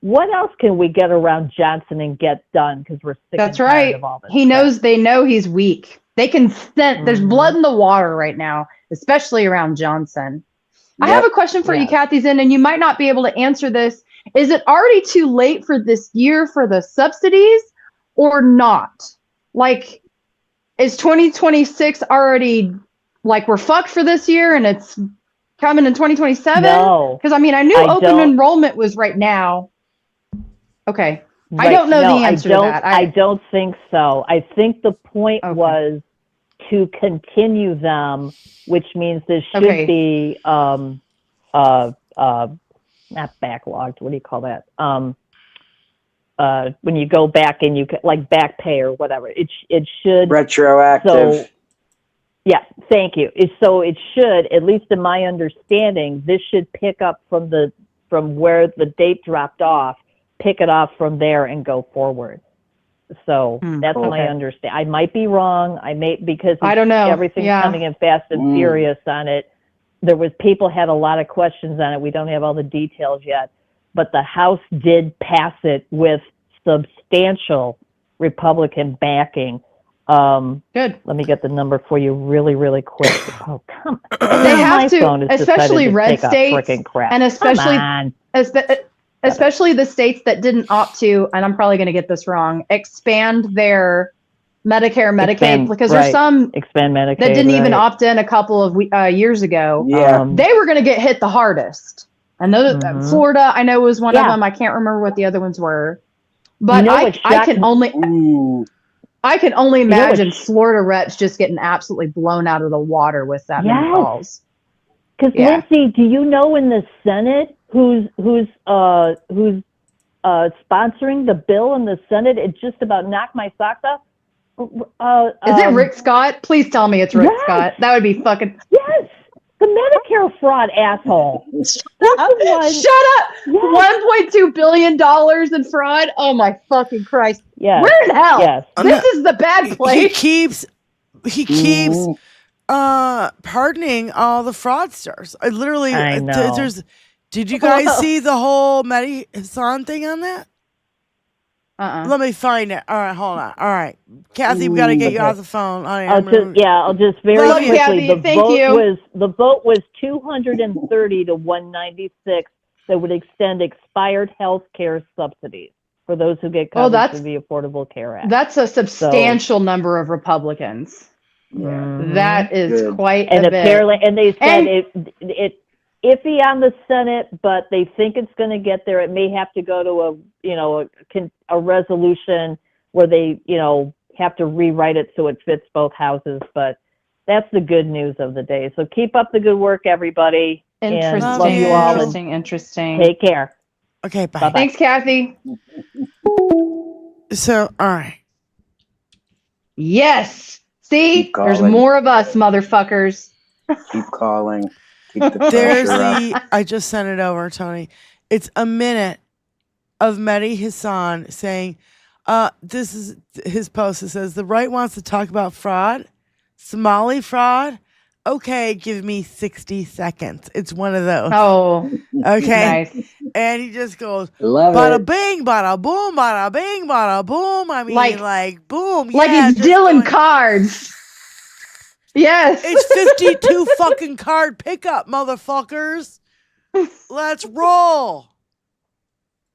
what else can we get around Johnson and get done? Because we're sick and tired of all this. They know he's weak. They can sense there's blood in the water right now, especially around Johnson. Yep. I have a question for you, Kathy Zinn, and you might not be able to answer this. Is it already too late for this year for the subsidies or not? Like, is 2026 already, like, we're fucked for this year and it's coming in 2027? No. Because, I mean, I knew open enrollment was right now. Okay. Right. I don't know the answer to that. I don't think so. I think the point was to continue them, which means this should be not backlogged. What do you call that? When you go back and you can, like, back pay or whatever, it should retroactive. So, yeah, thank you. So it should, at least in my understanding, this should pick up from where the date dropped off, pick it off from there and go forward. So that's my understanding. I might be wrong. Because I don't know. Everything's coming in fast and furious on it. People had a lot of questions on it. We don't have all the details yet, but the House did pass it with substantial Republican backing. Good. Let me get the number for you really, really quick. Oh, come on. They have to, especially red states, and especially the states that didn't opt to, and I'm probably going to get this wrong, expand their Medicare, Medicaid, because there's some expand Medicaid that didn't even opt in a couple of years ago. Yeah. They were going to get hit the hardest. And those, Florida, I know, was one of them. I can't remember what the other ones were. But I can only imagine Florida reps just getting absolutely blown out of the water with that many calls. Because Lindsay, do you know in the Senate who's sponsoring the bill in the Senate? It just about knocked my socks off. Is it Rick Scott? Please tell me it's Rick Scott. That would be fucking. Yes. The Medicare fraud asshole. Shut up! Yes. $1.2 billion in fraud. Oh my fucking Christ! Yes. Where in hell? Yes. This is the bad place. He keeps pardoning all the fraudsters. I literally. I know. Did you guys see the whole Mehdi Hassan thing on that? Let me find it. All right, hold on. All right, Kathy, we got to get you off the phone. I'll just very Love you, quickly. Kathy. Thank you. The vote was 230 to 196 that would extend expired health care subsidies for those who get covered through the Affordable Care Act. That's a substantial number of Republicans. That is quite a bit. Apparently, and they said it iffy on the Senate, but they think it's going to get there. It may have to go to a resolution where they have to rewrite it so it fits both houses. But that's the good news of the day. So keep up the good work, everybody. And love you all. Interesting. Take care. Okay, bye. Bye-bye. Thanks, Kathy. So, all right. Yes. See, there's more of us, motherfuckers. Keep calling. Keep the pressure up. I just sent it over, Tony. It's a minute of Mehdi Hassan saying, this is his post. It says, the right wants to talk about fraud, Somali fraud. Okay, give me 60 seconds. It's one of those. Oh, okay. Nice. And he just goes, Love bada it. bing, bada boom, bada bing, bada boom. I mean, like boom. Like yeah, he's dealing cards. Yes. It's 52 fucking card pickup, motherfuckers. Let's roll.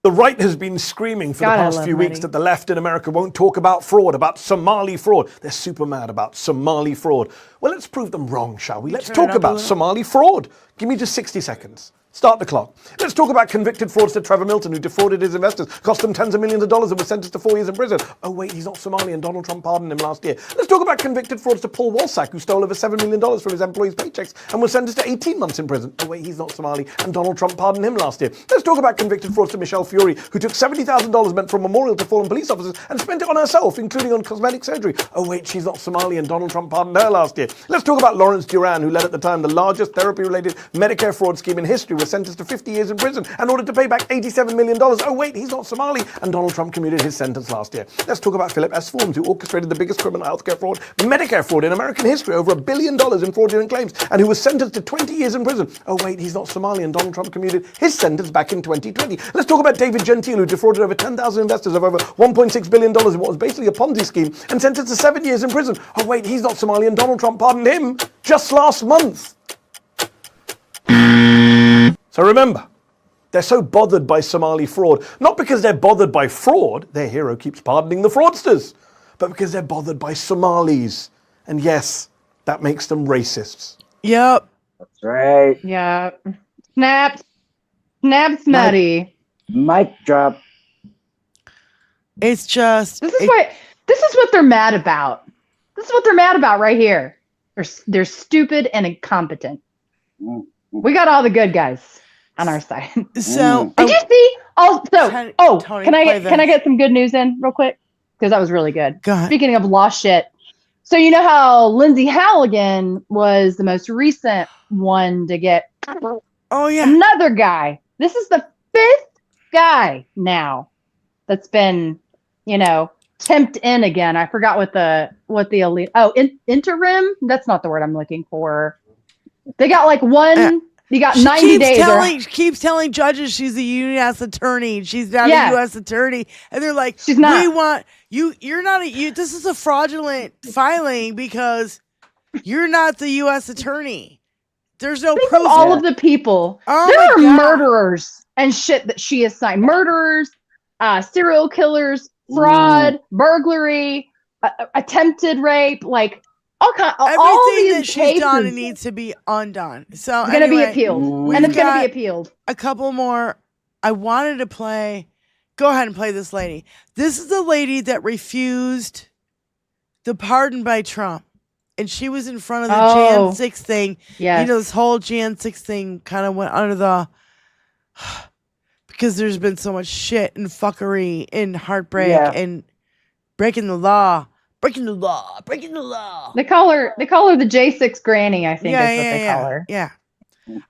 The right has been screaming for the past few weeks that the left in America won't talk about fraud, about Somali fraud. They're super mad about Somali fraud. Well, let's prove them wrong, shall we? Let's talk about Somali fraud. Give me just 60 seconds. Start the clock. Let's talk about convicted fraudster Trevor Milton, who defrauded his investors, cost them tens of millions of dollars and was sentenced to 4 years in prison. Oh, wait, he's not Somali and Donald Trump pardoned him last year. Let's talk about convicted fraudster Paul Walsack, who stole over $7 million from his employees' paychecks and was sentenced to 18 months in prison. Oh, wait, he's not Somali and Donald Trump pardoned him last year. Let's talk about convicted fraudster Michelle Fury, who took $70,000 meant for a memorial to fallen police officers and spent it on herself, including on cosmetic surgery. Oh, wait, she's not Somali and Donald Trump pardoned her last year. Let's talk about Lawrence Duran, who led at the time the largest therapy-related Medicare fraud scheme in history, was sentenced to 50 years in prison and ordered to pay back $87 million. Oh, wait, he's not Somali, and Donald Trump commuted his sentence last year. Let's talk about Philip S. Forms, who orchestrated the biggest criminal healthcare fraud, Medicare fraud in American history, over $1 billion in fraudulent claims, and who was sentenced to 20 years in prison. Oh, wait, he's not Somali, and Donald Trump commuted his sentence back in 2020. Let's talk about David Gentile, who defrauded over 10,000 investors of over $1.6 billion in what was basically a Ponzi scheme, and sentenced to 7 years in prison. Oh, wait, he's not Somali, and Donald Trump pardoned him just last month. So remember, they're so bothered by Somali fraud, not because they're bothered by fraud, their hero keeps pardoning the fraudsters, but because they're bothered by Somalis. And yes, that makes them racists. Yep. That's right. Yeah. Snaps, Maddie. Mic drop. It's just this is what they're mad about. This is what they're mad about right here. They're stupid and incompetent. We got all the good guys on our side. So did you see? Tony, can I get some good news in real quick? Because that was really good. Go ahead. Speaking of lost shit, so you know how Lindsay Halligan was the most recent one to get. Oh yeah, another guy. This is the 5th guy now that's been, temped in again. I forgot what the elite. Interim. That's not the word I'm looking for. They got like one. You got 90 days. She keeps telling judges she's a U.S. attorney. She's not a U.S. attorney, and they're like, "She's not. We want you. You're not a you. This is a fraudulent filing because you're not the U.S. attorney. There's no Think proof." of all of the people. There are murderers and shit that she has signed. Murderers, serial killers, fraud, burglary, attempted rape, like. Everything that she's done needs to be undone. So it's going to be appealed. And it's going to be appealed. A couple more. I wanted to play. Go ahead and play this lady. This is the lady that refused the pardon by Trump. And she was in front of the Jan 6 thing. Yes. This whole Jan 6 thing kind of went under the... because there's been so much shit and fuckery and heartbreak and breaking the law breaking the law, breaking the law. They call her the J6 Granny, I think is what they call her. Yeah.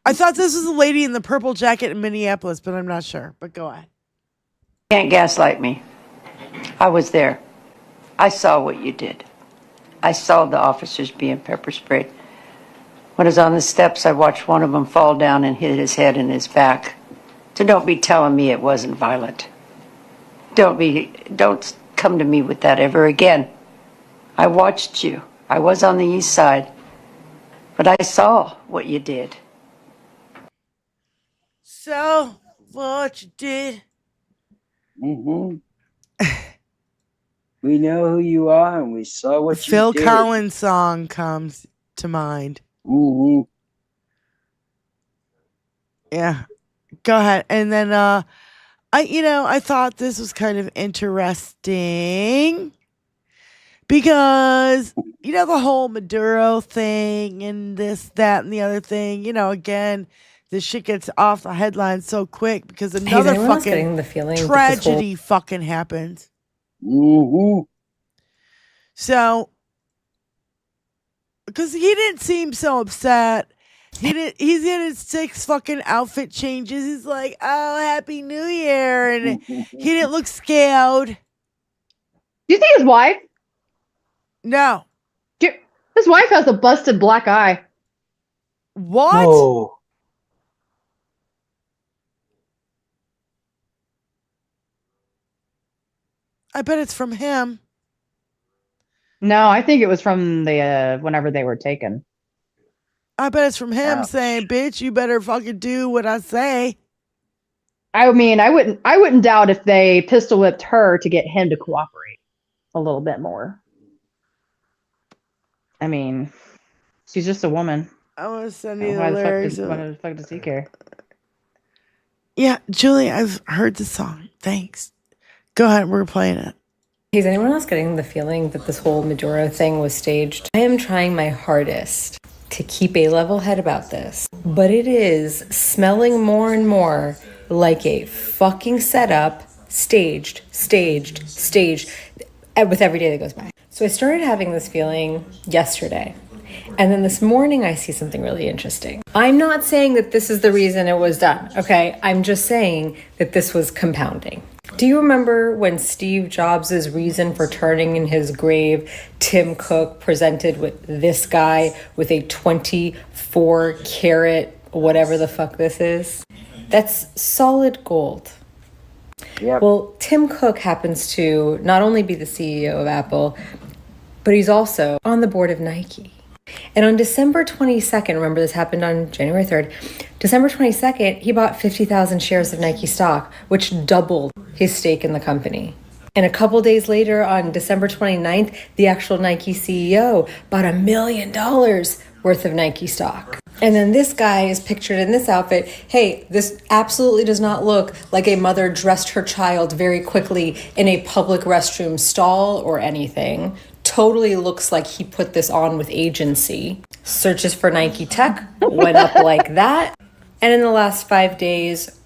I thought this was a lady in the purple jacket in Minneapolis, but I'm not sure. But go ahead. Can't gaslight me. I was there. I saw what you did. I saw the officers being pepper sprayed. When I was on the steps, I watched one of them fall down and hit his head and his back. So don't be telling me it wasn't violent. Don't come to me with that ever again. I watched you. I was on the east side. But I saw what you did. So, what you did. Mm-hmm. We know who you are and we saw what you did. Phil Collins song comes to mind. Mm-hmm. Yeah. Go ahead. And then I thought this was kind of interesting because the whole Maduro thing and this, that, and the other thing, again, this shit gets off the headlines so quick because another fucking tragedy fucking happens. Mm-hmm. So, because he didn't seem so upset. He's in his 6 fucking outfit changes. He's like, "Oh, Happy New Year," and he didn't look scared. Do you see his wife? No. His wife has a busted black eye. What? Oh. I bet it's from him. No, I think it was from the whenever they were taken. I bet it's from him saying, "Bitch, you better fucking do what I say." I mean, I wouldn't doubt if they pistol whipped her to get him to cooperate a little bit more. I mean, she's just a woman. I want to send you the lyrics. Why the fuck does he care? Yeah, Julie, I've heard the song. Thanks. Go ahead, we're playing it. Is anyone else getting the feeling that this whole Maduro thing was staged? I am trying my hardest to keep a level head about this, but it is smelling more and more like a fucking setup, staged, with every day that goes by. So I started having this feeling yesterday. And then this morning, I see something really interesting. I'm not saying that this is the reason it was done, okay? I'm just saying that this was compounding. Do you remember when Steve Jobs' reason for turning in his grave, Tim Cook presented with this guy with a 24 karat, whatever the fuck this is? That's solid gold. Yep. Well, Tim Cook happens to not only be the CEO of Apple, but he's also on the board of Nike. And on December 22nd, remember this happened on January 3rd, December 22nd, he bought 50,000 shares of Nike stock, which doubled his stake in the company. And a couple days later, on December 29th, the actual Nike CEO bought $1 million worth of Nike stock. And then this guy is pictured in this outfit. Hey, this absolutely does not look like a mother dressed her child very quickly in a public restroom stall or anything. Totally looks like he put this on with agency. Searches for Nike tech went up like that. And in the last 5 days,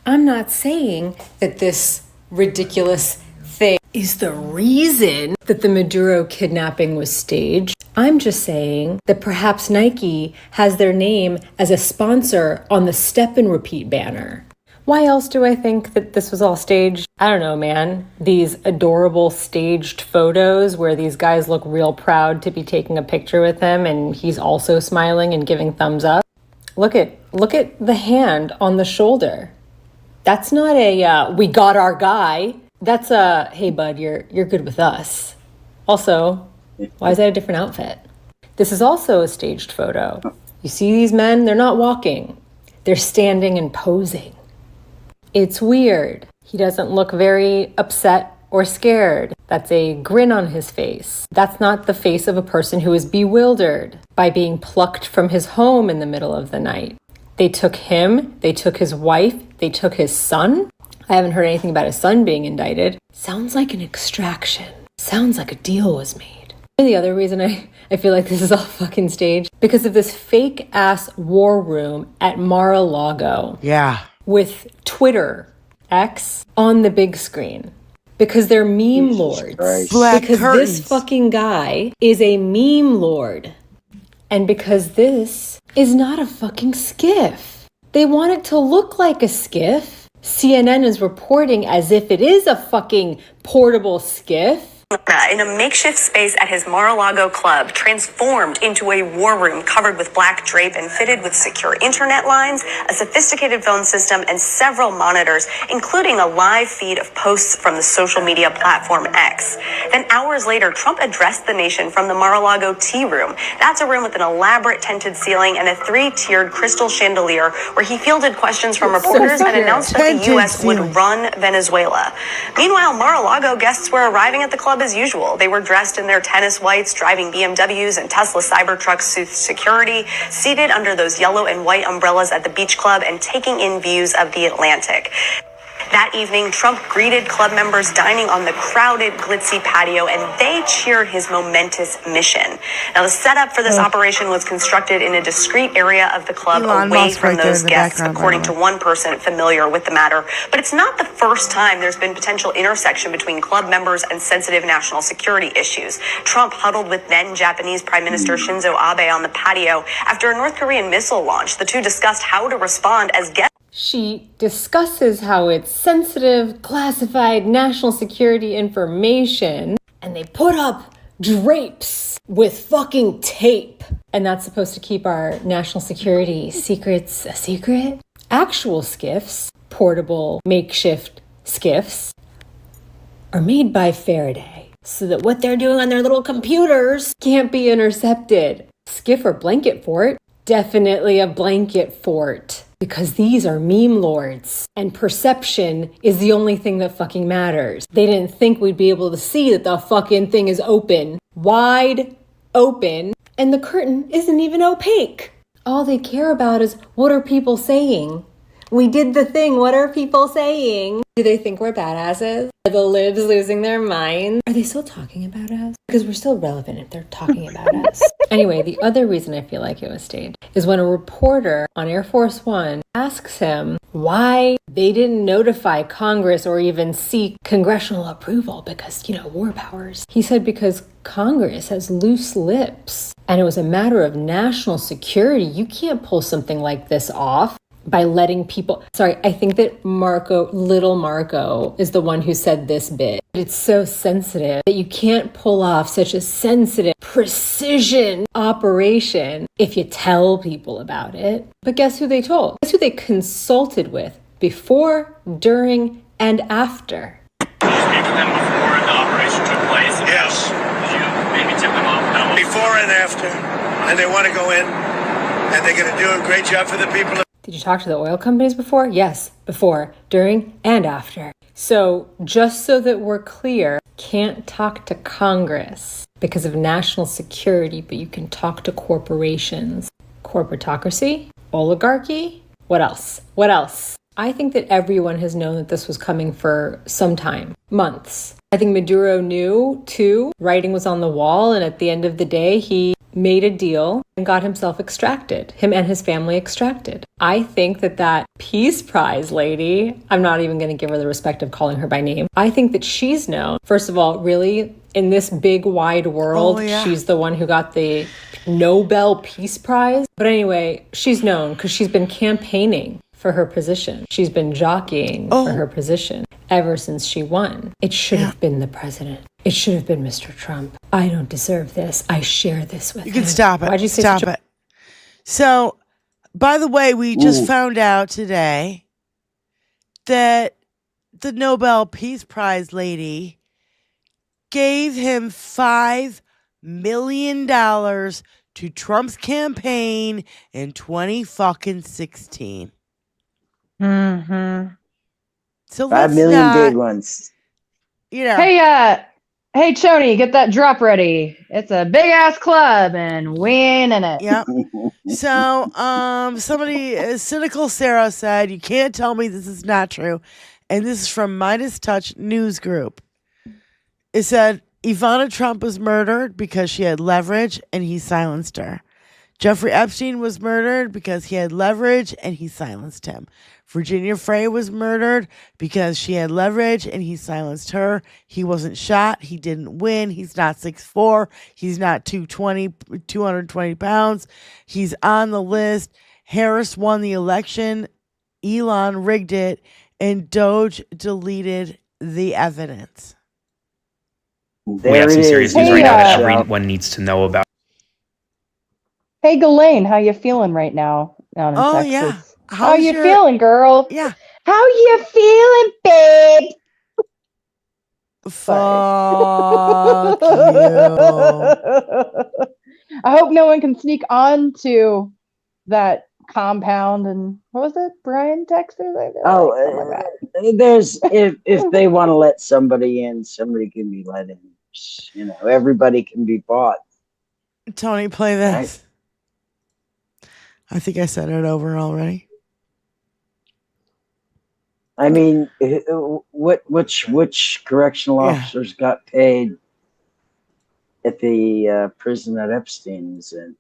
I'm not saying that this ridiculous thing is the reason that the Maduro kidnapping was staged. I'm just saying that perhaps Nike has their name as a sponsor on the Step and Repeat banner. Why else do I think that this was all staged? I don't know, man. These adorable staged photos where these guys look real proud to be taking a picture with him and he's also smiling and giving thumbs up. Look at the hand on the shoulder. That's not a we got our guy. That's a hey bud, you're good with us. Also, why is that a different outfit? This is also a staged photo. You see these men? They're not walking. They're standing and posing. It's weird. He doesn't look very upset or scared. That's a grin on his face. That's not the face of a person who is bewildered by being plucked from his home in the middle of the night. They took him, they took his wife, they took his son. I haven't heard anything about his son being indicted. Sounds like an extraction. Sounds like a deal was made. And the other reason I feel like this is all fucking staged, because of this fake ass war room at Mar-a-Lago. Yeah. With Twitter, X, on the big screen. Because they're meme lords. Because this fucking guy is a meme lord. And because this is not a fucking skiff. They want it to look like a skiff. CNN is reporting as if it is a fucking portable skiff. In a makeshift space at his Mar-a-Lago club, transformed into a war room covered with black drape and fitted with secure internet lines, a sophisticated phone system, and several monitors, including a live feed of posts from the social media platform X. Then hours later, Trump addressed the nation from the Mar-a-Lago tea room. That's a room with an elaborate tinted ceiling and a 3-tiered crystal chandelier where he fielded questions from reporters and announced that the U.S. would run Venezuela. Meanwhile, Mar-a-Lago guests were arriving at the club as usual. They were dressed in their tennis whites, driving BMWs and Tesla Cybertrucks through security, seated under those yellow and white umbrellas at the beach club and taking in views of the Atlantic. That evening, Trump greeted club members dining on the crowded, glitzy patio, and they cheered his momentous mission. Now, the setup for this operation was constructed in a discreet area of the club away from those guests, according to one person familiar with the matter. But it's not the first time there's been potential intersection between club members and sensitive national security issues. Trump huddled with then Japanese Prime Minister Shinzo Abe on the patio after a North Korean missile launch. The two discussed how to respond as guests. She discusses how it's sensitive, classified national security information, and they put up drapes with fucking tape. And that's supposed to keep our national security secrets a secret? Actual skiffs, portable makeshift skiffs, are made by Faraday so that what they're doing on their little computers can't be intercepted. Skiff or blanket fort? Definitely a blanket fort. Because these are meme lords, and perception is the only thing that fucking matters. They didn't think we'd be able to see that the fucking thing is open, wide open, and the curtain isn't even opaque. All they care about is, what are people saying? We did the thing, what are people saying? Do they think we're badasses? Are the libs losing their minds? Are they still talking about us? Because we're still relevant if they're talking about us. Anyway, the other reason I feel like it was staged is when a reporter on Air Force One asks him why they didn't notify Congress or even seek congressional approval because, war powers. He said because Congress has loose lips and it was a matter of national security. You can't pull something like this off by letting people... Sorry, I think that little Marco is the one who said this bit. It's so sensitive that you can't pull off such a sensitive, precision operation if you tell people about it. But guess who they told? Guess who they consulted with before, during, and after? Did you speak with them before the operation took place? Yes. Did you maybe tip them off? Before and after. And they want to go in, and they're going to do a great job for the people. Did you talk to the oil companies before? Yes, before, during, and after. So just so that we're clear, can't talk to Congress because of national security, but you can talk to corporations. Corporatocracy? Oligarchy? What else? What else? I think that everyone has known that this was coming for some time, months. I think Maduro knew too. Writing was on the wall, and at the end of the day, he made a deal and got himself extracted, him and his family extracted. I think that Peace Prize lady, I'm not even going to give her the respect of calling her by name. I think that she's known, first of all, really, in this big wide world, she's the one who got the Nobel Peace Prize. But anyway, she's known because she's been campaigning for her position. She's been jockeying for her position ever since she won. It should have been the president. It should have been Mr. Trump. I don't deserve this. I share this with him. You can stop it. Why'd you say stop it? So, by the way, we just found out today that the Nobel Peace Prize lady gave him $5 million to Trump's campaign in 2016. Mm-hmm. $5 So let's million not, big ones. Hey, Choni, get that drop ready. It's a big ass club and we ain't in it. Yep. So, somebody, cynical Sarah said, you can't tell me this is not true. And this is from Midas Touch News Group. It said, Ivana Trump was murdered because she had leverage and he silenced her. Jeffrey Epstein was murdered because he had leverage and he silenced him. Virginia Frey was murdered because she had leverage and he silenced her. He wasn't shot. He didn't win. He's not 6'4". He's not 220 pounds. He's on the list. Harris won the election. Elon rigged it. And Doge deleted the evidence. We have some serious news right now that everyone needs to know about. Hey, Ghislaine, how you feeling right now down in Texas? Yeah. How you feeling, girl? Yeah. How you feeling, babe? Fuck you. I hope no one can sneak onto that compound and what was it, Bryan, Texas? There's if they want to let somebody in, somebody can be let in. You know, everybody can be bought. Tony, play this. Right? I think I said it over already. I mean, which correctional officers got paid at the prison that Epstein was in?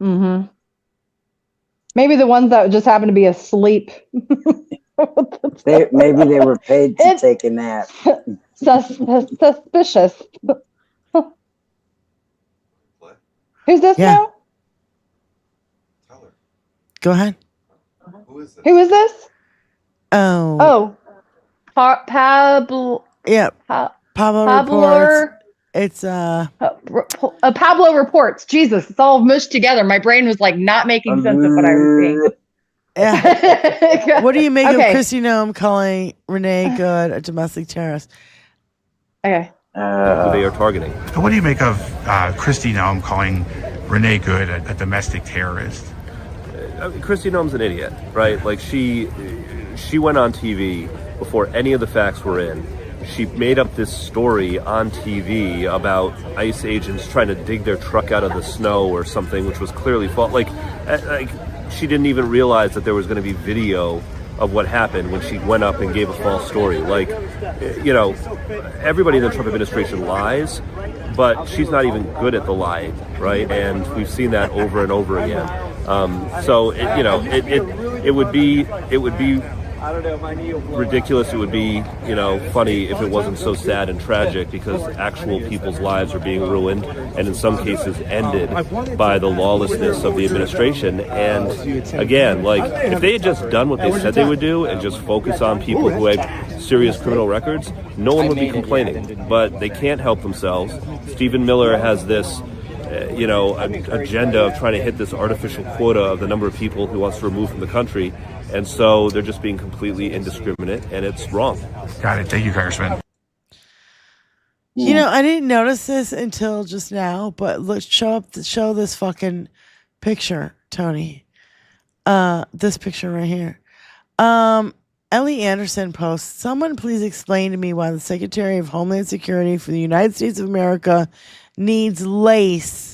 Mm-hmm. Maybe the ones that just happened to be asleep. Maybe they were paid to take a nap. Suspicious. Who's this now? Go ahead. Who is this? Oh. Pablo. Yeah. Pablo reports. It's Pablo reports. Jesus, it's all mushed together. My brain was like not making sense of what I was seeing. Yeah. What do you make of Kristi Noem calling Renee Good a domestic terrorist? Okay. Who they are targeting. What do you make of Kristi Noem calling Renee Good a domestic terrorist? Kristi Noem's an idiot, right? Like she went on TV before any of the facts were in. She made up this story on TV about ICE agents trying to dig their truck out of the snow or something, which was clearly false. Like she didn't even realize that there was going to be video of what happened when she went up and gave a false story. Like, you know, everybody in the Trump administration lies, but she's not even good at the lying, right? And we've seen that over and over again. So it would be ridiculous. It would be, funny if it wasn't so sad and tragic, because actual people's lives are being ruined and in some cases ended by the lawlessness of the administration. And again, like, if they had just done what they said they would do and just focus on people who had serious criminal records, no one would be complaining. But they can't help themselves. Stephen Miller has this agenda of trying to hit this artificial quota of the number of people he wants to remove from the country. And so they're just being completely indiscriminate, and it's wrong. Got it. Thank you, Congressman. I didn't notice this until just now, but let's show this fucking picture, Tony. This picture right here. Ellie Anderson posts, "Someone please explain to me why the Secretary of Homeland Security for the United States of America needs lace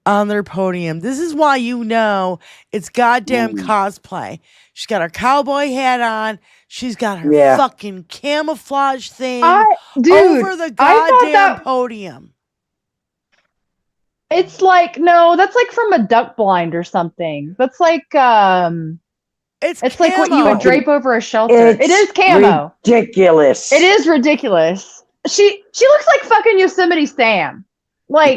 on their podium. This is why it's goddamn cosplay. She's got her cowboy hat on. She's got her fucking camouflage thing over the goddamn podium. It's like, no, that's like from a duck blind or something. That's like it's like what you would drape over a shelter. It is camo. Ridiculous. It is ridiculous. She looks like fucking Yosemite Sam. Like,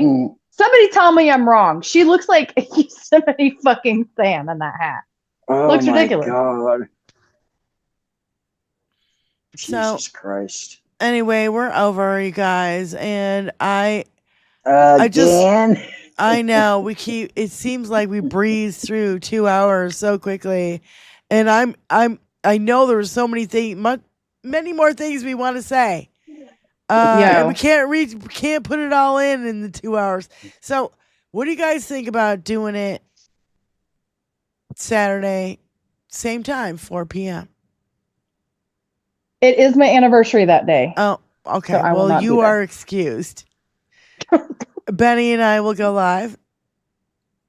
somebody tell me I'm wrong. She looks like Yosemite fucking Sam in that hat. Looks ridiculous. God. Jesus Christ. Anyway, we're over, you guys, and I know it seems like we breezed through 2 hours so quickly, and I know there's so many things, many more things we want to say. And we can't put it all in the 2 hours. So what do you guys think about doing it Saturday, same time, 4 p.m.? It is my anniversary that day. Oh, okay. So well, you are excused. Benny and I will go live.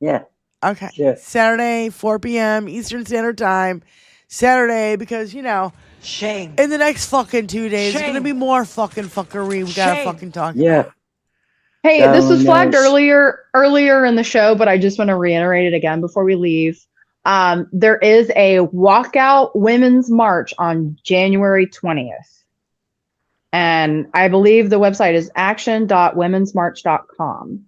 Yeah. Okay. Yeah. Saturday, 4 p.m. Eastern Standard Time. Saturday, because, shame. In the next fucking 2 days, there's going to be more fucking fuckery we got to fucking talk about. Hey, this was flagged earlier in the show, but I just want to reiterate it again before we leave. There is a walkout women's march on January 20th. And I believe the website is action.womensmarch.com.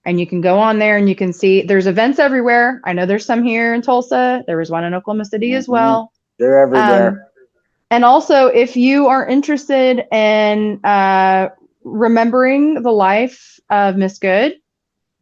And you can go on there and you can see there's events everywhere. I know there's some here in Tulsa. There was one in Oklahoma City as well. They're everywhere. And also, if you are interested in remembering the life of Miss Good,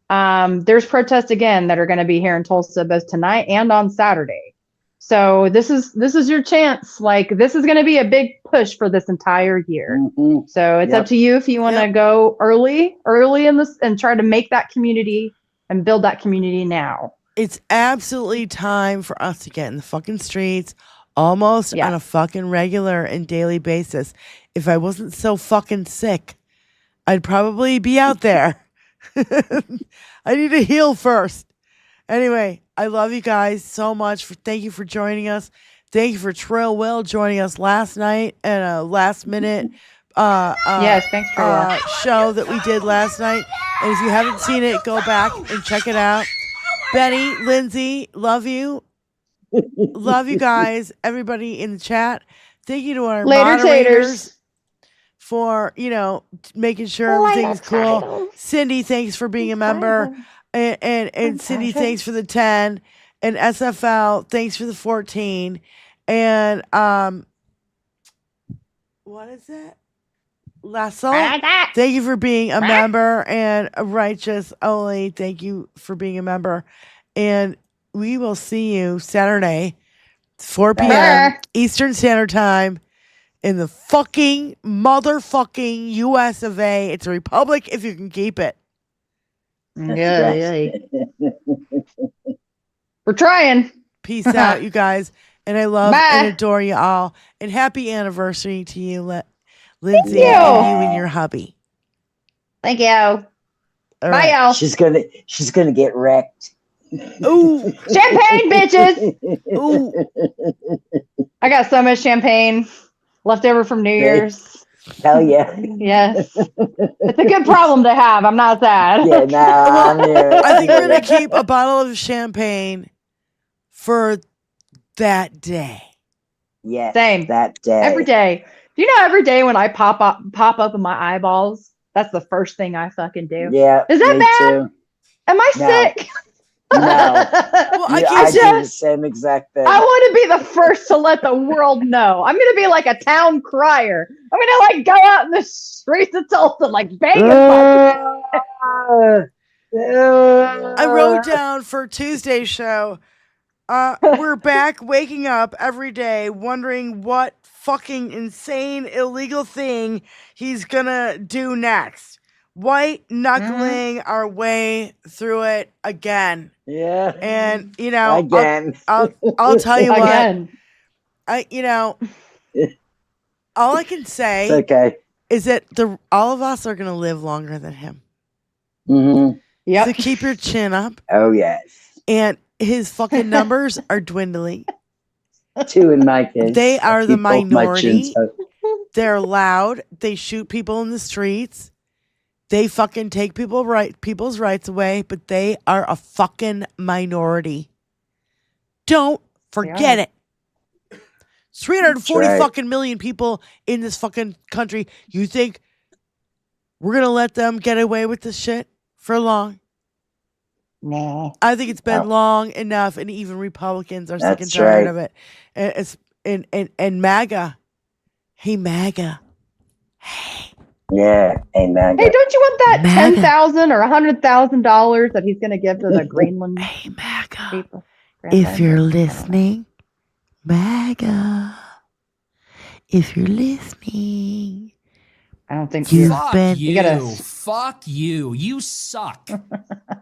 there's protests again that are going to be here in Tulsa both tonight and on Saturday. So this is your chance. Like, this is going to be a big push for this entire year. So it's up to you if you want to go early in this and try to make that community and build that community now. It's absolutely time for us to get in the fucking streets almost on a fucking regular and daily basis. If I wasn't so fucking sick, I'd probably be out there. I need to heal first. Anyway, I love you guys so much. Thank you for joining us. Thank you for Trill Will joining us last night and a last minute yes, thanks, Trill. show that we did last night. And if you haven't seen it, go back and check it out. Benny, Lindsay, love you. Love you guys. Everybody in the chat. Thank you to our moderators for, making sure everything's cool. Cindy, thanks for being a member. And Cindy, thanks for the 10. And SFL, thanks for the 14. And what is it? Lasso, thank you for being a member. And Righteous Only, thank you for being a member. And we will see you Saturday, 4 p.m. Eastern Standard Time in the fucking motherfucking US of A. It's a republic if you can keep it. Yeah. We're trying. Peace out, you guys. And I love and adore you all. And happy anniversary to you, Lindsay, and you and your hubby. Thank you. All Bye, y'all. She's gonna get wrecked. Ooh, champagne, bitches. Ooh, I got so much champagne left over from New Year's. Hell yeah. Yes. It's a good problem to have. I'm not sad. Yeah, no, I think we're going to keep a bottle of champagne for that day. Yeah. Same. That day. Every day. Do you know every day when I pop up in my eyeballs, that's the first thing I fucking do? Yeah. Is that bad? Too. Am I sick? No. Well, I do the same exact thing. I want to be the first to let the world know. I'm going to be like a town crier. I'm going to like go out in the streets of Tulsa like banging. I wrote down for Tuesday's show, we're back waking up every day wondering what fucking insane illegal thing he's going to do next. White knuckling our way through it again. Yeah. And again. I'll tell you again. What. All I can say is that all of us are gonna live longer than him. Mm-hmm. Yeah. So keep your chin up. Oh yes. And his fucking numbers are dwindling. 2 in my case. They are the minority. They're loud. They shoot people in the streets. They fucking take people's rights away, but they are a fucking minority. Don't forget it. 340 fucking million people in this fucking country. You think we're going to let them get away with this shit for long? No. I think it's been long enough, and even Republicans are sick and tired of it. And MAGA. Hey, MAGA. Hey. Yeah, amen. Hey, don't you want that $10,000 or $100,000 that he's going to give to the Greenland people? If you're listening, MAGA. If you're listening, I don't think Fuck you. You suck.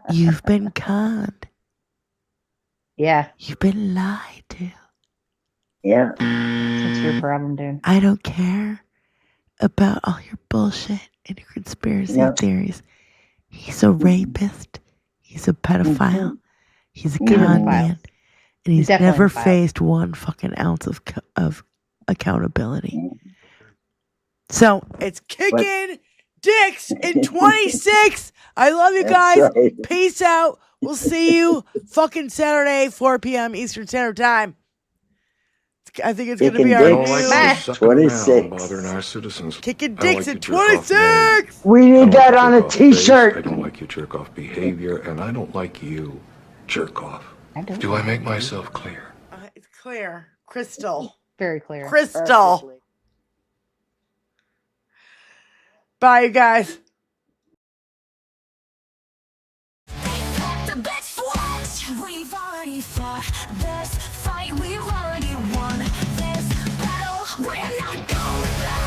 You've been conned. Yeah. You've been lied to. Yeah. That's your problem, dude. I don't care about all your bullshit and your conspiracy theories. He's a rapist. He's a pedophile. He's a con man. And he's never faced one fucking ounce of accountability. So it's kicking dicks in 26 I love you That's guys. right. Peace out. We'll see you fucking Saturday, 4 p.m. Eastern Standard Time. I think it's going to be our new 26. Bothering our citizens. Kicking I don't dicks like at your jerk-off name. 26. We I need don't that like on your a jerk-off face. t-shirt. I don't like your jerk off behavior, and I don't like you, jerk off. Do I make myself clear? It's clear. Crystal. Very clear. Crystal. Bye, you guys. We've already fought this fight, we've already won this battle, we're not going back.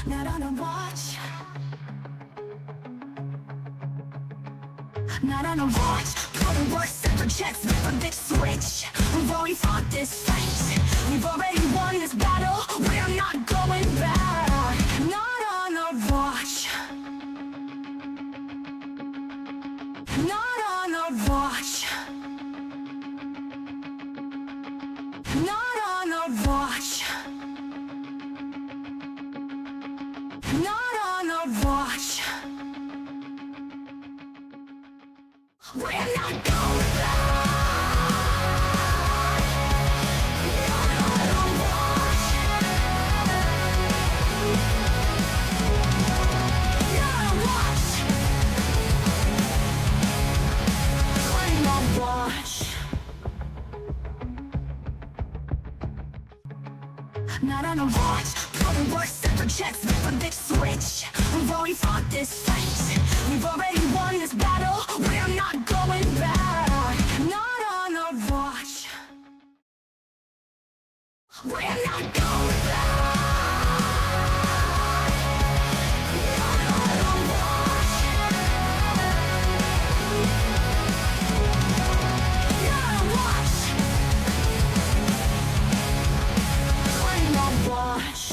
Not on a watch. Not on a watch. Call the war suffragettes, flip a big switch. We've already fought this fight. We've already won this battle. We're not going back. Not on a watch. Not on a watch. Not on a watch. Not on a watch. We're not going back. Not on a watch. Not on a watch. We're not watch. Not on a watch. Call the war suffragettes, flip a big switch. We've already fought this fight. We've already won this battle. We're not going back. Not on a watch. We're not going back. Not on a watch. Not on a watch. We're not watch.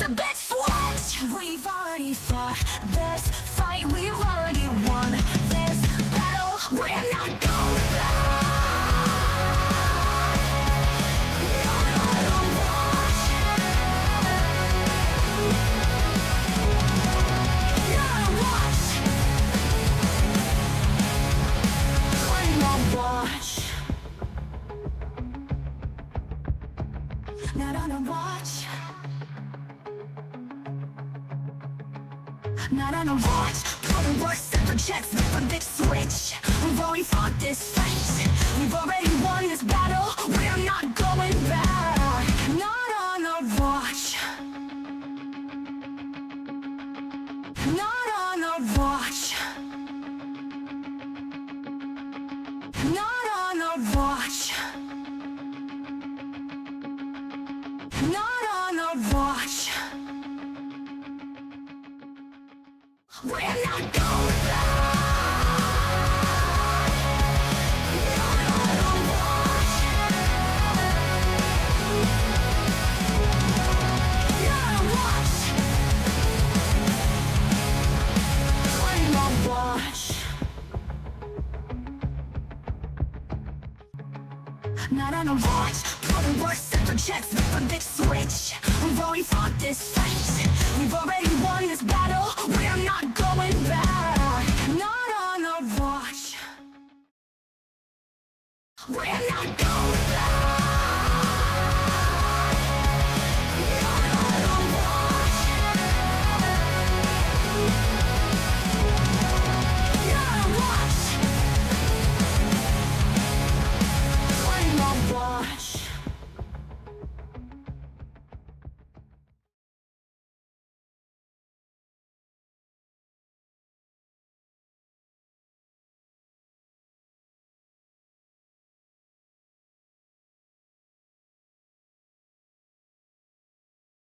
The best watch. We've already fought this fight. We've already won this battle. We're not going back. Not on a watch. Not on a watch. We're not watch. Not on a watch. Not on a watch. Call the war suffragettes, flip a big switch. We've already fought this fight. We've already won this battle. We're not going back. Not on a watch. Not on a watch. Not on a watch. Not on a watch. We're not going back. Not on a watch. Not on a watch. We're not watch. Not on a watch. Call the war suffragettes, flip a big switch. We've already fought this fight. We've already